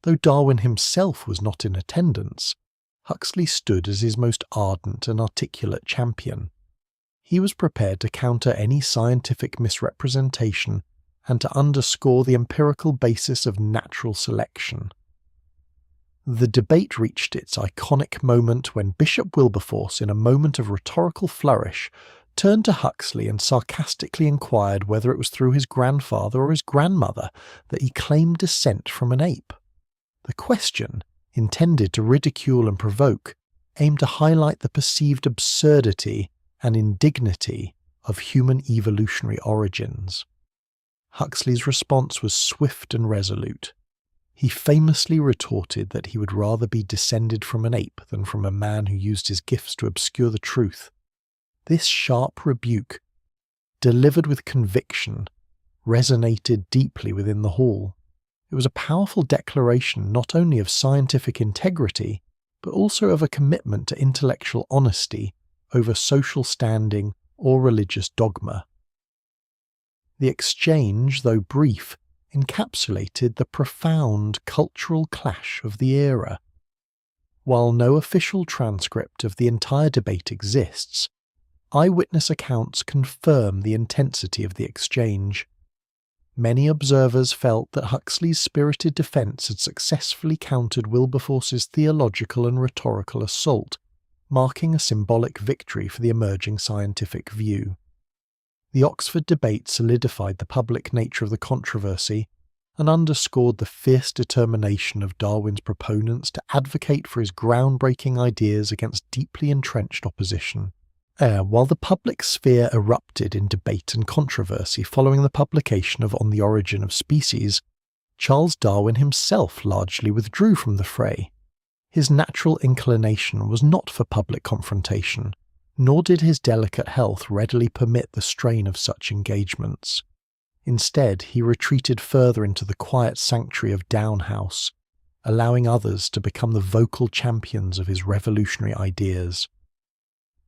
Though Darwin himself was not in attendance, Huxley stood as his most ardent and articulate champion. He was prepared to counter any scientific misrepresentation and to underscore the empirical basis of natural selection. The debate reached its iconic moment when Bishop Wilberforce, in a moment of rhetorical flourish, turned to Huxley and sarcastically inquired whether it was through his grandfather or his grandmother that he claimed descent from an ape. The question, intended to ridicule and provoke, aimed to highlight the perceived absurdity and indignity of human evolutionary origins. Huxley's response was swift and resolute. He famously retorted that he would rather be descended from an ape than from a man who used his gifts to obscure the truth. This sharp rebuke, delivered with conviction, resonated deeply within the hall. It was a powerful declaration not only of scientific integrity, but also of a commitment to intellectual honesty over social standing or religious dogma. The exchange, though brief, encapsulated the profound cultural clash of the era. While no official transcript of the entire debate exists, eyewitness accounts confirm the intensity of the exchange. Many observers felt that Huxley's spirited defence had successfully countered Wilberforce's theological and rhetorical assault, marking a symbolic victory for the emerging scientific view. The Oxford debate solidified the public nature of the controversy and underscored the fierce determination of Darwin's proponents to advocate for his groundbreaking ideas against deeply entrenched opposition. While the public sphere erupted in debate and controversy following the publication of On the Origin of Species, Charles Darwin himself largely withdrew from the fray. His natural inclination was not for public confrontation, nor did his delicate health readily permit the strain of such engagements. Instead, he retreated further into the quiet sanctuary of Down House, allowing others to become the vocal champions of his revolutionary ideas.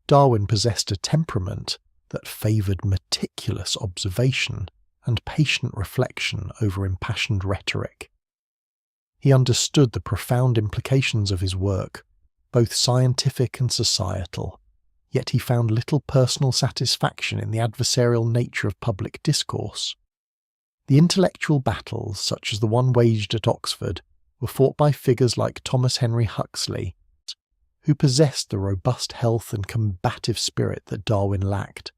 Darwin possessed a temperament that favoured meticulous observation and patient reflection over impassioned rhetoric. He understood the profound implications of his work, both scientific and societal, yet he found little personal satisfaction in the adversarial nature of public discourse. The intellectual battles, such as the one waged at Oxford, were fought by figures like Thomas Henry Huxley, who possessed the robust health and combative spirit that Darwin lacked.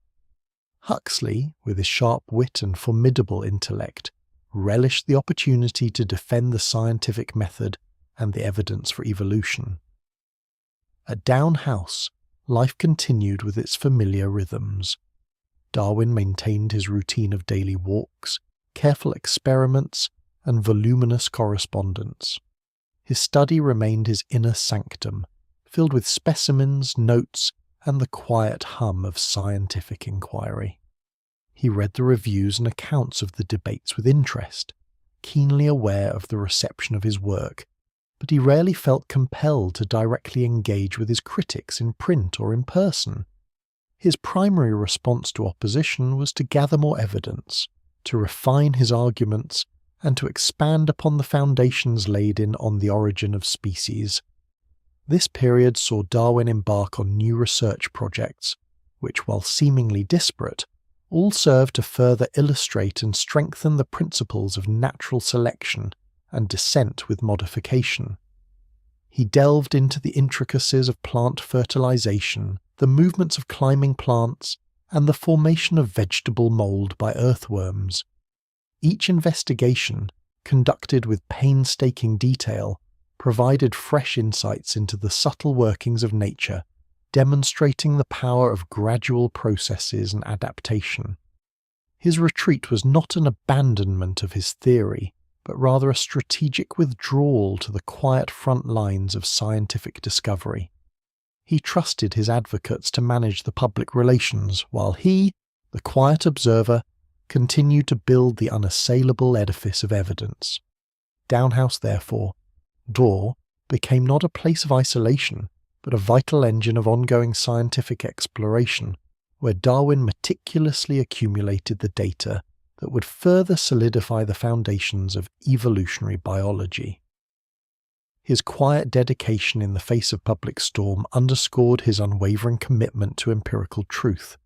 Huxley, with his sharp wit and formidable intellect, relished the opportunity to defend the scientific method and the evidence for evolution. At Down House, life continued with its familiar rhythms. Darwin maintained his routine of daily walks, careful experiments, and voluminous correspondence. His study remained his inner sanctum, filled with specimens, notes, and the quiet hum of scientific inquiry. He read the reviews and accounts of the debates with interest, keenly aware of the reception of his work, but he rarely felt compelled to directly engage with his critics in print or in person. His primary response to opposition was to gather more evidence, to refine his arguments, and to expand upon the foundations laid in On the Origin of Species. This period saw Darwin embark on new research projects, which, while seemingly disparate, all served to further illustrate and strengthen the principles of natural selection and descent with modification. He delved into the intricacies of plant fertilization, the movements of climbing plants, and the formation of vegetable mold by earthworms. Each investigation, conducted with painstaking detail, provided fresh insights into the subtle workings of nature, demonstrating the power of gradual processes and adaptation. His retreat was not an abandonment of his theory, but rather a strategic withdrawal to the quiet front lines of scientific discovery. He trusted his advocates to manage the public relations, while he, the quiet observer, continued to build the unassailable edifice of evidence. Down House, therefore, became not a place of isolation, but a vital engine of ongoing scientific exploration, where Darwin meticulously accumulated the data that would further solidify the foundations of evolutionary biology. His quiet dedication in the face of public storm underscored his unwavering commitment to empirical truth.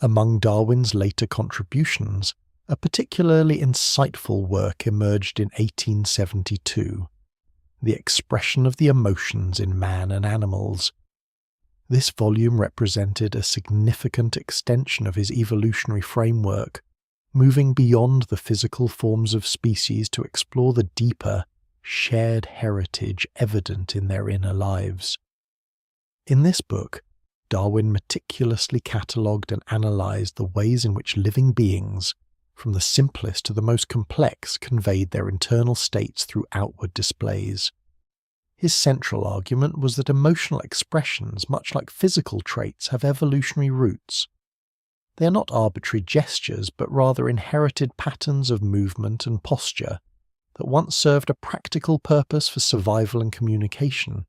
Among Darwin's later contributions, a particularly insightful work emerged in 1872, The Expression of the Emotions in Man and Animals. This volume represented a significant extension of his evolutionary framework, moving beyond the physical forms of species to explore the deeper, shared heritage evident in their inner lives. In this book, Darwin meticulously catalogued and analysed the ways in which living beings, from the simplest to the most complex, conveyed their internal states through outward displays. His central argument was that emotional expressions, much like physical traits, have evolutionary roots. They are not arbitrary gestures, but rather inherited patterns of movement and posture that once served a practical purpose for survival and communication.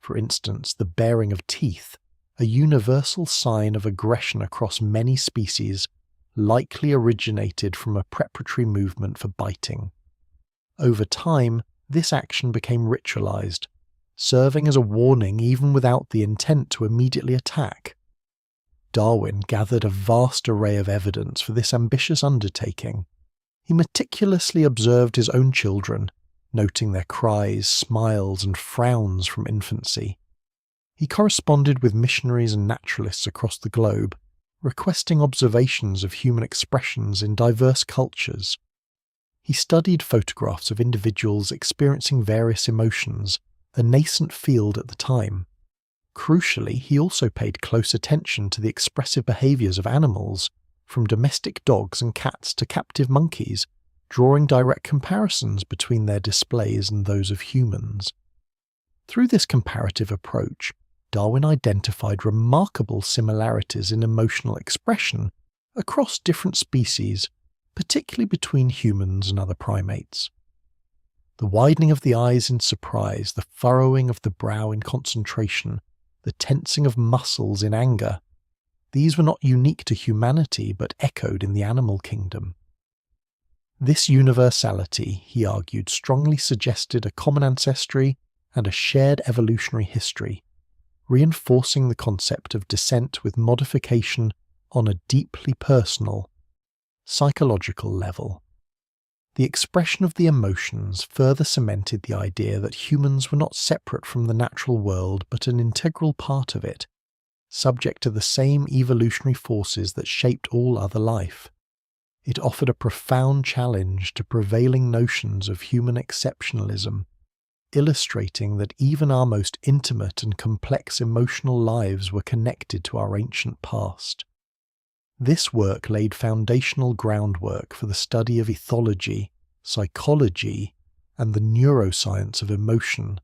For instance, the baring of teeth, a universal sign of aggression across many species, likely originated from a preparatory movement for biting. Over time, this action became ritualized, serving as a warning even without the intent to immediately attack. Darwin gathered a vast array of evidence for this ambitious undertaking. He meticulously observed his own children, noting their cries, smiles, and frowns from infancy. He corresponded with missionaries and naturalists across the globe, requesting observations of human expressions in diverse cultures. He studied photographs of individuals experiencing various emotions, a nascent field at the time. Crucially, he also paid close attention to the expressive behaviours of animals, from domestic dogs and cats to captive monkeys, drawing direct comparisons between their displays and those of humans. Through this comparative approach, Darwin identified remarkable similarities in emotional expression across different species, particularly between humans and other primates. The widening of the eyes in surprise, the furrowing of the brow in concentration, the tensing of muscles in anger, these were not unique to humanity but echoed in the animal kingdom. This universality, he argued, strongly suggested a common ancestry and a shared evolutionary history, reinforcing the concept of descent with modification on a deeply personal, psychological level. The expression of the emotions further cemented the idea that humans were not separate from the natural world but an integral part of it, subject to the same evolutionary forces that shaped all other life. It offered a profound challenge to prevailing notions of human exceptionalism, illustrating that even our most intimate and complex emotional lives were connected to our ancient past. This work laid foundational groundwork for the study of ethology, psychology, and the neuroscience of emotion,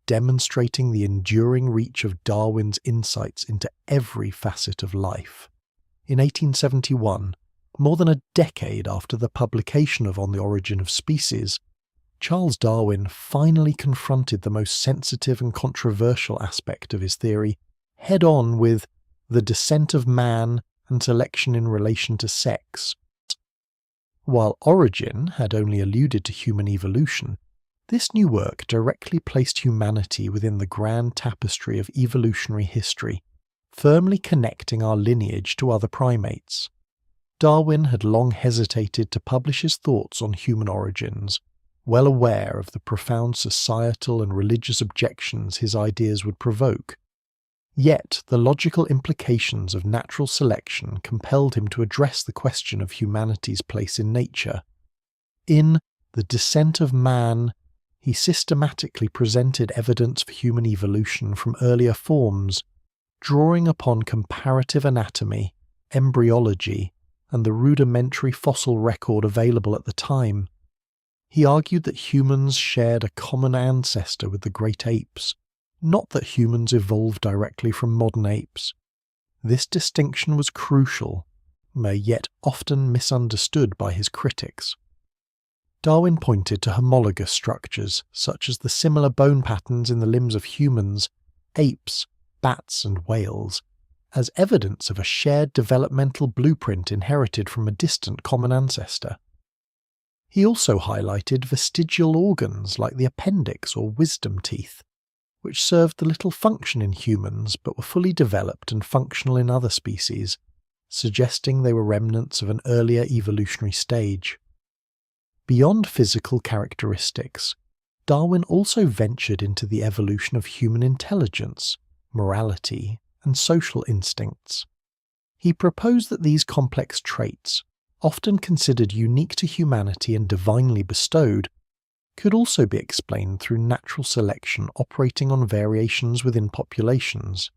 demonstrating the enduring reach of Darwin's insights into every facet of life. In 1871, more than a decade after the publication of On the Origin of Species, Charles Darwin finally confronted the most sensitive and controversial aspect of his theory head-on with The Descent of Man and Selection in Relation to Sex. While Origin had only alluded to human evolution, this new work directly placed humanity within the grand tapestry of evolutionary history, firmly connecting our lineage to other primates. Darwin had long hesitated to publish his thoughts on human origins, well aware of the profound societal and religious objections his ideas would provoke. Yet the logical implications of natural selection compelled him to address the question of humanity's place in nature. In The Descent of Man, he systematically presented evidence for human evolution from earlier forms, drawing upon comparative anatomy, embryology, and the rudimentary fossil record available at the time. He argued that humans shared a common ancestor with the great apes, not that humans evolved directly from modern apes. This distinction was crucial, yet often misunderstood by his critics. Darwin pointed to homologous structures, such as the similar bone patterns in the limbs of humans, apes, bats, and whales, as evidence of a shared developmental blueprint inherited from a distant common ancestor. He also highlighted vestigial organs like the appendix or wisdom teeth, which served little function in humans but were fully developed and functional in other species, suggesting they were remnants of an earlier evolutionary stage. Beyond physical characteristics, Darwin also ventured into the evolution of human intelligence, morality, and social instincts. He proposed that these complex traits, often considered unique to humanity and divinely bestowed, could also be explained through natural selection operating on variations within populations.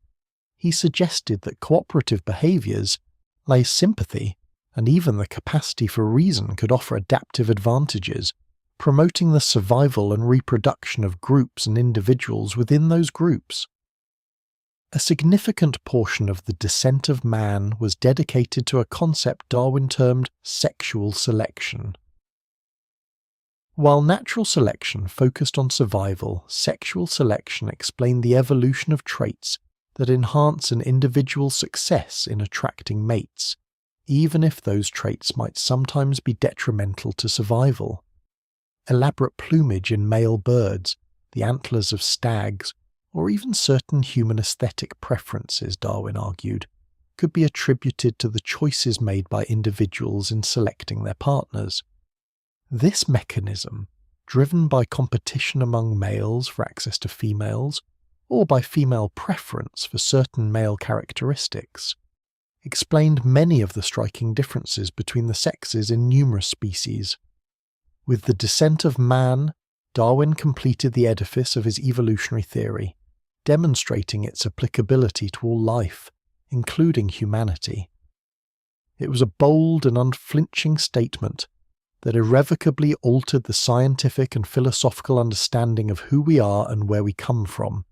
He suggested that cooperative behaviours, like sympathy, and even the capacity for reason could offer adaptive advantages, promoting the survival and reproduction of groups and individuals within those groups. A significant portion of the Descent of Man was dedicated to a concept Darwin termed sexual selection. While natural selection focused on survival, sexual selection explained the evolution of traits that enhance an individual's success in attracting mates, even if those traits might sometimes be detrimental to survival. Elaborate plumage in male birds, the antlers of stags, or even certain human aesthetic preferences, Darwin argued, could be attributed to the choices made by individuals in selecting their partners. This mechanism, driven by competition among males for access to females, or by female preference for certain male characteristics, explained many of the striking differences between the sexes in numerous species. With the Descent of Man, Darwin completed the edifice of his evolutionary theory, demonstrating its applicability to all life, including humanity. It was a bold and unflinching statement that irrevocably altered the scientific and philosophical understanding of who we are and where we come from.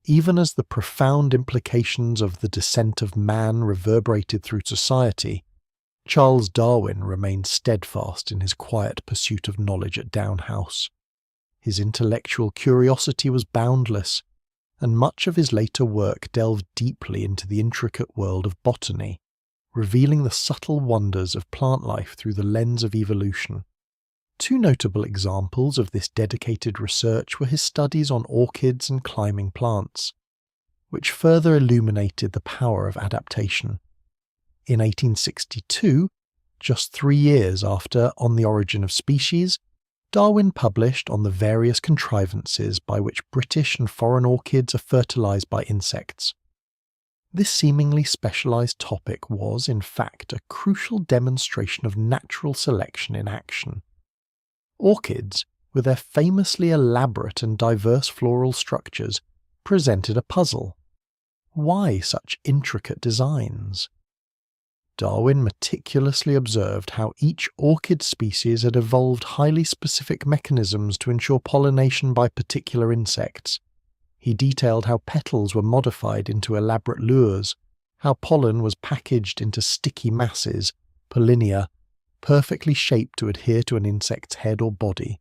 Even as the profound implications of the Descent of Man reverberated through society, Charles Darwin remained steadfast in his quiet pursuit of knowledge at Down House. His intellectual curiosity was boundless, and much of his later work delved deeply into the intricate world of botany, revealing the subtle wonders of plant life through the lens of evolution. Two notable examples of this dedicated research were his studies on orchids and climbing plants, which further illuminated the power of adaptation. In 1862, just 3 years after On the Origin of Species, Darwin published on the various contrivances by which British and foreign orchids are fertilized by insects. This seemingly specialized topic was, in fact, a crucial demonstration of natural selection in action. Orchids, with their famously elaborate and diverse floral structures, presented a puzzle. Why such intricate designs? Darwin meticulously observed how each orchid species had evolved highly specific mechanisms to ensure pollination by particular insects. He detailed how petals were modified into elaborate lures, how pollen was packaged into sticky masses, pollinia, perfectly shaped to adhere to an insect's head or body,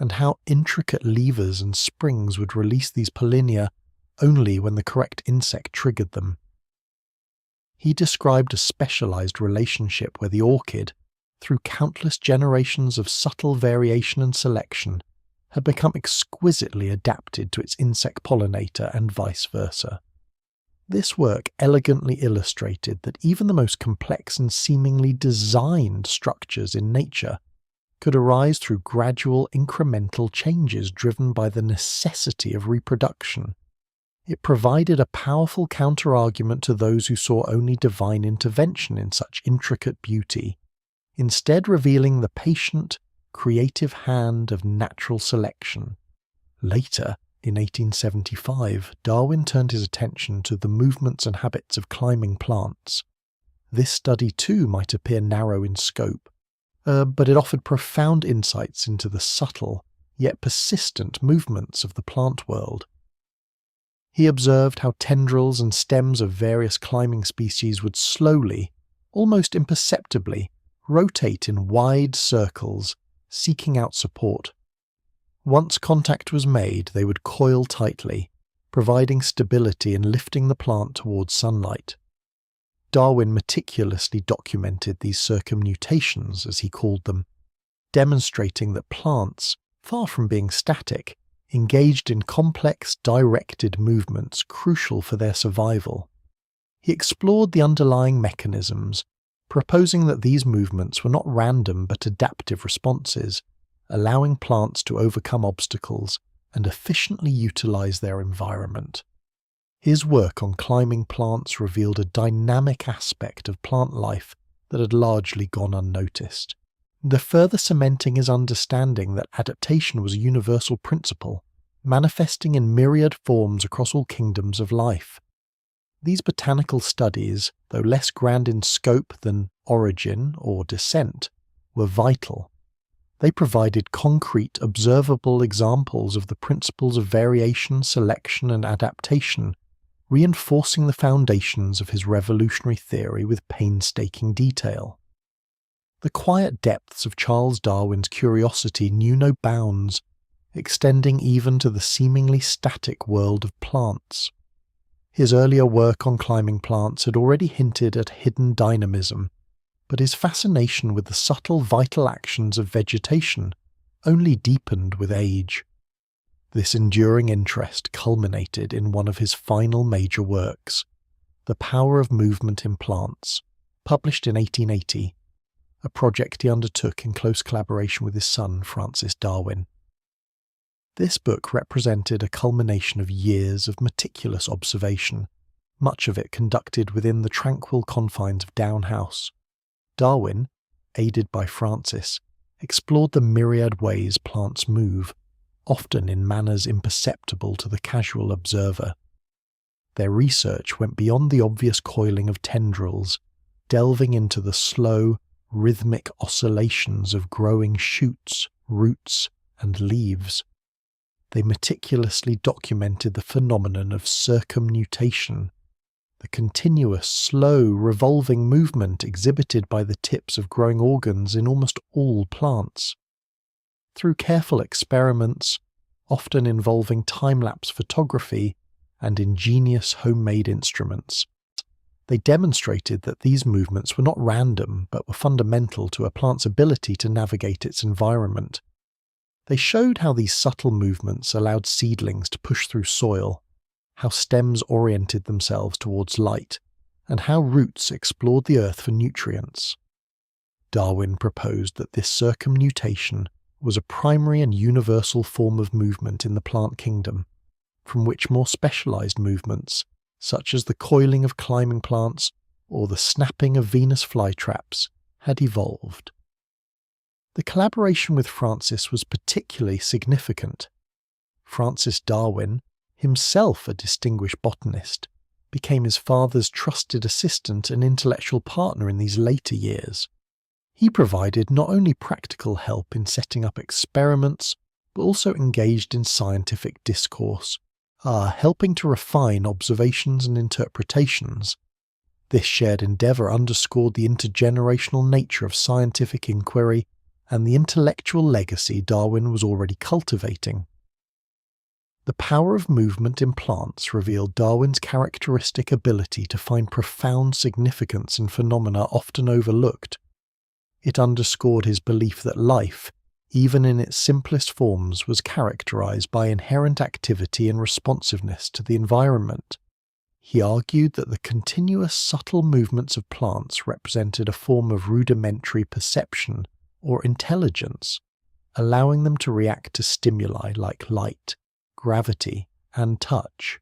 and how intricate levers and springs would release these pollinia only when the correct insect triggered them. He described a specialized relationship where the orchid, through countless generations of subtle variation and selection, had become exquisitely adapted to its insect pollinator and vice versa. This work elegantly illustrated that even the most complex and seemingly designed structures in nature could arise through gradual incremental changes driven by the necessity of reproduction. It provided a powerful counter-argument to those who saw only divine intervention in such intricate beauty, instead revealing the patient, creative hand of natural selection. Later, in 1875, Darwin turned his attention to the movements and habits of climbing plants. This study too might appear narrow in scope, but it offered profound insights into the subtle, yet persistent movements of the plant world. He observed how tendrils and stems of various climbing species would slowly, almost imperceptibly, rotate in wide circles, seeking out support. Once contact was made, they would coil tightly, providing stability and lifting the plant towards sunlight. Darwin meticulously documented these circumnutations, as he called them, demonstrating that plants, far from being static, engaged in complex, directed movements crucial for their survival. He explored the underlying mechanisms, proposing that these movements were not random but adaptive responses, allowing plants to overcome obstacles and efficiently utilize their environment. His work on climbing plants revealed a dynamic aspect of plant life that had largely gone unnoticed. The further cementing his understanding that adaptation was a universal principle, manifesting in myriad forms across all kingdoms of life. These botanical studies, though less grand in scope than origin or descent, were vital. They provided concrete, observable examples of the principles of variation, selection, and adaptation, reinforcing the foundations of his revolutionary theory with painstaking detail. The quiet depths of Charles Darwin's curiosity knew no bounds, extending even to the seemingly static world of plants. His earlier work on climbing plants had already hinted at hidden dynamism, but his fascination with the subtle vital actions of vegetation only deepened with age. This enduring interest culminated in one of his final major works, The Power of Movement in Plants, published in 1880, a project he undertook in close collaboration with his son Francis Darwin. This book represented a culmination of years of meticulous observation, much of it conducted within the tranquil confines of Down House. Darwin, aided by Francis, explored the myriad ways plants move, often in manners imperceptible to the casual observer. Their research went beyond the obvious coiling of tendrils, delving into the slow, rhythmic oscillations of growing shoots, roots, and leaves. They meticulously documented the phenomenon of circumnutation, the continuous, slow, revolving movement exhibited by the tips of growing organs in almost all plants. Through careful experiments, often involving time-lapse photography and ingenious homemade instruments, they demonstrated that these movements were not random but were fundamental to a plant's ability to navigate its environment. They showed how these subtle movements allowed seedlings to push through soil, how stems oriented themselves towards light, and how roots explored the earth for nutrients. Darwin proposed that this circumnutation was a primary and universal form of movement in the plant kingdom, from which more specialized movements, such as the coiling of climbing plants or the snapping of Venus flytraps, had evolved. The collaboration with Francis was particularly significant. Francis Darwin, himself a distinguished botanist, became his father's trusted assistant and intellectual partner in these later years. He provided not only practical help in setting up experiments, but also engaged in scientific discourse, helping to refine observations and interpretations. This shared endeavour underscored the intergenerational nature of scientific inquiry and the intellectual legacy Darwin was already cultivating. The Power of Movement in Plants revealed Darwin's characteristic ability to find profound significance in phenomena often overlooked. It underscored his belief that life, even in its simplest forms, was characterized by inherent activity and responsiveness to the environment. He argued that the continuous subtle movements of plants represented a form of rudimentary perception or intelligence, allowing them to react to stimuli like light, gravity, and touch.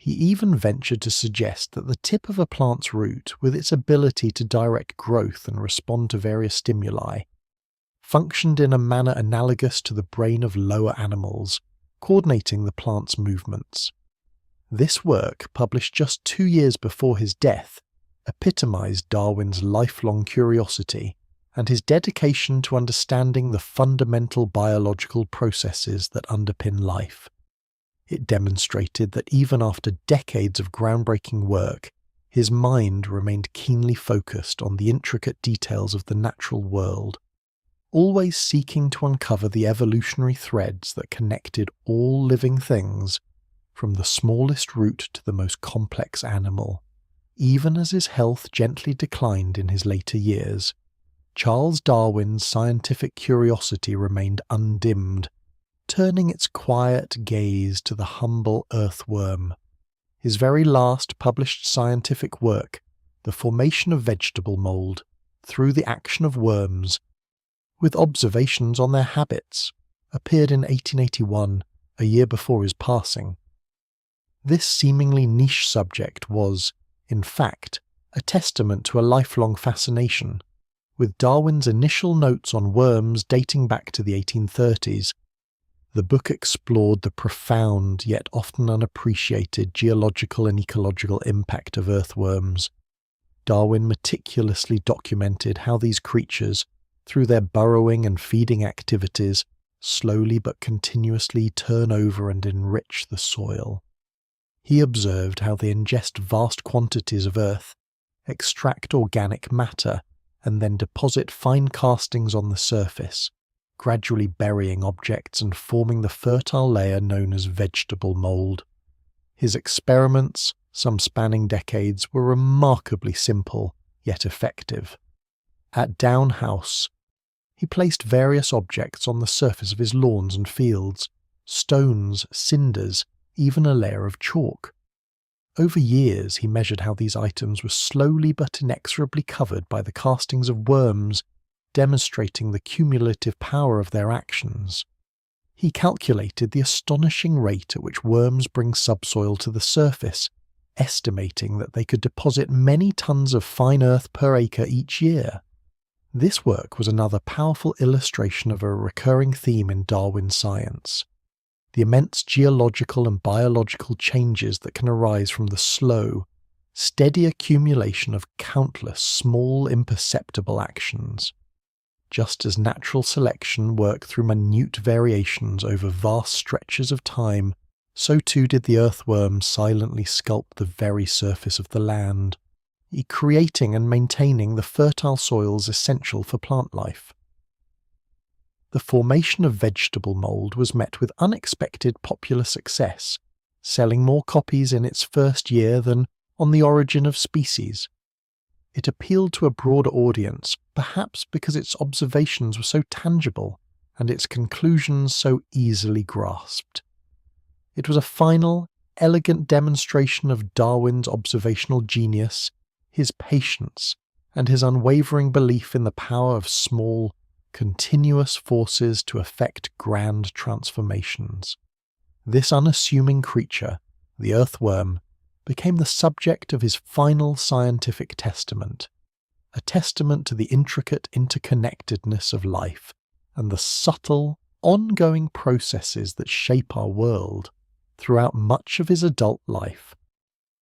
He even ventured to suggest that the tip of a plant's root, with its ability to direct growth and respond to various stimuli, functioned in a manner analogous to the brain of lower animals, coordinating the plant's movements. This work, published just 2 years before his death, epitomized Darwin's lifelong curiosity and his dedication to understanding the fundamental biological processes that underpin life. It demonstrated that even after decades of groundbreaking work, his mind remained keenly focused on the intricate details of the natural world, always seeking to uncover the evolutionary threads that connected all living things, from the smallest root to the most complex animal. Even as his health gently declined in his later years, Charles Darwin's scientific curiosity remained undimmed, turning its quiet gaze to the humble earthworm. His very last published scientific work, The Formation of Vegetable Mold Through the Action of Worms, with observations on their habits, appeared in 1881, a year before his passing. This seemingly niche subject was, in fact, a testament to a lifelong fascination, with Darwin's initial notes on worms dating back to the 1830s. The book explored the profound yet often unappreciated geological and ecological impact of earthworms. Darwin meticulously documented how these creatures, through their burrowing and feeding activities, slowly but continuously turn over and enrich the soil. He observed how they ingest vast quantities of earth, extract organic matter, and then deposit fine castings on the surface, gradually burying objects and forming the fertile layer known as vegetable mold. His experiments, some spanning decades, were remarkably simple, yet effective. At Down House, he placed various objects on the surface of his lawns and fields, stones, cinders, even a layer of chalk. Over years he measured how these items were slowly but inexorably covered by the castings of worms, demonstrating the cumulative power of their actions. He calculated the astonishing rate at which worms bring subsoil to the surface, estimating that they could deposit many tons of fine earth per acre each year. This work was another powerful illustration of a recurring theme in Darwin science: the immense geological and biological changes that can arise from the slow, steady accumulation of countless small, imperceptible actions. Just as natural selection worked through minute variations over vast stretches of time, so too did the earthworm silently sculpt the very surface of the land, creating and maintaining the fertile soils essential for plant life. The formation of vegetable mold was met with unexpected popular success, selling more copies in its first year than On the Origin of Species. It appealed to a broader audience, perhaps because its observations were so tangible and its conclusions so easily grasped. It was a final, elegant demonstration of Darwin's observational genius, his patience, and his unwavering belief in the power of small, continuous forces to effect grand transformations. This unassuming creature, the earthworm, became the subject of his final scientific testament, a testament to the intricate interconnectedness of life and the subtle, ongoing processes that shape our world. Throughout much of his adult life,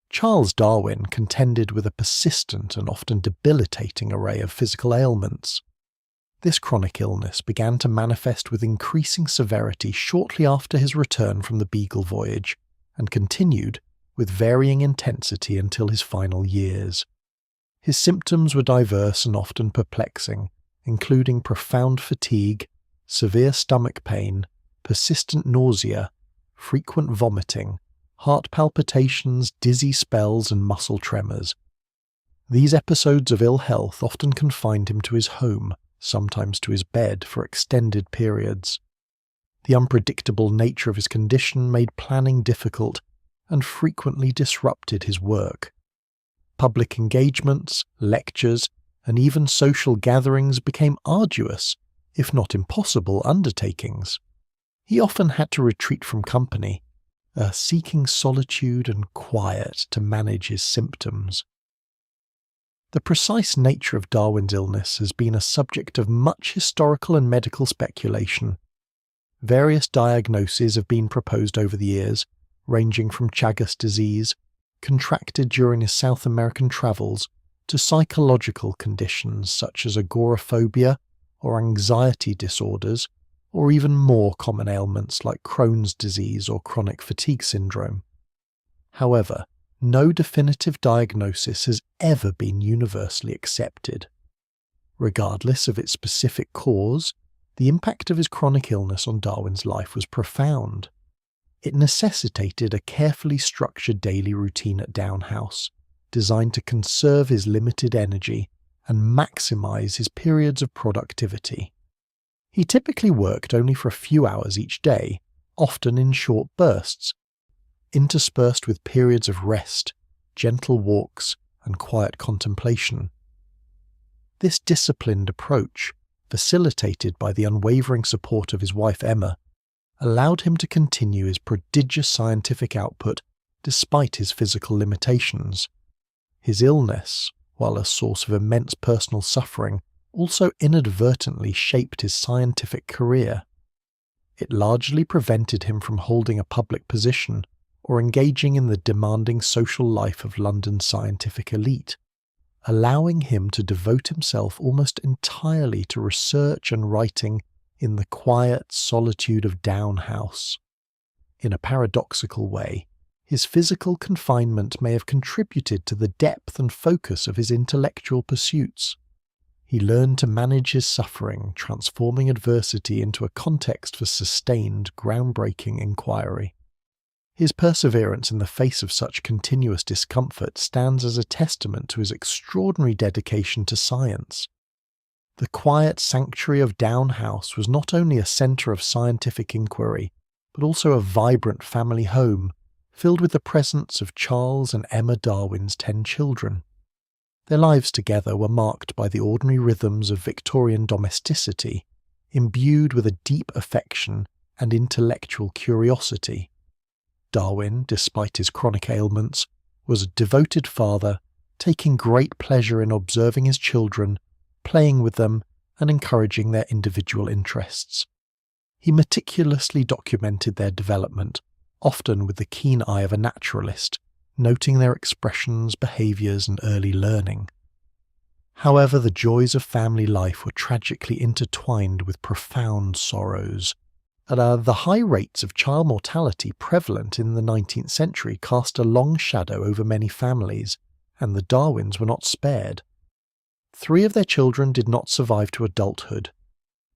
Charles Darwin contended with a persistent and often debilitating array of physical ailments. This chronic illness began to manifest with increasing severity shortly after his return from the Beagle voyage, and continued with varying intensity until his final years. His symptoms were diverse and often perplexing, including profound fatigue, severe stomach pain, persistent nausea, frequent vomiting, heart palpitations, dizzy spells, and muscle tremors. These episodes of ill health often confined him to his home, sometimes to his bed, for extended periods. The unpredictable nature of his condition made planning difficult and frequently disrupted his work. Public engagements, lectures, and even social gatherings became arduous, if not impossible, undertakings. He often had to retreat from company, seeking solitude and quiet to manage his symptoms. The precise nature of Darwin's illness has been a subject of much historical and medical speculation. Various diagnoses have been proposed over the years, ranging from Chagas disease, contracted during his South American travels, to psychological conditions such as agoraphobia or anxiety disorders, or even more common ailments like Crohn's disease or chronic fatigue syndrome. However, no definitive diagnosis has ever been universally accepted. Regardless of its specific cause, the impact of his chronic illness on Darwin's life was profound. It necessitated a carefully structured daily routine at Down House, designed to conserve his limited energy and maximize his periods of productivity. He typically worked only for a few hours each day, often in short bursts, interspersed with periods of rest, gentle walks, and quiet contemplation. This disciplined approach, facilitated by the unwavering support of his wife Emma, allowed him to continue his prodigious scientific output despite his physical limitations. His illness, while a source of immense personal suffering, also inadvertently shaped his scientific career. It largely prevented him from holding a public position or engaging in the demanding social life of London's scientific elite, allowing him to devote himself almost entirely to research and writing in the quiet solitude of Down House. In a paradoxical way, his physical confinement may have contributed to the depth and focus of his intellectual pursuits. He learned to manage his suffering, transforming adversity into a context for sustained, groundbreaking inquiry. His perseverance in the face of such continuous discomfort stands as a testament to his extraordinary dedication to science. The quiet sanctuary of Down House was not only a centre of scientific inquiry, but also a vibrant family home, filled with the presence of Charles and Emma Darwin's 10 children. Their lives together were marked by the ordinary rhythms of Victorian domesticity, imbued with a deep affection and intellectual curiosity. Darwin, despite his chronic ailments, was a devoted father, taking great pleasure in observing his children, playing with them, and encouraging their individual interests. He meticulously documented their development, often with the keen eye of a naturalist, noting their expressions, behaviours, and early learning. However, the joys of family life were tragically intertwined with profound sorrows. The high rates of child mortality prevalent in the 19th century cast a long shadow over many families, and the Darwins were not spared. 3 of their children did not survive to adulthood.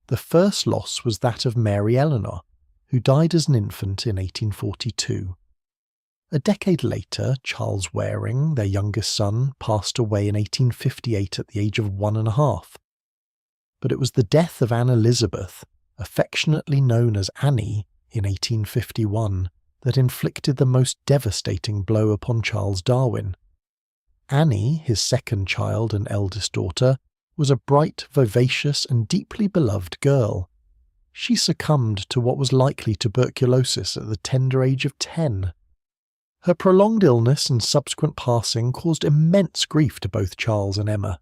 The first loss was that of Mary Eleanor, who died as an infant in 1842. A decade later, Charles Waring, their youngest son, passed away in 1858 at the age of 1.5. But it was the death of Anne Elizabeth, affectionately known as Annie, in 1851, that inflicted the most devastating blow upon Charles Darwin. Annie, his second child and eldest daughter, was a bright, vivacious, and deeply beloved girl. She succumbed to what was likely tuberculosis at the tender age of 10. Her prolonged illness and subsequent passing caused immense grief to both Charles and Emma.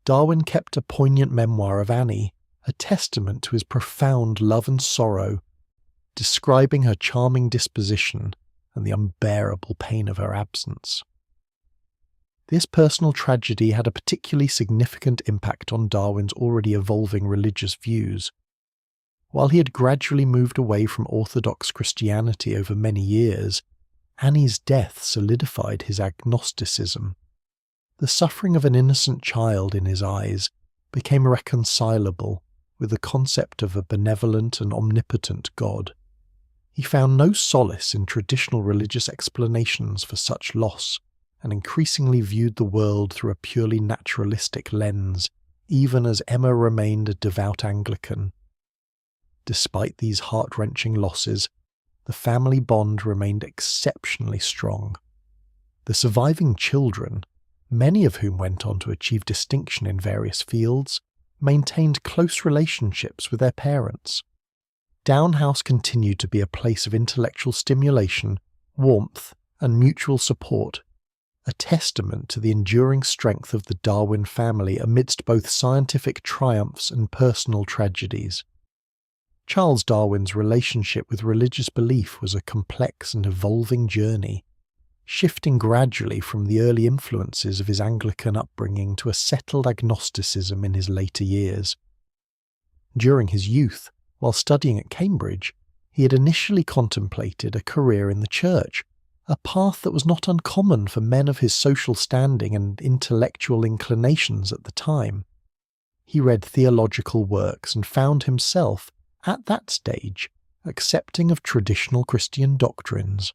Darwin kept a poignant memoir of Annie, a testament to his profound love and sorrow, describing her charming disposition and the unbearable pain of her absence. This personal tragedy had a particularly significant impact on Darwin's already evolving religious views. While he had gradually moved away from Orthodox Christianity over many years, Annie's death solidified his agnosticism. The suffering of an innocent child in his eyes became irreconcilable with the concept of a benevolent and omnipotent God. He found no solace in traditional religious explanations for such loss, and increasingly viewed the world through a purely naturalistic lens, even as Emma remained a devout Anglican. Despite these heart-wrenching losses, the family bond remained exceptionally strong. The surviving children, many of whom went on to achieve distinction in various fields, maintained close relationships with their parents. Down House continued to be a place of intellectual stimulation, warmth, and mutual support, a testament to the enduring strength of the Darwin family amidst both scientific triumphs and personal tragedies. Charles Darwin's relationship with religious belief was a complex and evolving journey, shifting gradually from the early influences of his Anglican upbringing to a settled agnosticism in his later years. During his youth, while studying at Cambridge, he had initially contemplated a career in the church, a path that was not uncommon for men of his social standing and intellectual inclinations at the time. He read theological works and found himself, at that stage, accepting of traditional Christian doctrines.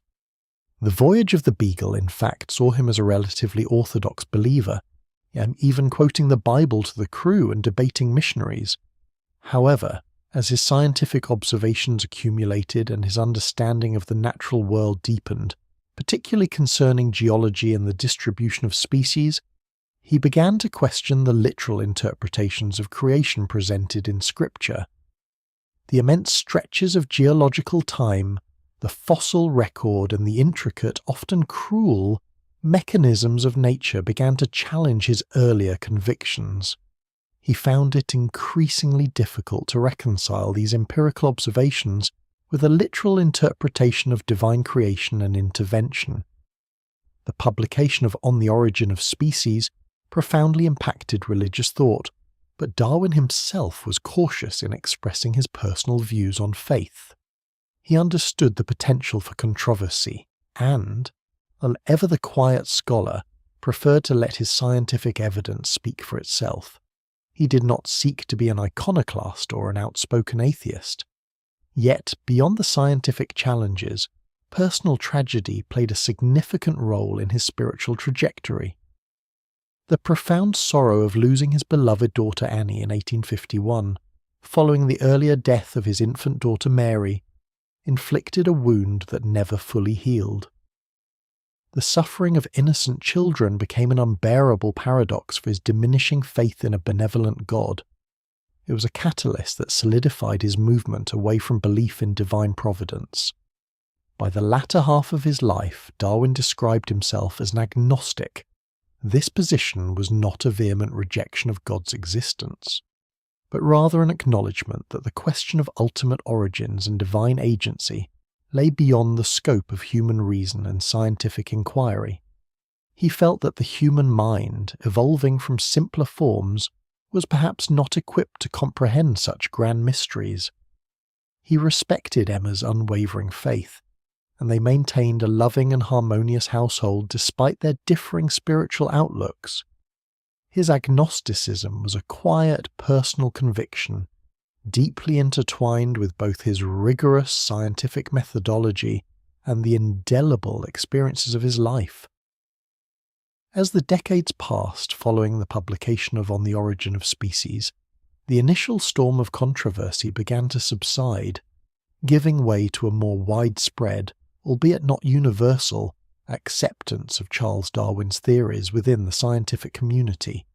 The voyage of the Beagle, in fact, saw him as a relatively orthodox believer, even quoting the Bible to the crew and debating missionaries. However, as his scientific observations accumulated and his understanding of the natural world deepened, particularly concerning geology and the distribution of species, he began to question the literal interpretations of creation presented in Scripture. The immense stretches of geological time, the fossil record and the intricate, often cruel, mechanisms of nature began to challenge his earlier convictions. He found it increasingly difficult to reconcile these empirical observations with a literal interpretation of divine creation and intervention. The publication of On the Origin of Species profoundly impacted religious thought, but Darwin himself was cautious in expressing his personal views on faith. He understood the potential for controversy and, while ever the quiet scholar, preferred to let his scientific evidence speak for itself. He did not seek to be an iconoclast or an outspoken atheist. Yet, beyond the scientific challenges, personal tragedy played a significant role in his spiritual trajectory. The profound sorrow of losing his beloved daughter Annie in 1851, following the earlier death of his infant daughter Mary, inflicted a wound that never fully healed. The suffering of innocent children became an unbearable paradox for his diminishing faith in a benevolent God. It was a catalyst that solidified his movement away from belief in divine providence. By the latter half of his life, Darwin described himself as an agnostic. This position was not a vehement rejection of God's existence, but rather an acknowledgement that the question of ultimate origins and divine agency lay beyond the scope of human reason and scientific inquiry. He felt that the human mind, evolving from simpler forms, was perhaps not equipped to comprehend such grand mysteries. He respected Emma's unwavering faith, and they maintained a loving and harmonious household despite their differing spiritual outlooks. His agnosticism was a quiet personal conviction, deeply intertwined with both his rigorous scientific methodology and the indelible experiences of his life. As the decades passed following the publication of On the Origin of Species, the initial storm of controversy began to subside, giving way to a more widespread, albeit not universal, acceptance of Charles Darwin's theories within the scientific community,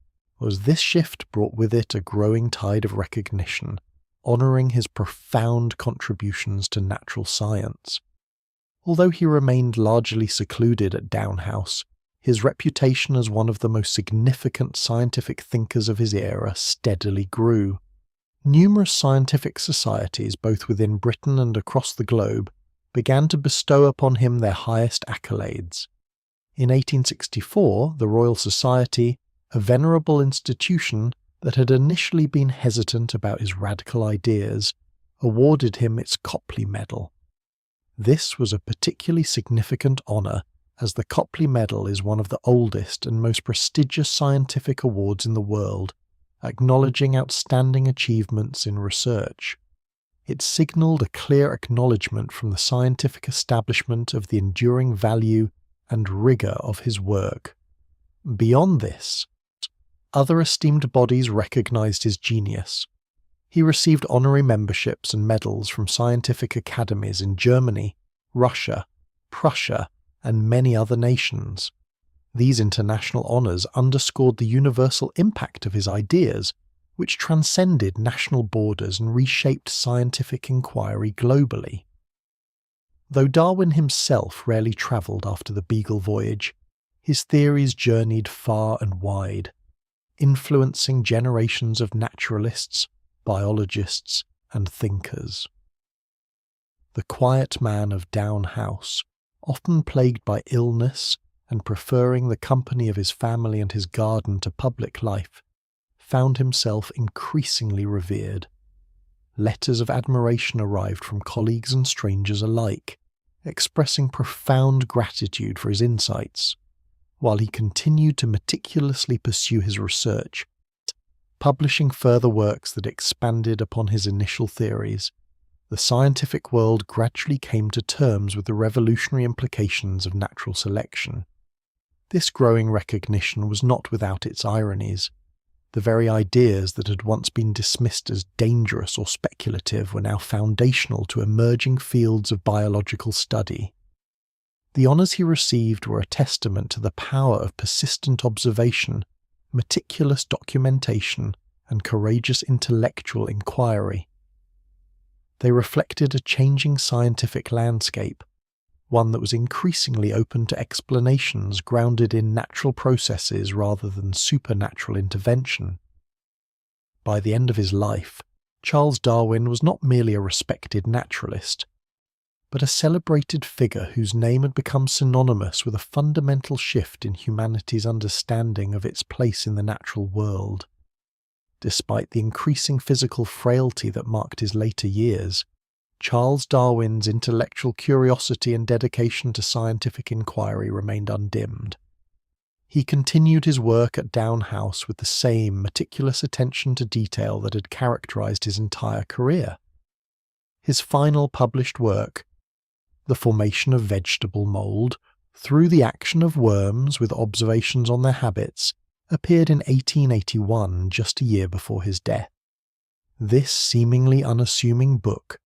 as this shift brought with it a growing tide of recognition, honouring his profound contributions to natural science. Although he remained largely secluded at Down House, his reputation as one of the most significant scientific thinkers of his era steadily grew. Numerous scientific societies, both within Britain and across the globe, began to bestow upon him their highest accolades. In 1864, the Royal Society, a venerable institution that had initially been hesitant about his radical ideas, awarded him its Copley Medal. This was a particularly significant honour, as the Copley Medal is one of the oldest and most prestigious scientific awards in the world, acknowledging outstanding achievements in research. It signalled a clear acknowledgement from the scientific establishment of the enduring value and rigour of his work. Beyond this, other esteemed bodies recognised his genius. He received honorary memberships and medals from scientific academies in Germany, Russia, Prussia, and many other nations. These international honours underscored the universal impact of his ideas, which transcended national borders and reshaped scientific inquiry globally. Though Darwin himself rarely travelled after the Beagle voyage, his theories journeyed far and wide, influencing generations of naturalists, biologists, and thinkers. The quiet man of Down House, often plagued by illness and preferring the company of his family and his garden to public life, found himself increasingly revered. Letters of admiration arrived from colleagues and strangers alike, expressing profound gratitude for his insights, while he continued to meticulously pursue his research, publishing further works that expanded upon his initial theories. The scientific world gradually came to terms with the revolutionary implications of natural selection. This growing recognition was not without its ironies. The very ideas that had once been dismissed as dangerous or speculative were now foundational to emerging fields of biological study. The honours he received were a testament to the power of persistent observation, meticulous documentation, and courageous intellectual inquiry. They reflected a changing scientific landscape, one that was increasingly open to explanations grounded in natural processes rather than supernatural intervention. By the end of his life, Charles Darwin was not merely a respected naturalist, but a celebrated figure whose name had become synonymous with a fundamental shift in humanity's understanding of its place in the natural world. Despite the increasing physical frailty that marked his later years, Charles Darwin's intellectual curiosity and dedication to scientific inquiry remained undimmed. He continued his work at Down House with the same meticulous attention to detail that had characterized his entire career. His final published work, The Formation of Vegetable Mold Through the Action of Worms with Observations on Their Habits, appeared in 1881, just a year before his death. This seemingly unassuming book,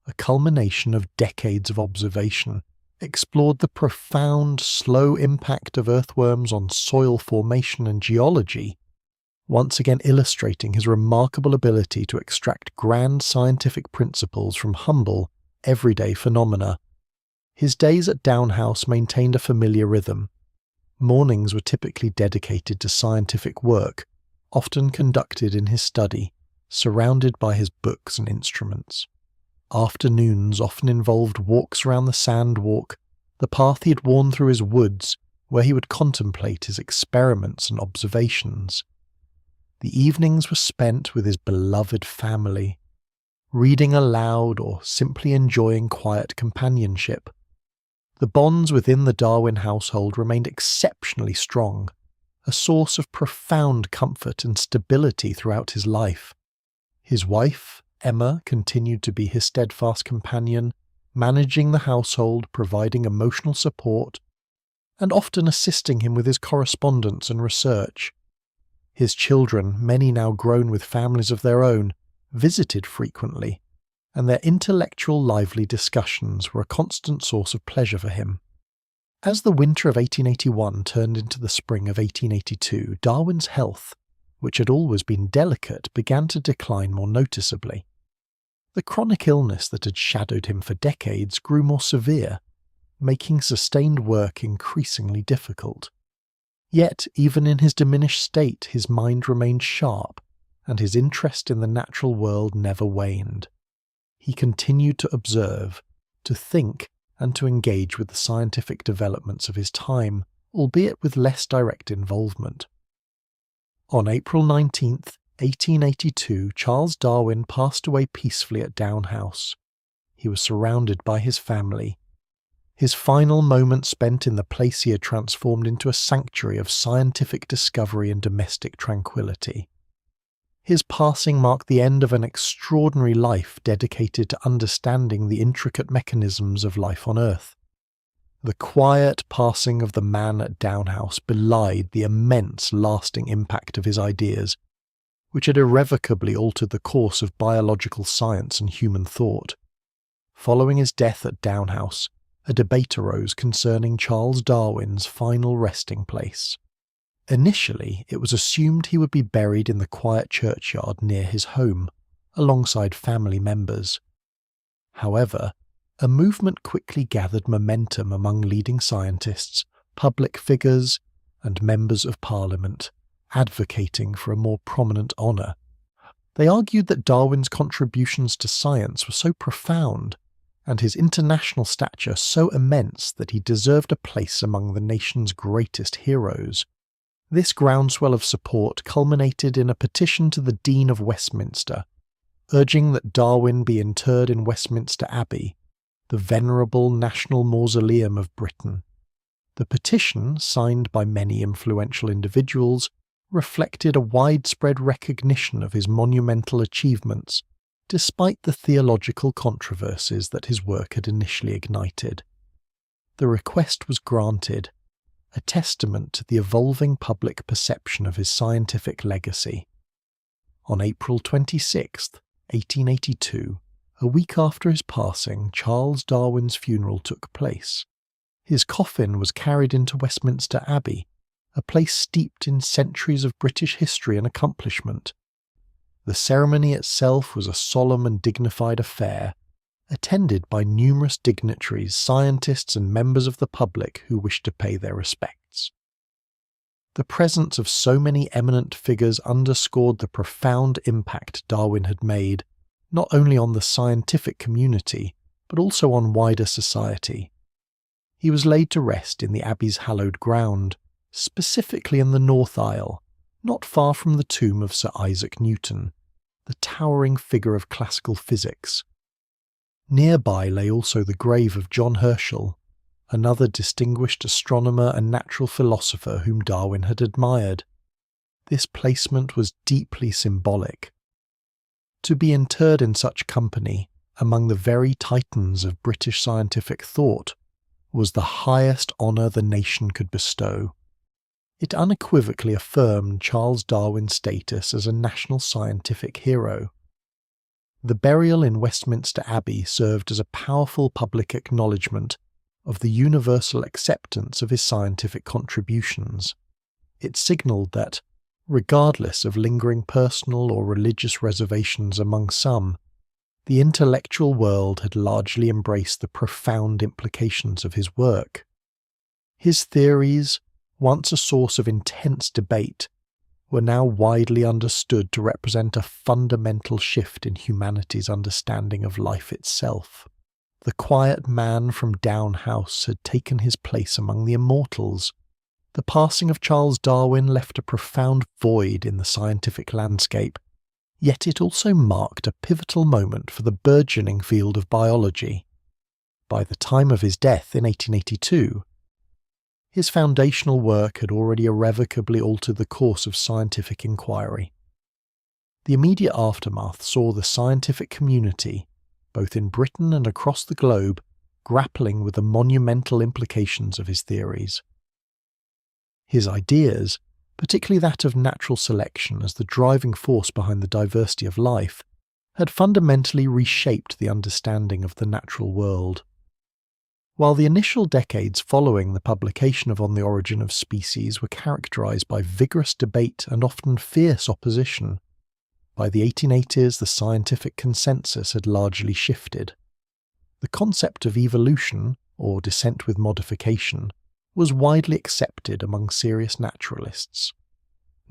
a culmination of decades of observation, explored the profound, slow impact of earthworms on soil formation and geology, once again illustrating his remarkable ability to extract grand scientific principles from humble, everyday phenomena. His days at Down House maintained a familiar rhythm. Mornings were typically dedicated to scientific work, often conducted in his study, surrounded by his books and instruments. Afternoons often involved walks around the sand walk, the path he had worn through his woods, where he would contemplate his experiments and observations. The evenings were spent with his beloved family, reading aloud or simply enjoying quiet companionship. The bonds within the Darwin household remained exceptionally strong, a source of profound comfort and stability throughout his life. His wife, Emma, continued to be his steadfast companion, managing the household, providing emotional support, and often assisting him with his correspondence and research. His children, many now grown with families of their own, visited frequently, and their intellectual lively discussions were a constant source of pleasure for him. As the winter of 1881 turned into the spring of 1882, Darwin's health, which had always been delicate, began to decline more noticeably. The chronic illness that had shadowed him for decades grew more severe, making sustained work increasingly difficult. Yet, even in his diminished state, his mind remained sharp, and his interest in the natural world never waned. He continued to observe, to think, and to engage with the scientific developments of his time, albeit with less direct involvement. On April 19, 1882, Charles Darwin passed away peacefully at Down House. He was surrounded by his family. His final moments spent in the place he had transformed into a sanctuary of scientific discovery and domestic tranquility. His passing marked the end of an extraordinary life dedicated to understanding the intricate mechanisms of life on Earth. The quiet passing of the man at Down House belied the immense lasting impact of his ideas, which had irrevocably altered the course of biological science and human thought. Following his death at Down House, a debate arose concerning Charles Darwin's final resting place. Initially, it was assumed he would be buried in the quiet churchyard near his home, alongside family members. However, a movement quickly gathered momentum among leading scientists, public figures, and members of Parliament, advocating for a more prominent honour. They argued that Darwin's contributions to science were so profound, and his international stature so immense that he deserved a place among the nation's greatest heroes. This groundswell of support culminated in a petition to the Dean of Westminster, urging that Darwin be interred in Westminster Abbey, the venerable national mausoleum of Britain. The petition, signed by many influential individuals, reflected a widespread recognition of his monumental achievements, despite the theological controversies that his work had initially ignited. The request was granted, a testament to the evolving public perception of his scientific legacy. On April 26, 1882, a week after his passing, Charles Darwin's funeral took place. His coffin was carried into Westminster Abbey, a place steeped in centuries of British history and accomplishment. The ceremony itself was a solemn and dignified affair, attended by numerous dignitaries, scientists, and members of the public who wished to pay their respects. The presence of so many eminent figures underscored the profound impact Darwin had made, not only on the scientific community, but also on wider society. He was laid to rest in the Abbey's hallowed ground, specifically in the north aisle, not far from the tomb of Sir Isaac Newton, the towering figure of classical physics. Nearby lay also the grave of John Herschel, another distinguished astronomer and natural philosopher whom Darwin had admired. This placement was deeply symbolic. To be interred in such company, among the very titans of British scientific thought, was the highest honour the nation could bestow. It unequivocally affirmed Charles Darwin's status as a national scientific hero. The burial in Westminster Abbey served as a powerful public acknowledgement of the universal acceptance of his scientific contributions. It signalled that, regardless of lingering personal or religious reservations among some, the intellectual world had largely embraced the profound implications of his work. His theories, once a source of intense debate, were now widely understood to represent a fundamental shift in humanity's understanding of life itself. The quiet man from Down House had taken his place among the immortals. The passing of Charles Darwin left a profound void in the scientific landscape, yet it also marked a pivotal moment for the burgeoning field of biology. By the time of his death in 1882, his foundational work had already irrevocably altered the course of scientific inquiry. The immediate aftermath saw the scientific community, both in Britain and across the globe, grappling with the monumental implications of his theories. His ideas, particularly that of natural selection as the driving force behind the diversity of life, had fundamentally reshaped the understanding of the natural world. While the initial decades following the publication of On the Origin of Species were characterized by vigorous debate and often fierce opposition, by the 1880s the scientific consensus had largely shifted. The concept of evolution, or descent with modification, was widely accepted among serious naturalists.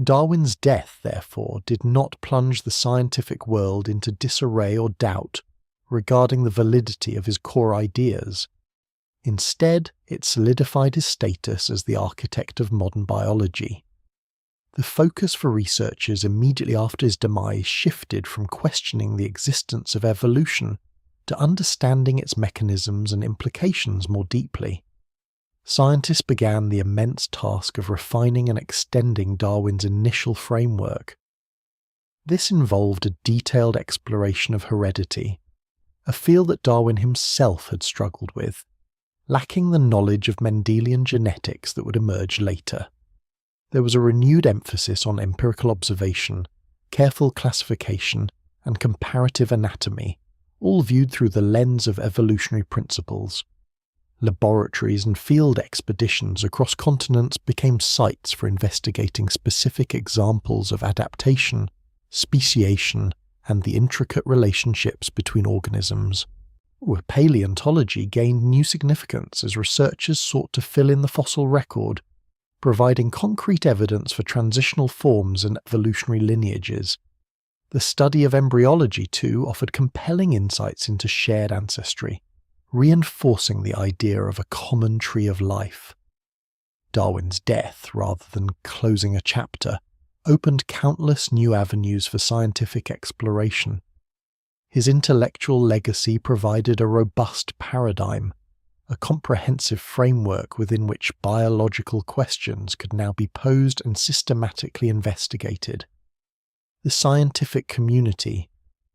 Darwin's death, therefore, did not plunge the scientific world into disarray or doubt regarding the validity of his core ideas. Instead, it solidified his status as the architect of modern biology. The focus for researchers immediately after his demise shifted from questioning the existence of evolution to understanding its mechanisms and implications more deeply. Scientists began the immense task of refining and extending Darwin's initial framework. This involved a detailed exploration of heredity, a field that Darwin himself had struggled with, lacking the knowledge of Mendelian genetics that would emerge later. There was a renewed emphasis on empirical observation, careful classification, and comparative anatomy, all viewed through the lens of evolutionary principles. Laboratories and field expeditions across continents became sites for investigating specific examples of adaptation, speciation, and the intricate relationships between organisms. Paleontology gained new significance as researchers sought to fill in the fossil record, providing concrete evidence for transitional forms and evolutionary lineages. The study of embryology, too, offered compelling insights into shared ancestry, reinforcing the idea of a common tree of life. Darwin's death, rather than closing a chapter, opened countless new avenues for scientific exploration. His intellectual legacy provided a robust paradigm, a comprehensive framework within which biological questions could now be posed and systematically investigated. The scientific community,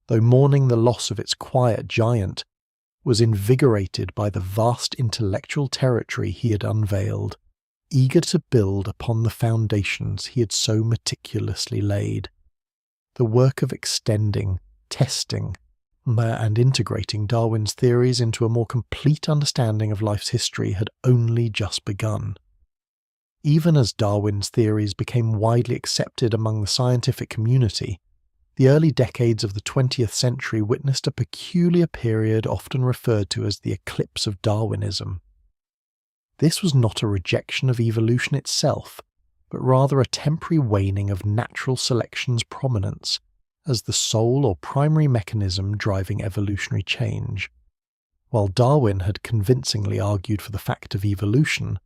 though mourning the loss of its quiet giant, was invigorated by the vast intellectual territory he had unveiled, eager to build upon the foundations he had so meticulously laid. The work of extending, testing, and integrating Darwin's theories into a more complete understanding of life's history had only just begun. Even as Darwin's theories became widely accepted among the scientific community, The early decades of the 20th century witnessed a peculiar period often referred to as the eclipse of Darwinism. This was not a rejection of evolution itself, but rather a temporary waning of natural selection's prominence as the sole or primary mechanism driving evolutionary change. While Darwin had convincingly argued for the fact of evolution,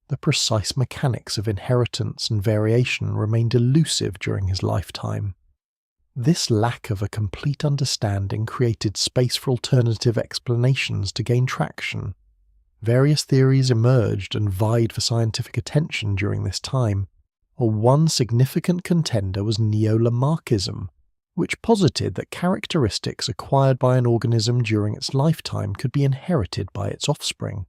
the precise mechanics of inheritance and variation remained elusive during his lifetime. This lack of a complete understanding created space for alternative explanations to gain traction. Various theories emerged and vied for scientific attention during this time, while one significant contender was neo-Lamarckism, which posited that characteristics acquired by an organism during its lifetime could be inherited by its offspring.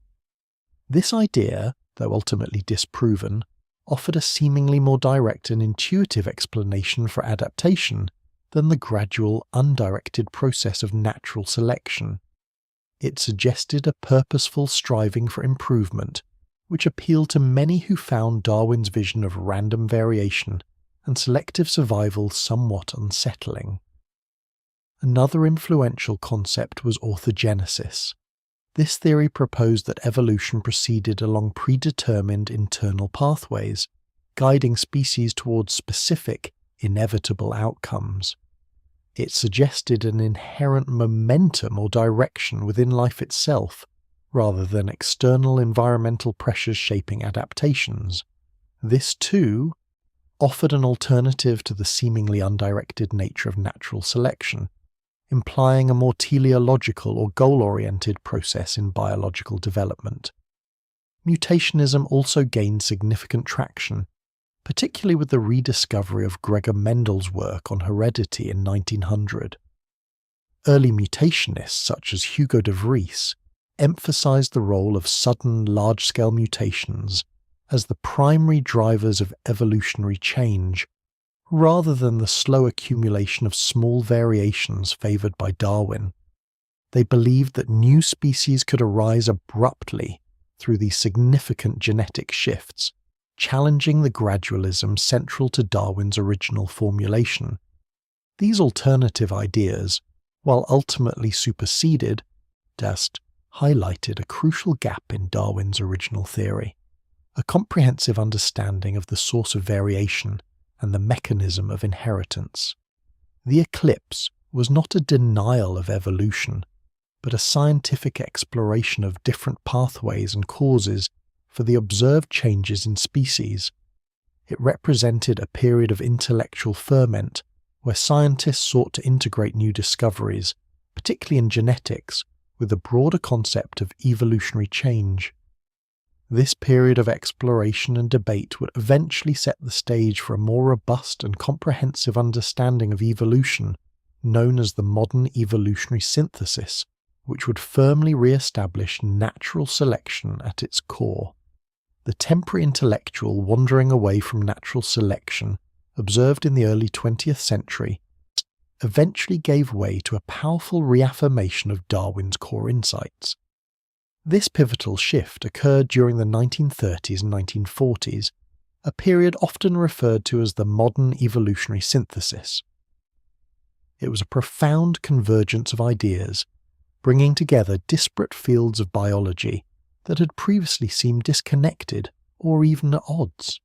This idea, though ultimately disproven, offered a seemingly more direct and intuitive explanation for adaptation than the gradual, undirected process of natural selection. It suggested a purposeful striving for improvement, which appealed to many who found Darwin's vision of random variation and selective survival somewhat unsettling. Another influential concept was orthogenesis. This theory proposed that evolution proceeded along predetermined internal pathways, guiding species towards specific, inevitable outcomes. It suggested an inherent momentum or direction within life itself, rather than external environmental pressures shaping adaptations. This, too, offered an alternative to the seemingly undirected nature of natural selection, implying a more teleological or goal-oriented process in biological development. Mutationism also gained significant traction, particularly with the rediscovery of Gregor Mendel's work on heredity in 1900. Early mutationists such as Hugo de Vries emphasized the role of sudden, large-scale mutations as the primary drivers of evolutionary change, rather than the slow accumulation of small variations favored by Darwin. They believed that new species could arise abruptly through these significant genetic shifts, challenging the gradualism central to Darwin's original formulation. These alternative ideas, while ultimately superseded, just highlighted a crucial gap in Darwin's original theory: a comprehensive understanding of the source of variation and the mechanism of inheritance. The eclipse was not a denial of evolution, but a scientific exploration of different pathways and causes for the observed changes in species. It represented a period of intellectual ferment where scientists sought to integrate new discoveries, particularly in genetics, with the broader concept of evolutionary change. This period of exploration and debate would eventually set the stage for a more robust and comprehensive understanding of evolution, known as the modern evolutionary synthesis, which would firmly re-establish natural selection at its core. The temporary intellectual wandering away from natural selection, observed in the early 20th century, eventually gave way to a powerful reaffirmation of Darwin's core insights. This pivotal shift occurred during the 1930s and 1940s, a period often referred to as the modern evolutionary synthesis. It was a profound convergence of ideas, bringing together disparate fields of biology that had previously seemed disconnected or even at odds.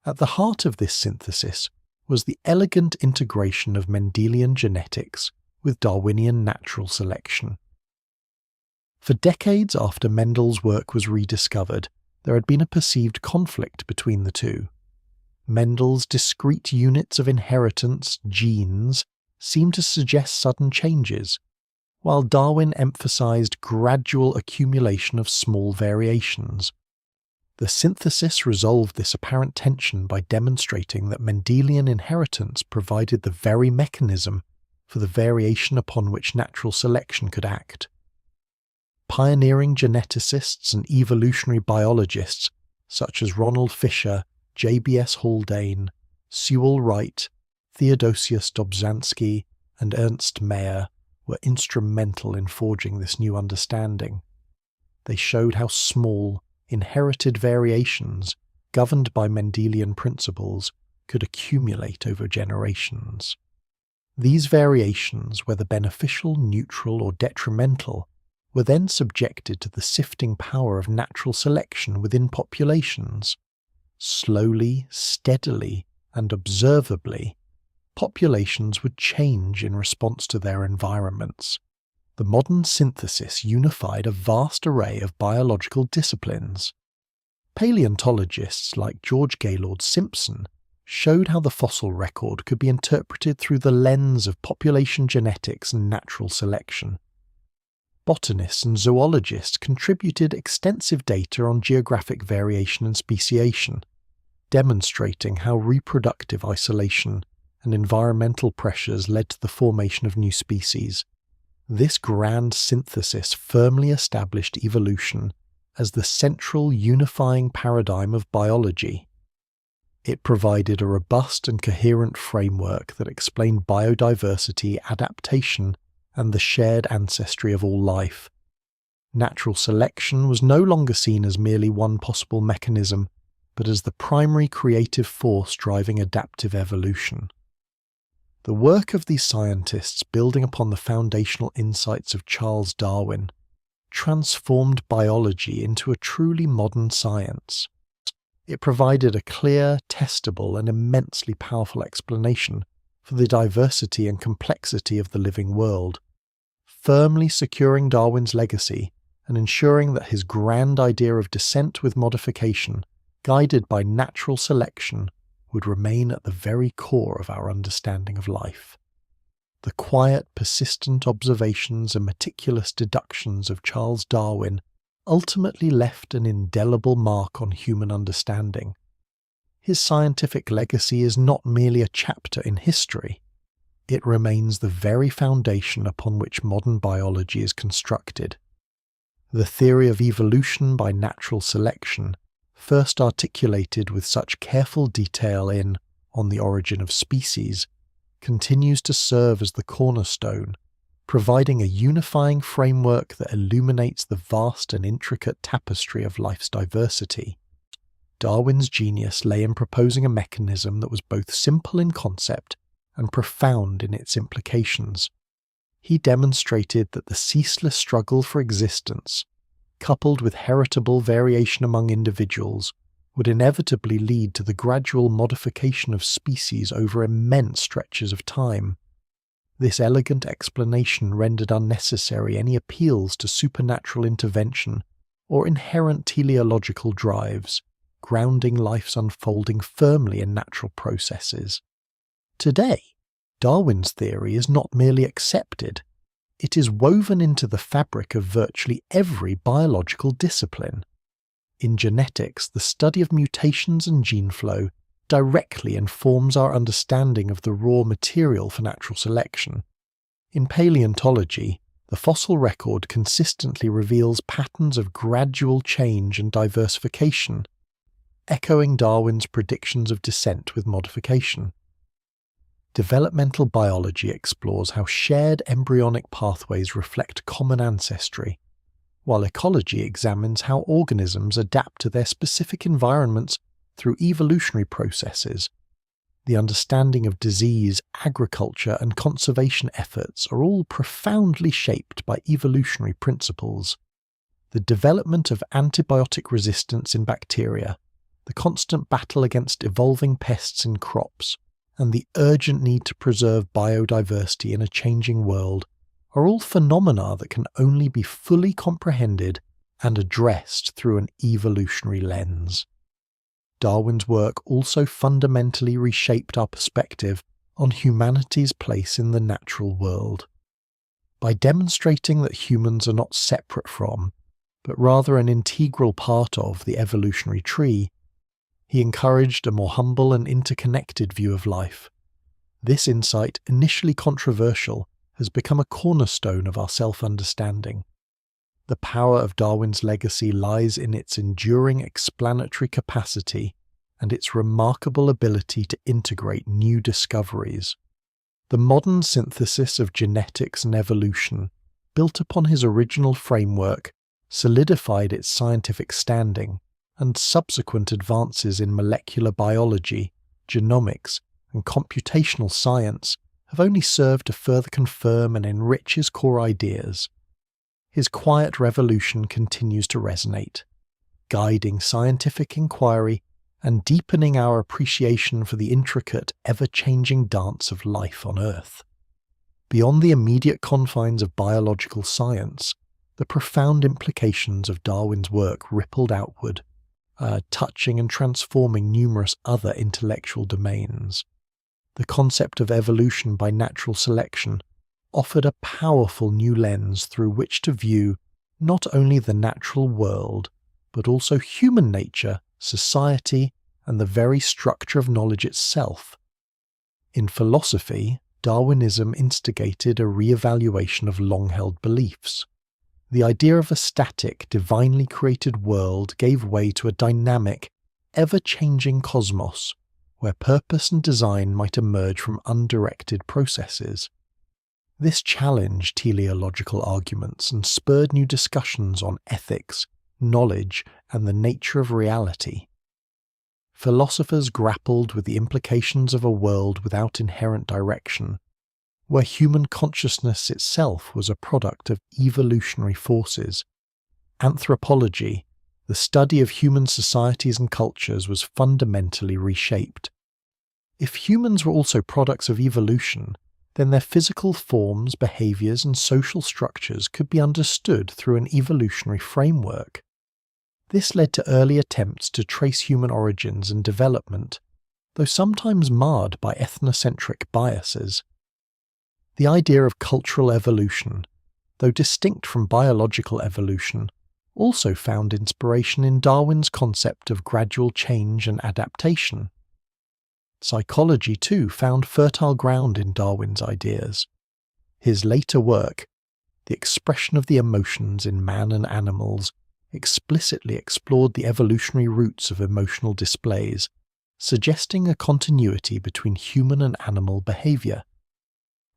At the heart of this synthesis was the elegant integration of Mendelian genetics with Darwinian natural selection. For decades after Mendel's work was rediscovered, there had been a perceived conflict between the two. Mendel's discrete units of inheritance, genes, seemed to suggest sudden changes, while Darwin emphasized gradual accumulation of small variations. The synthesis resolved this apparent tension by demonstrating that Mendelian inheritance provided the very mechanism for the variation upon which natural selection could act. Pioneering geneticists and evolutionary biologists such as Ronald Fisher, J.B.S. Haldane, Sewell Wright, Theodosius Dobzhansky, and Ernst Mayr were instrumental in forging this new understanding. They showed how small, inherited variations, governed by Mendelian principles, could accumulate over generations. These variations, whether beneficial, neutral, or detrimental, were then subjected to the sifting power of natural selection within populations. Slowly, steadily, and observably, populations would change in response to their environments. The modern synthesis unified a vast array of biological disciplines. Paleontologists like George Gaylord Simpson showed how the fossil record could be interpreted through the lens of population genetics and natural selection. Botanists and zoologists contributed extensive data on geographic variation and speciation, demonstrating how reproductive isolation and environmental pressures led to the formation of new species. This grand synthesis firmly established evolution as the central unifying paradigm of biology. It provided a robust and coherent framework that explained biodiversity, adaptation, and the shared ancestry of all life. Natural selection was no longer seen as merely one possible mechanism, but as the primary creative force driving adaptive evolution. The work of these scientists, building upon the foundational insights of Charles Darwin, transformed biology into a truly modern science. It provided a clear, testable, and immensely powerful explanation for the diversity and complexity of the living world, firmly securing Darwin's legacy and ensuring that his grand idea of descent with modification, guided by natural selection, would remain at the very core of our understanding of life. The quiet, persistent observations and meticulous deductions of Charles Darwin ultimately left an indelible mark on human understanding. His scientific legacy is not merely a chapter in history. It remains the very foundation upon which modern biology is constructed. The theory of evolution by natural selection, first articulated with such careful detail in On the Origin of Species, continues to serve as the cornerstone, providing a unifying framework that illuminates the vast and intricate tapestry of life's diversity. Darwin's genius lay in proposing a mechanism that was both simple in concept and profound in its implications. He demonstrated that the ceaseless struggle for existence, coupled with heritable variation among individuals, would inevitably lead to the gradual modification of species over immense stretches of time. This elegant explanation rendered unnecessary any appeals to supernatural intervention or inherent teleological drives, grounding life's unfolding firmly in natural processes. Today, Darwin's theory is not merely accepted, it is woven into the fabric of virtually every biological discipline. In genetics, the study of mutations and gene flow directly informs our understanding of the raw material for natural selection. In paleontology, the fossil record consistently reveals patterns of gradual change and diversification, echoing Darwin's predictions of descent with modification. Developmental biology explores how shared embryonic pathways reflect common ancestry, while ecology examines how organisms adapt to their specific environments through evolutionary processes. The understanding of disease, agriculture, and conservation efforts are all profoundly shaped by evolutionary principles. The development of antibiotic resistance in bacteria, the constant battle against evolving pests in crops, and the urgent need to preserve biodiversity in a changing world are all phenomena that can only be fully comprehended and addressed through an evolutionary lens. Darwin's work also fundamentally reshaped our perspective on humanity's place in the natural world. By demonstrating that humans are not separate from, but rather an integral part of the evolutionary tree, he encouraged a more humble and interconnected view of life. This insight, initially controversial, has become a cornerstone of our self-understanding. The power of Darwin's legacy lies in its enduring explanatory capacity and its remarkable ability to integrate new discoveries. The modern synthesis of genetics and evolution, built upon his original framework, solidified its scientific standing, and subsequent advances in molecular biology, genomics, and computational science have only served to further confirm and enrich his core ideas. His quiet revolution continues to resonate, guiding scientific inquiry and deepening our appreciation for the intricate, ever-changing dance of life on Earth. Beyond the immediate confines of biological science, the profound implications of Darwin's work rippled outward, touching and transforming numerous other intellectual domains. The concept of evolution by natural selection offered a powerful new lens through which to view not only the natural world, but also human nature, society, and the very structure of knowledge itself. In philosophy, Darwinism instigated a re-evaluation of long-held beliefs. The idea of a static, divinely created world gave way to a dynamic, ever-changing cosmos, where purpose and design might emerge from undirected processes. This challenged teleological arguments and spurred new discussions on ethics, knowledge, and the nature of reality. Philosophers grappled with the implications of a world without inherent direction, where human consciousness itself was a product of evolutionary forces. Anthropology, the study of human societies and cultures, was fundamentally reshaped. If humans were also products of evolution, then their physical forms, behaviors, and social structures could be understood through an evolutionary framework. This led to early attempts to trace human origins and development, though sometimes marred by ethnocentric biases. The idea of cultural evolution, though distinct from biological evolution, also found inspiration in Darwin's concept of gradual change and adaptation. Psychology, too, found fertile ground in Darwin's ideas. His later work, The Expression of the Emotions in Man and Animals, explicitly explored the evolutionary roots of emotional displays, suggesting a continuity between human and animal behavior.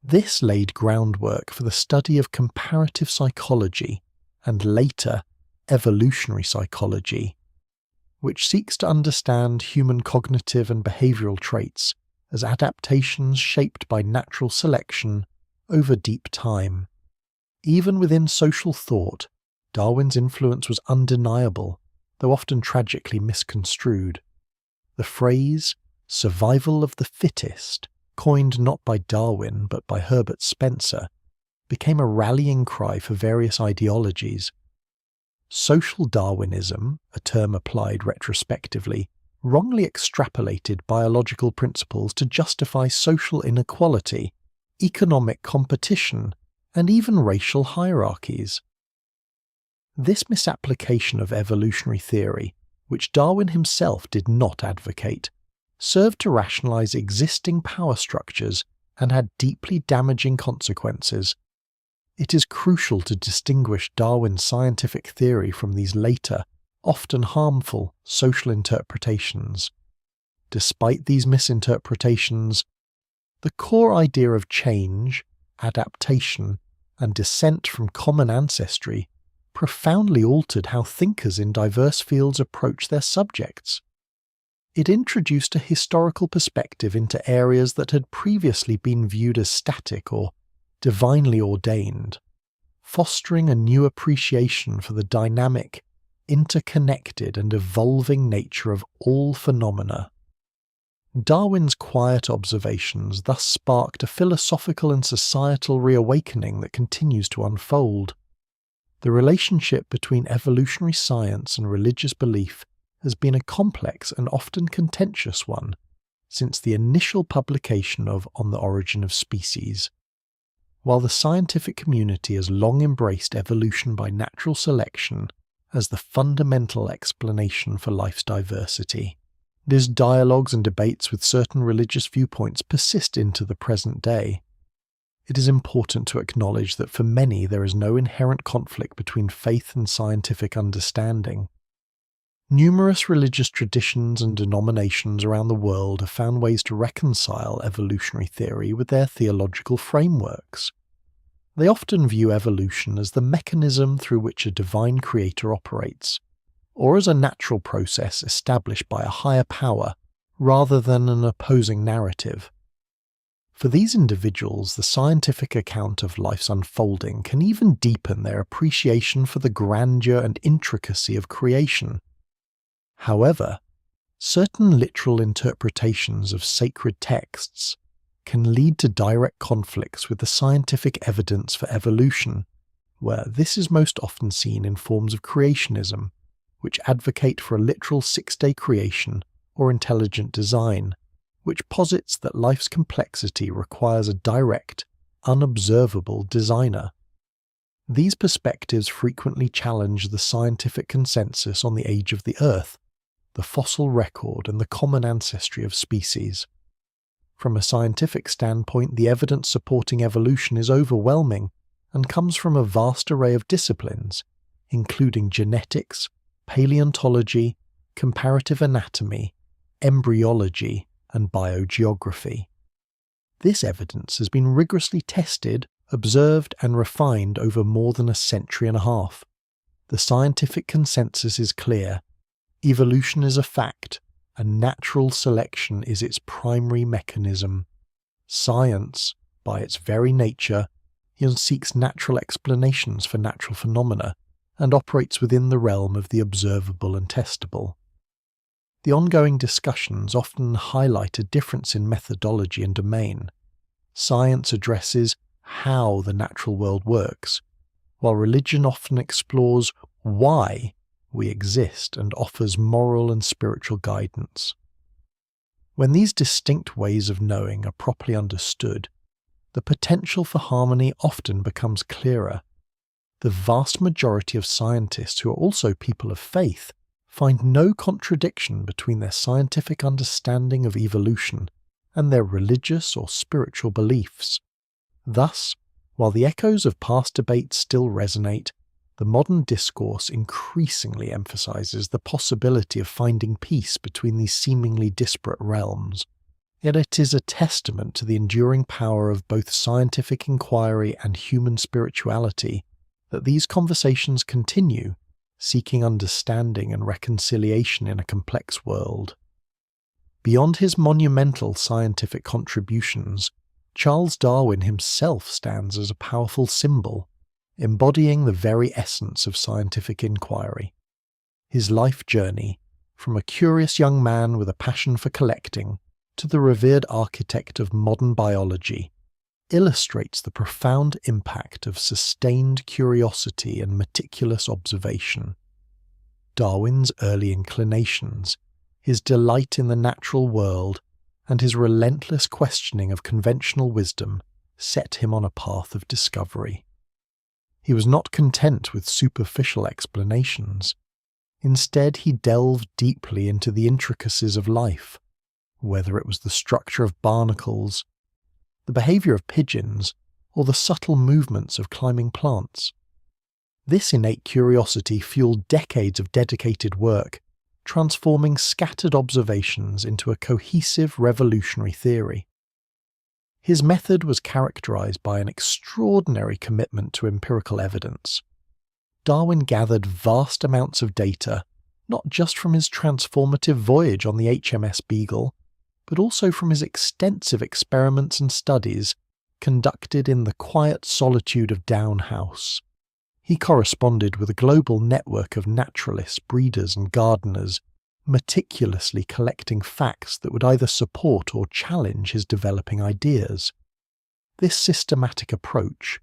This laid groundwork for the study of comparative psychology and later evolutionary psychology, which seeks to understand human cognitive and behavioral traits as adaptations shaped by natural selection over deep time. Even within social thought, Darwin's influence was undeniable, though often tragically misconstrued. The phrase, "survival of the fittest," coined not by Darwin but by Herbert Spencer, became a rallying cry for various ideologies. Social Darwinism, a term applied retrospectively, wrongly extrapolated biological principles to justify social inequality, economic competition, and even racial hierarchies. This misapplication of evolutionary theory, which Darwin himself did not advocate, served to rationalize existing power structures and had deeply damaging consequences. It is crucial to distinguish Darwin's scientific theory from these later, often harmful, social interpretations. Despite these misinterpretations, the core idea of change, adaptation, and descent from common ancestry profoundly altered how thinkers in diverse fields approach their subjects. It introduced a historical perspective into areas that had previously been viewed as static or divinely ordained, fostering a new appreciation for the dynamic, interconnected, and evolving nature of all phenomena. Darwin's quiet observations thus sparked a philosophical and societal reawakening that continues to unfold. The relationship between evolutionary science and religious belief has been a complex and often contentious one since the initial publication of On the Origin of Species. While the scientific community has long embraced evolution by natural selection as the fundamental explanation for life's diversity, these dialogues and debates with certain religious viewpoints persist into the present day. It is important to acknowledge that for many there is no inherent conflict between faith and scientific understanding. Numerous religious traditions and denominations around the world have found ways to reconcile evolutionary theory with their theological frameworks. They often view evolution as the mechanism through which a divine creator operates, or as a natural process established by a higher power rather than an opposing narrative. For these individuals, the scientific account of life's unfolding can even deepen their appreciation for the grandeur and intricacy of creation. However, certain literal interpretations of sacred texts can lead to direct conflicts with the scientific evidence for evolution, where this is most often seen in forms of creationism, which advocate for a literal six-day creation or intelligent design, which posits that life's complexity requires a direct, unobservable designer. These perspectives frequently challenge the scientific consensus on the age of the Earth, the fossil record, and the common ancestry of species. From a scientific standpoint, the evidence supporting evolution is overwhelming and comes from a vast array of disciplines, including genetics, paleontology, comparative anatomy, embryology, and biogeography. This evidence has been rigorously tested, observed, and refined over more than a century and a half. The scientific consensus is clear. Evolution is a fact, and natural selection is its primary mechanism. Science, by its very nature, seeks natural explanations for natural phenomena and operates within the realm of the observable and testable. The ongoing discussions often highlight a difference in methodology and domain. Science addresses how the natural world works, while religion often explores why we exist and offers moral and spiritual guidance. When these distinct ways of knowing are properly understood, the potential for harmony often becomes clearer. The vast majority of scientists, who are also people of faith, find no contradiction between their scientific understanding of evolution and their religious or spiritual beliefs. Thus, while the echoes of past debates still resonate, the modern discourse increasingly emphasizes the possibility of finding peace between these seemingly disparate realms. Yet it is a testament to the enduring power of both scientific inquiry and human spirituality that these conversations continue, seeking understanding and reconciliation in a complex world. Beyond his monumental scientific contributions, Charles Darwin himself stands as a powerful symbol, embodying the very essence of scientific inquiry. His life journey, from a curious young man with a passion for collecting to the revered architect of modern biology, illustrates the profound impact of sustained curiosity and meticulous observation. Darwin's early inclinations, his delight in the natural world, and his relentless questioning of conventional wisdom set him on a path of discovery. He was not content with superficial explanations. Instead, he delved deeply into the intricacies of life, whether it was the structure of barnacles, the behavior of pigeons, or the subtle movements of climbing plants. This innate curiosity fueled decades of dedicated work, transforming scattered observations into a cohesive revolutionary theory. His method was characterized by an extraordinary commitment to empirical evidence. Darwin gathered vast amounts of data, not just from his transformative voyage on the HMS Beagle, but also from his extensive experiments and studies conducted in the quiet solitude of Down House. He corresponded with a global network of naturalists, breeders, and gardeners, meticulously collecting facts that would either support or challenge his developing ideas. This systematic approach,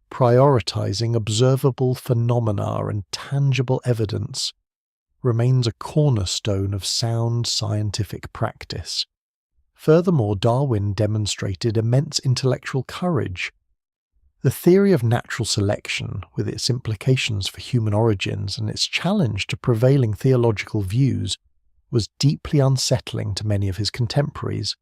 prioritizing observable phenomena and tangible evidence, remains a cornerstone of sound scientific practice. Furthermore, Darwin demonstrated immense intellectual courage. The theory of natural selection, with its implications for human origins and its challenge to prevailing theological views, was deeply unsettling to many of his contemporaries.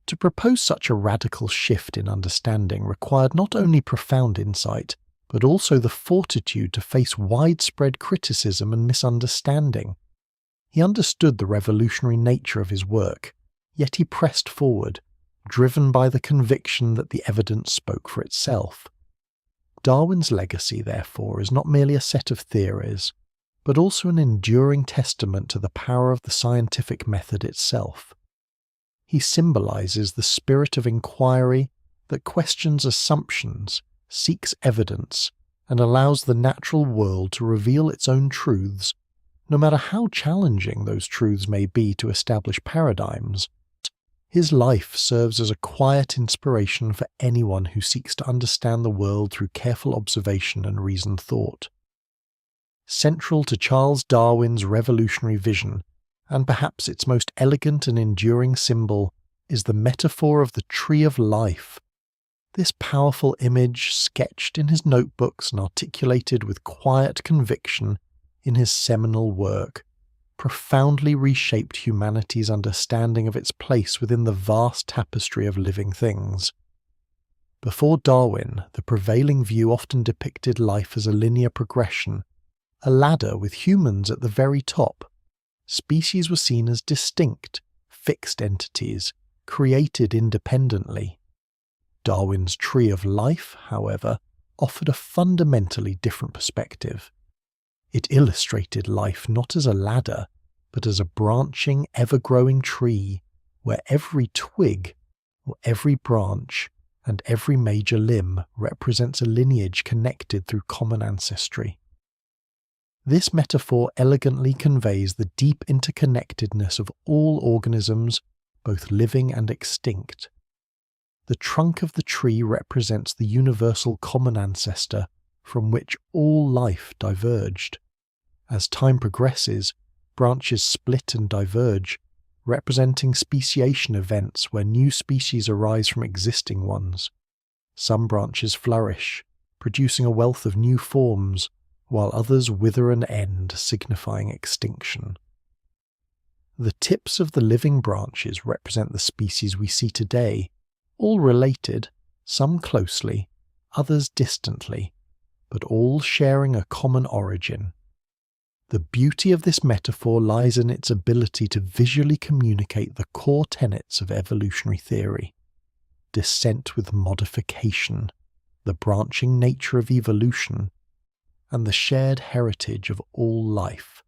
To propose such a radical shift in understanding required not only profound insight, but also the fortitude to face widespread criticism and misunderstanding. He understood the revolutionary nature of his work, yet he pressed forward, driven by the conviction that the evidence spoke for itself. Darwin's legacy, therefore, is not merely a set of theories, but also an enduring testament to the power of the scientific method itself. He symbolizes the spirit of inquiry that questions assumptions, seeks evidence, and allows the natural world to reveal its own truths, no matter how challenging those truths may be to establish paradigms. His life serves as a quiet inspiration for anyone who seeks to understand the world through careful observation and reasoned thought. Central to Charles Darwin's revolutionary vision, and perhaps its most elegant and enduring symbol, is the metaphor of the tree of life. This powerful image, sketched in his notebooks and articulated with quiet conviction in his seminal work, profoundly reshaped humanity's understanding of its place within the vast tapestry of living things. Before Darwin, the prevailing view often depicted life as a linear progression, a ladder with humans at the very top. Species were seen as distinct, fixed entities, created independently. Darwin's tree of life, however, offered a fundamentally different perspective. It illustrated life not as a ladder, but as a branching, ever-growing tree, where every twig, or every branch, and every major limb represents a lineage connected through common ancestry. This metaphor elegantly conveys the deep interconnectedness of all organisms, both living and extinct. The trunk of the tree represents the universal common ancestor from which all life diverged. As time progresses, branches split and diverge, representing speciation events where new species arise from existing ones. Some branches flourish, producing a wealth of new forms, while others wither and end, signifying extinction. The tips of the living branches represent the species we see today, all related, some closely, others distantly, but all sharing a common origin. The beauty of this metaphor lies in its ability to visually communicate the core tenets of evolutionary theory: descent with modification, the branching nature of evolution, and the shared heritage of all life.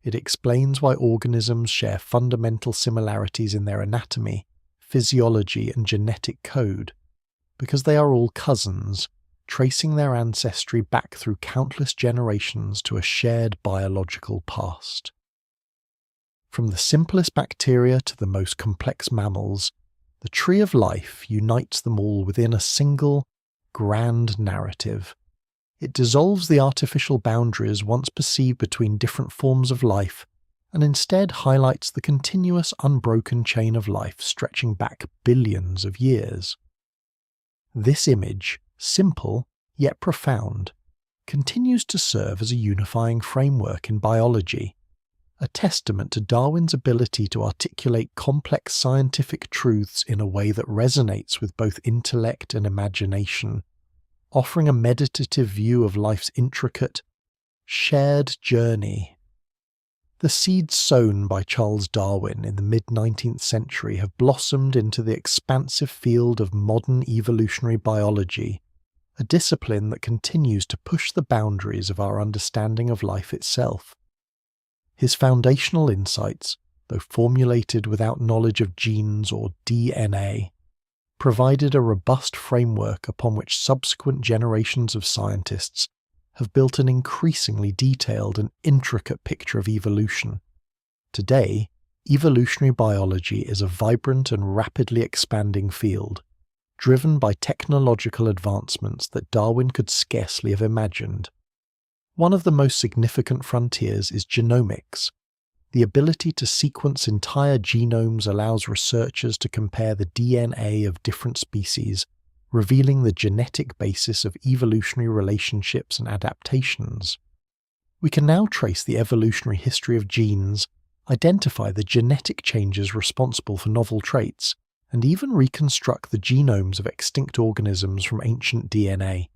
It explains why organisms share fundamental similarities in their anatomy, physiology, and genetic code, because they are all cousins, tracing their ancestry back through countless generations to a shared biological past. From the simplest bacteria to the most complex mammals, the tree of life unites them all within a single, grand narrative. It dissolves the artificial boundaries once perceived between different forms of life, and instead highlights the continuous, unbroken chain of life stretching back billions of years. This image, simple yet profound, continues to serve as a unifying framework in biology, a testament to Darwin's ability to articulate complex scientific truths in a way that resonates with both intellect and imagination, offering a meditative view of life's intricate, shared journey. The seeds sown by Charles Darwin in the mid-19th century have blossomed into the expansive field of modern evolutionary biology, a discipline that continues to push the boundaries of our understanding of life itself. His foundational insights, though formulated without knowledge of genes or DNA, provided a robust framework upon which subsequent generations of scientists have built an increasingly detailed and intricate picture of evolution. Today, evolutionary biology is a vibrant and rapidly expanding field, driven by technological advancements that Darwin could scarcely have imagined. One of the most significant frontiers is genomics. The ability to sequence entire genomes allows researchers to compare the DNA of different species, revealing the genetic basis of evolutionary relationships and adaptations. We can now trace the evolutionary history of genes, identify the genetic changes responsible for novel traits, and even reconstruct the genomes of extinct organisms from ancient DNA.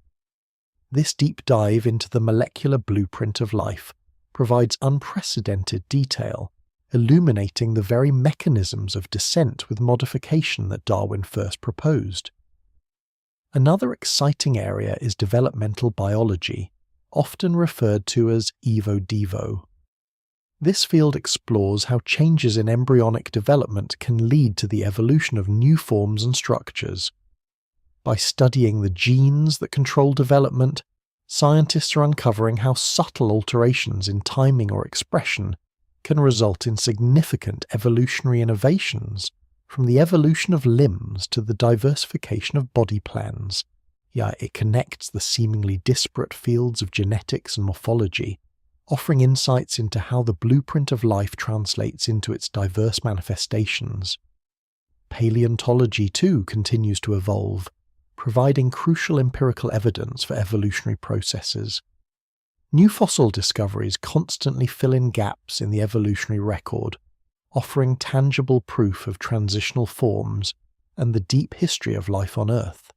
This deep dive into the molecular blueprint of life provides unprecedented detail, illuminating the very mechanisms of descent with modification that Darwin first proposed. Another exciting area is developmental biology, often referred to as evo-devo. This field explores how changes in embryonic development can lead to the evolution of new forms and structures. By studying the genes that control development, scientists are uncovering how subtle alterations in timing or expression can result in significant evolutionary innovations, from the evolution of limbs to the diversification of body plans. Yeah, it connects the seemingly disparate fields of genetics and morphology, offering insights into how the blueprint of life translates into its diverse manifestations. Paleontology, too, continues to evolve, providing crucial empirical evidence for evolutionary processes. New fossil discoveries constantly fill in gaps in the evolutionary record, offering tangible proof of transitional forms and the deep history of life on Earth.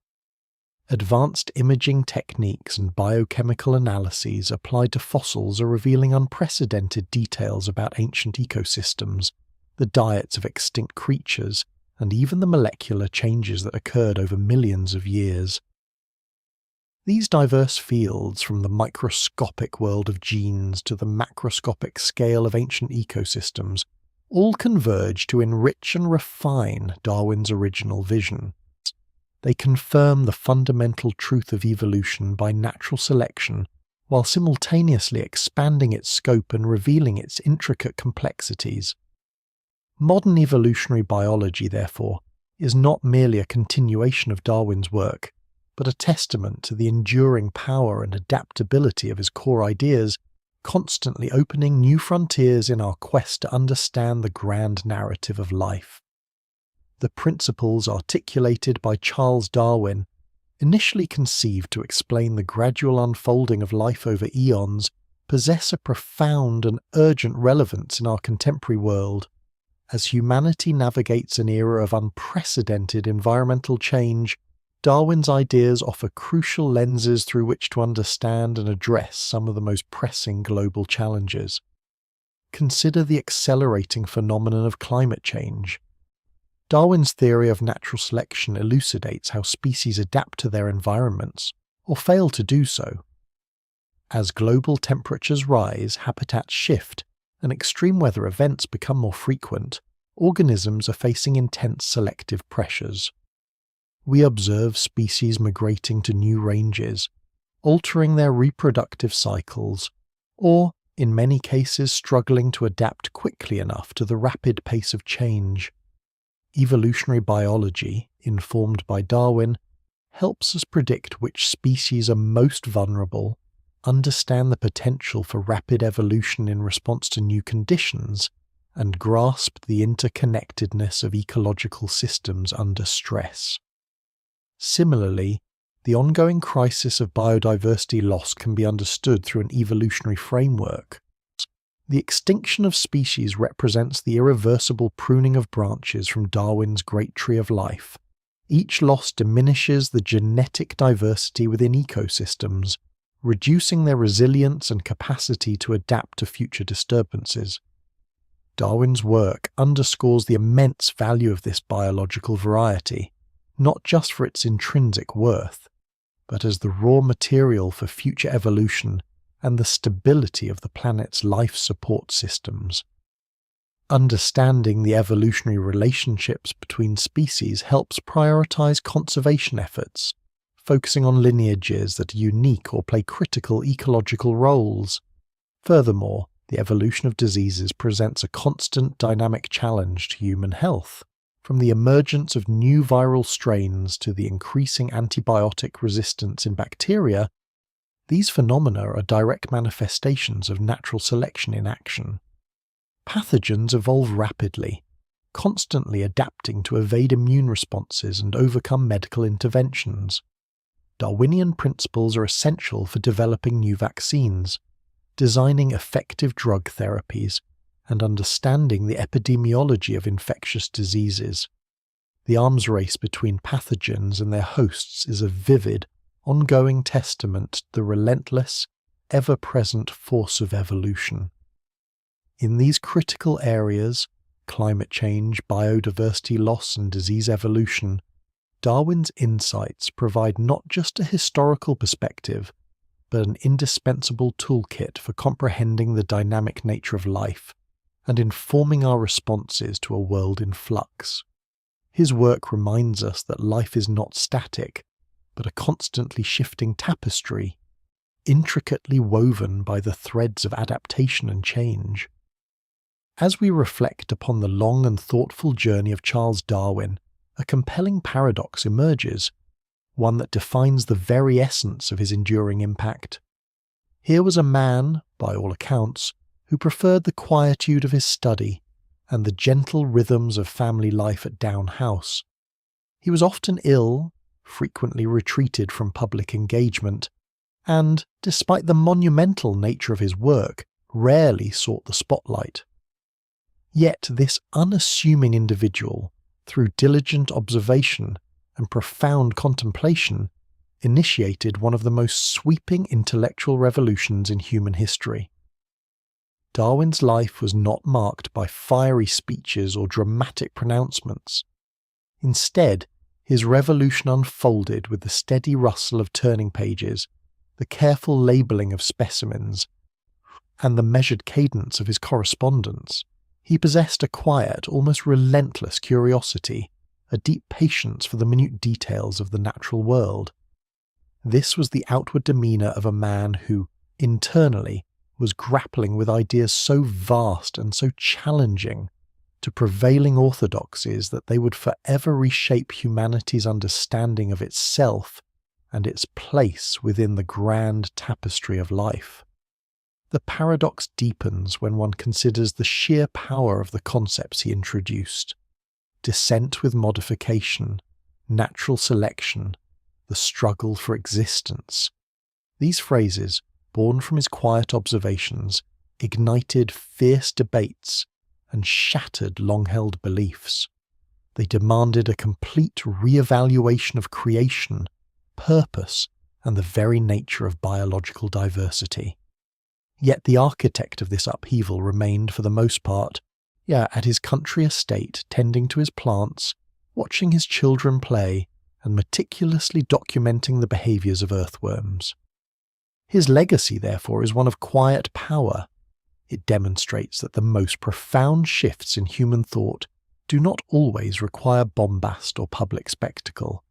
Advanced imaging techniques and biochemical analyses applied to fossils are revealing unprecedented details about ancient ecosystems, the diets of extinct creatures, and even the molecular changes that occurred over millions of years. These diverse fields, from the microscopic world of genes to the macroscopic scale of ancient ecosystems, all converge to enrich and refine Darwin's original vision. They confirm the fundamental truth of evolution by natural selection, while simultaneously expanding its scope and revealing its intricate complexities. Modern evolutionary biology, therefore, is not merely a continuation of Darwin's work, but a testament to the enduring power and adaptability of his core ideas, constantly opening new frontiers in our quest to understand the grand narrative of life. The principles articulated by Charles Darwin, initially conceived to explain the gradual unfolding of life over eons, possess a profound and urgent relevance in our contemporary world. As humanity navigates an era of unprecedented environmental change, Darwin's ideas offer crucial lenses through which to understand and address some of the most pressing global challenges. Consider the accelerating phenomenon of climate change. Darwin's theory of natural selection elucidates how species adapt to their environments, or fail to do so. As global temperatures rise, habitats shift, and extreme weather events become more frequent, organisms are facing intense selective pressures. We observe species migrating to new ranges, altering their reproductive cycles, or, in many cases, struggling to adapt quickly enough to the rapid pace of change. Evolutionary biology, informed by Darwin, helps us predict which species are most vulnerable, understand the potential for rapid evolution in response to new conditions, and grasp the interconnectedness of ecological systems under stress. Similarly, the ongoing crisis of biodiversity loss can be understood through an evolutionary framework. The extinction of species represents the irreversible pruning of branches from Darwin's Great Tree of Life. Each loss diminishes the genetic diversity within ecosystems, reducing their resilience and capacity to adapt to future disturbances. Darwin's work underscores the immense value of this biological variety, not just for its intrinsic worth, but as the raw material for future evolution and the stability of the planet's life support systems. Understanding the evolutionary relationships between species helps prioritize conservation efforts, focusing on lineages that are unique or play critical ecological roles. Furthermore, the evolution of diseases presents a constant dynamic challenge to human health, from the emergence of new viral strains to the increasing antibiotic resistance in bacteria. These phenomena are direct manifestations of natural selection in action. Pathogens evolve rapidly, constantly adapting to evade immune responses and overcome medical interventions. Darwinian principles are essential for developing new vaccines, designing effective drug therapies, and understanding the epidemiology of infectious diseases. The arms race between pathogens and their hosts is a vivid, ongoing testament to the relentless, ever-present force of evolution. In these critical areas, climate change, biodiversity loss, and disease evolution, Darwin's insights provide not just a historical perspective, but an indispensable toolkit for comprehending the dynamic nature of life and informing our responses to a world in flux. His work reminds us that life is not static, but a constantly shifting tapestry, intricately woven by the threads of adaptation and change. As we reflect upon the long and thoughtful journey of Charles Darwin, a compelling paradox emerges, one that defines the very essence of his enduring impact. Here was a man, by all accounts, who preferred the quietude of his study and the gentle rhythms of family life at Down House. He was often ill, frequently retreated from public engagement, and, despite the monumental nature of his work, rarely sought the spotlight. Yet this unassuming individual, through diligent observation and profound contemplation, initiated one of the most sweeping intellectual revolutions in human history. Darwin's life was not marked by fiery speeches or dramatic pronouncements. Instead, his revolution unfolded with the steady rustle of turning pages, the careful labelling of specimens, and the measured cadence of his correspondence. He possessed a quiet, almost relentless curiosity, a deep patience for the minute details of the natural world. This was the outward demeanour of a man who, internally, was grappling with ideas so vast and so challenging to prevailing orthodoxies that they would forever reshape humanity's understanding of itself and its place within the grand tapestry of life. The paradox deepens when one considers the sheer power of the concepts he introduced: descent with modification, natural selection, the struggle for existence. These phrases, born from his quiet observations, ignited fierce debates and shattered long-held beliefs. They demanded a complete re-evaluation of creation, purpose, and the very nature of biological diversity. Yet the architect of this upheaval remained, for the most part, at his country estate, tending to his plants, watching his children play, and meticulously documenting the behaviours of earthworms. His legacy, therefore, is one of quiet power. It demonstrates that the most profound shifts in human thought do not always require bombast or public spectacle.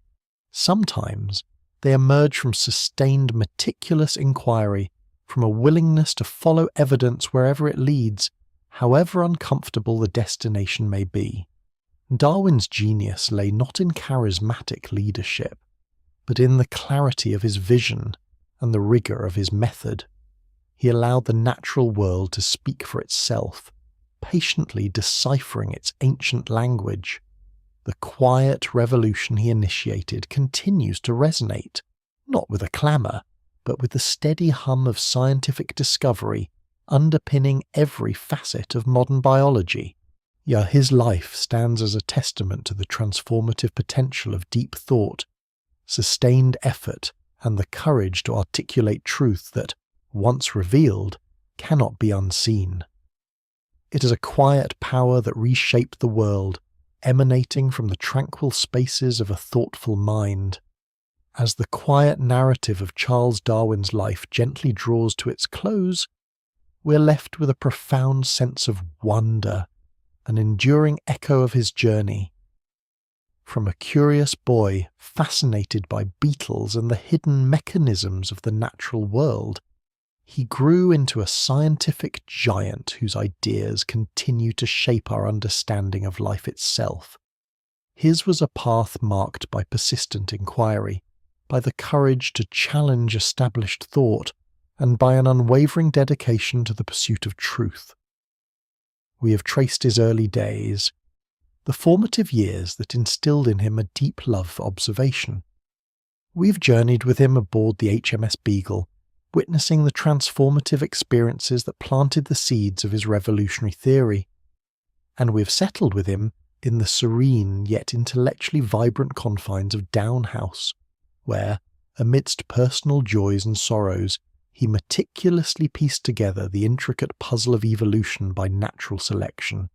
Sometimes they emerge from sustained, meticulous inquiry, from a willingness to follow evidence wherever it leads, however uncomfortable the destination may be. Darwin's genius lay not in charismatic leadership, but in the clarity of his vision and the rigour of his method. He allowed the natural world to speak for itself, patiently deciphering its ancient language. The quiet revolution he initiated continues to resonate, not with a clamour, but with the steady hum of scientific discovery underpinning every facet of modern biology. His life stands as a testament to the transformative potential of deep thought, sustained effort, and the courage to articulate truth that, once revealed, cannot be unseen. It is a quiet power that reshaped the world, emanating from the tranquil spaces of a thoughtful mind. As the quiet narrative of Charles Darwin's life gently draws to its close, we're left with a profound sense of wonder, an enduring echo of his journey. From a curious boy fascinated by beetles and the hidden mechanisms of the natural world, he grew into a scientific giant whose ideas continue to shape our understanding of life itself. His was a path marked by persistent inquiry, by the courage to challenge established thought, and by an unwavering dedication to the pursuit of truth. We have traced his early days, the formative years that instilled in him a deep love for observation. We've journeyed with him aboard the HMS Beagle, witnessing the transformative experiences that planted the seeds of his revolutionary theory. And we've settled with him in the serene yet intellectually vibrant confines of Down House, where, amidst personal joys and sorrows, he meticulously pieced together the intricate puzzle of evolution by natural selection.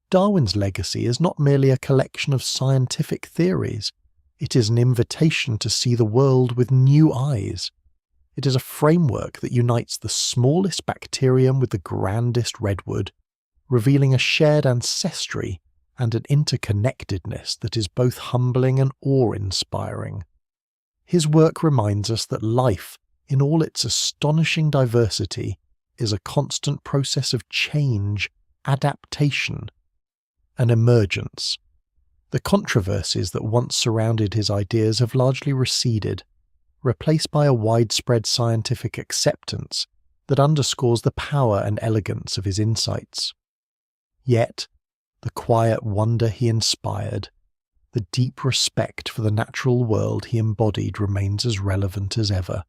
Darwin's legacy is not merely a collection of scientific theories, it is an invitation to see the world with new eyes. It is a framework that unites the smallest bacterium with the grandest redwood, revealing a shared ancestry and an interconnectedness that is both humbling and awe-inspiring. His work reminds us that life, in all its astonishing diversity, is a constant process of change, adaptation, and emergence. The controversies that once surrounded his ideas have largely receded, replaced by a widespread scientific acceptance that underscores the power and elegance of his insights. Yet, the quiet wonder he inspired, the deep respect for the natural world he embodied remains as relevant as ever.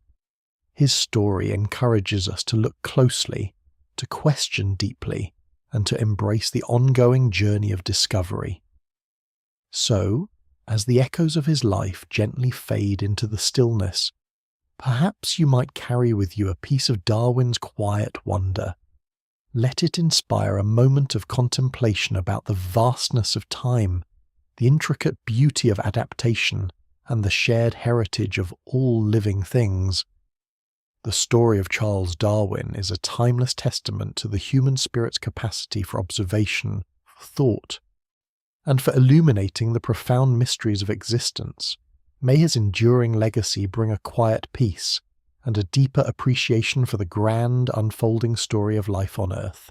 His story encourages us to look closely, to question deeply, and to embrace the ongoing journey of discovery. So, as the echoes of his life gently fade into the stillness, perhaps you might carry with you a piece of Darwin's quiet wonder. Let it inspire a moment of contemplation about the vastness of time, the intricate beauty of adaptation, and the shared heritage of all living things. The story of Charles Darwin is a timeless testament to the human spirit's capacity for observation, for thought, and for illuminating the profound mysteries of existence. May his enduring legacy bring a quiet peace and a deeper appreciation for the grand unfolding story of life on Earth.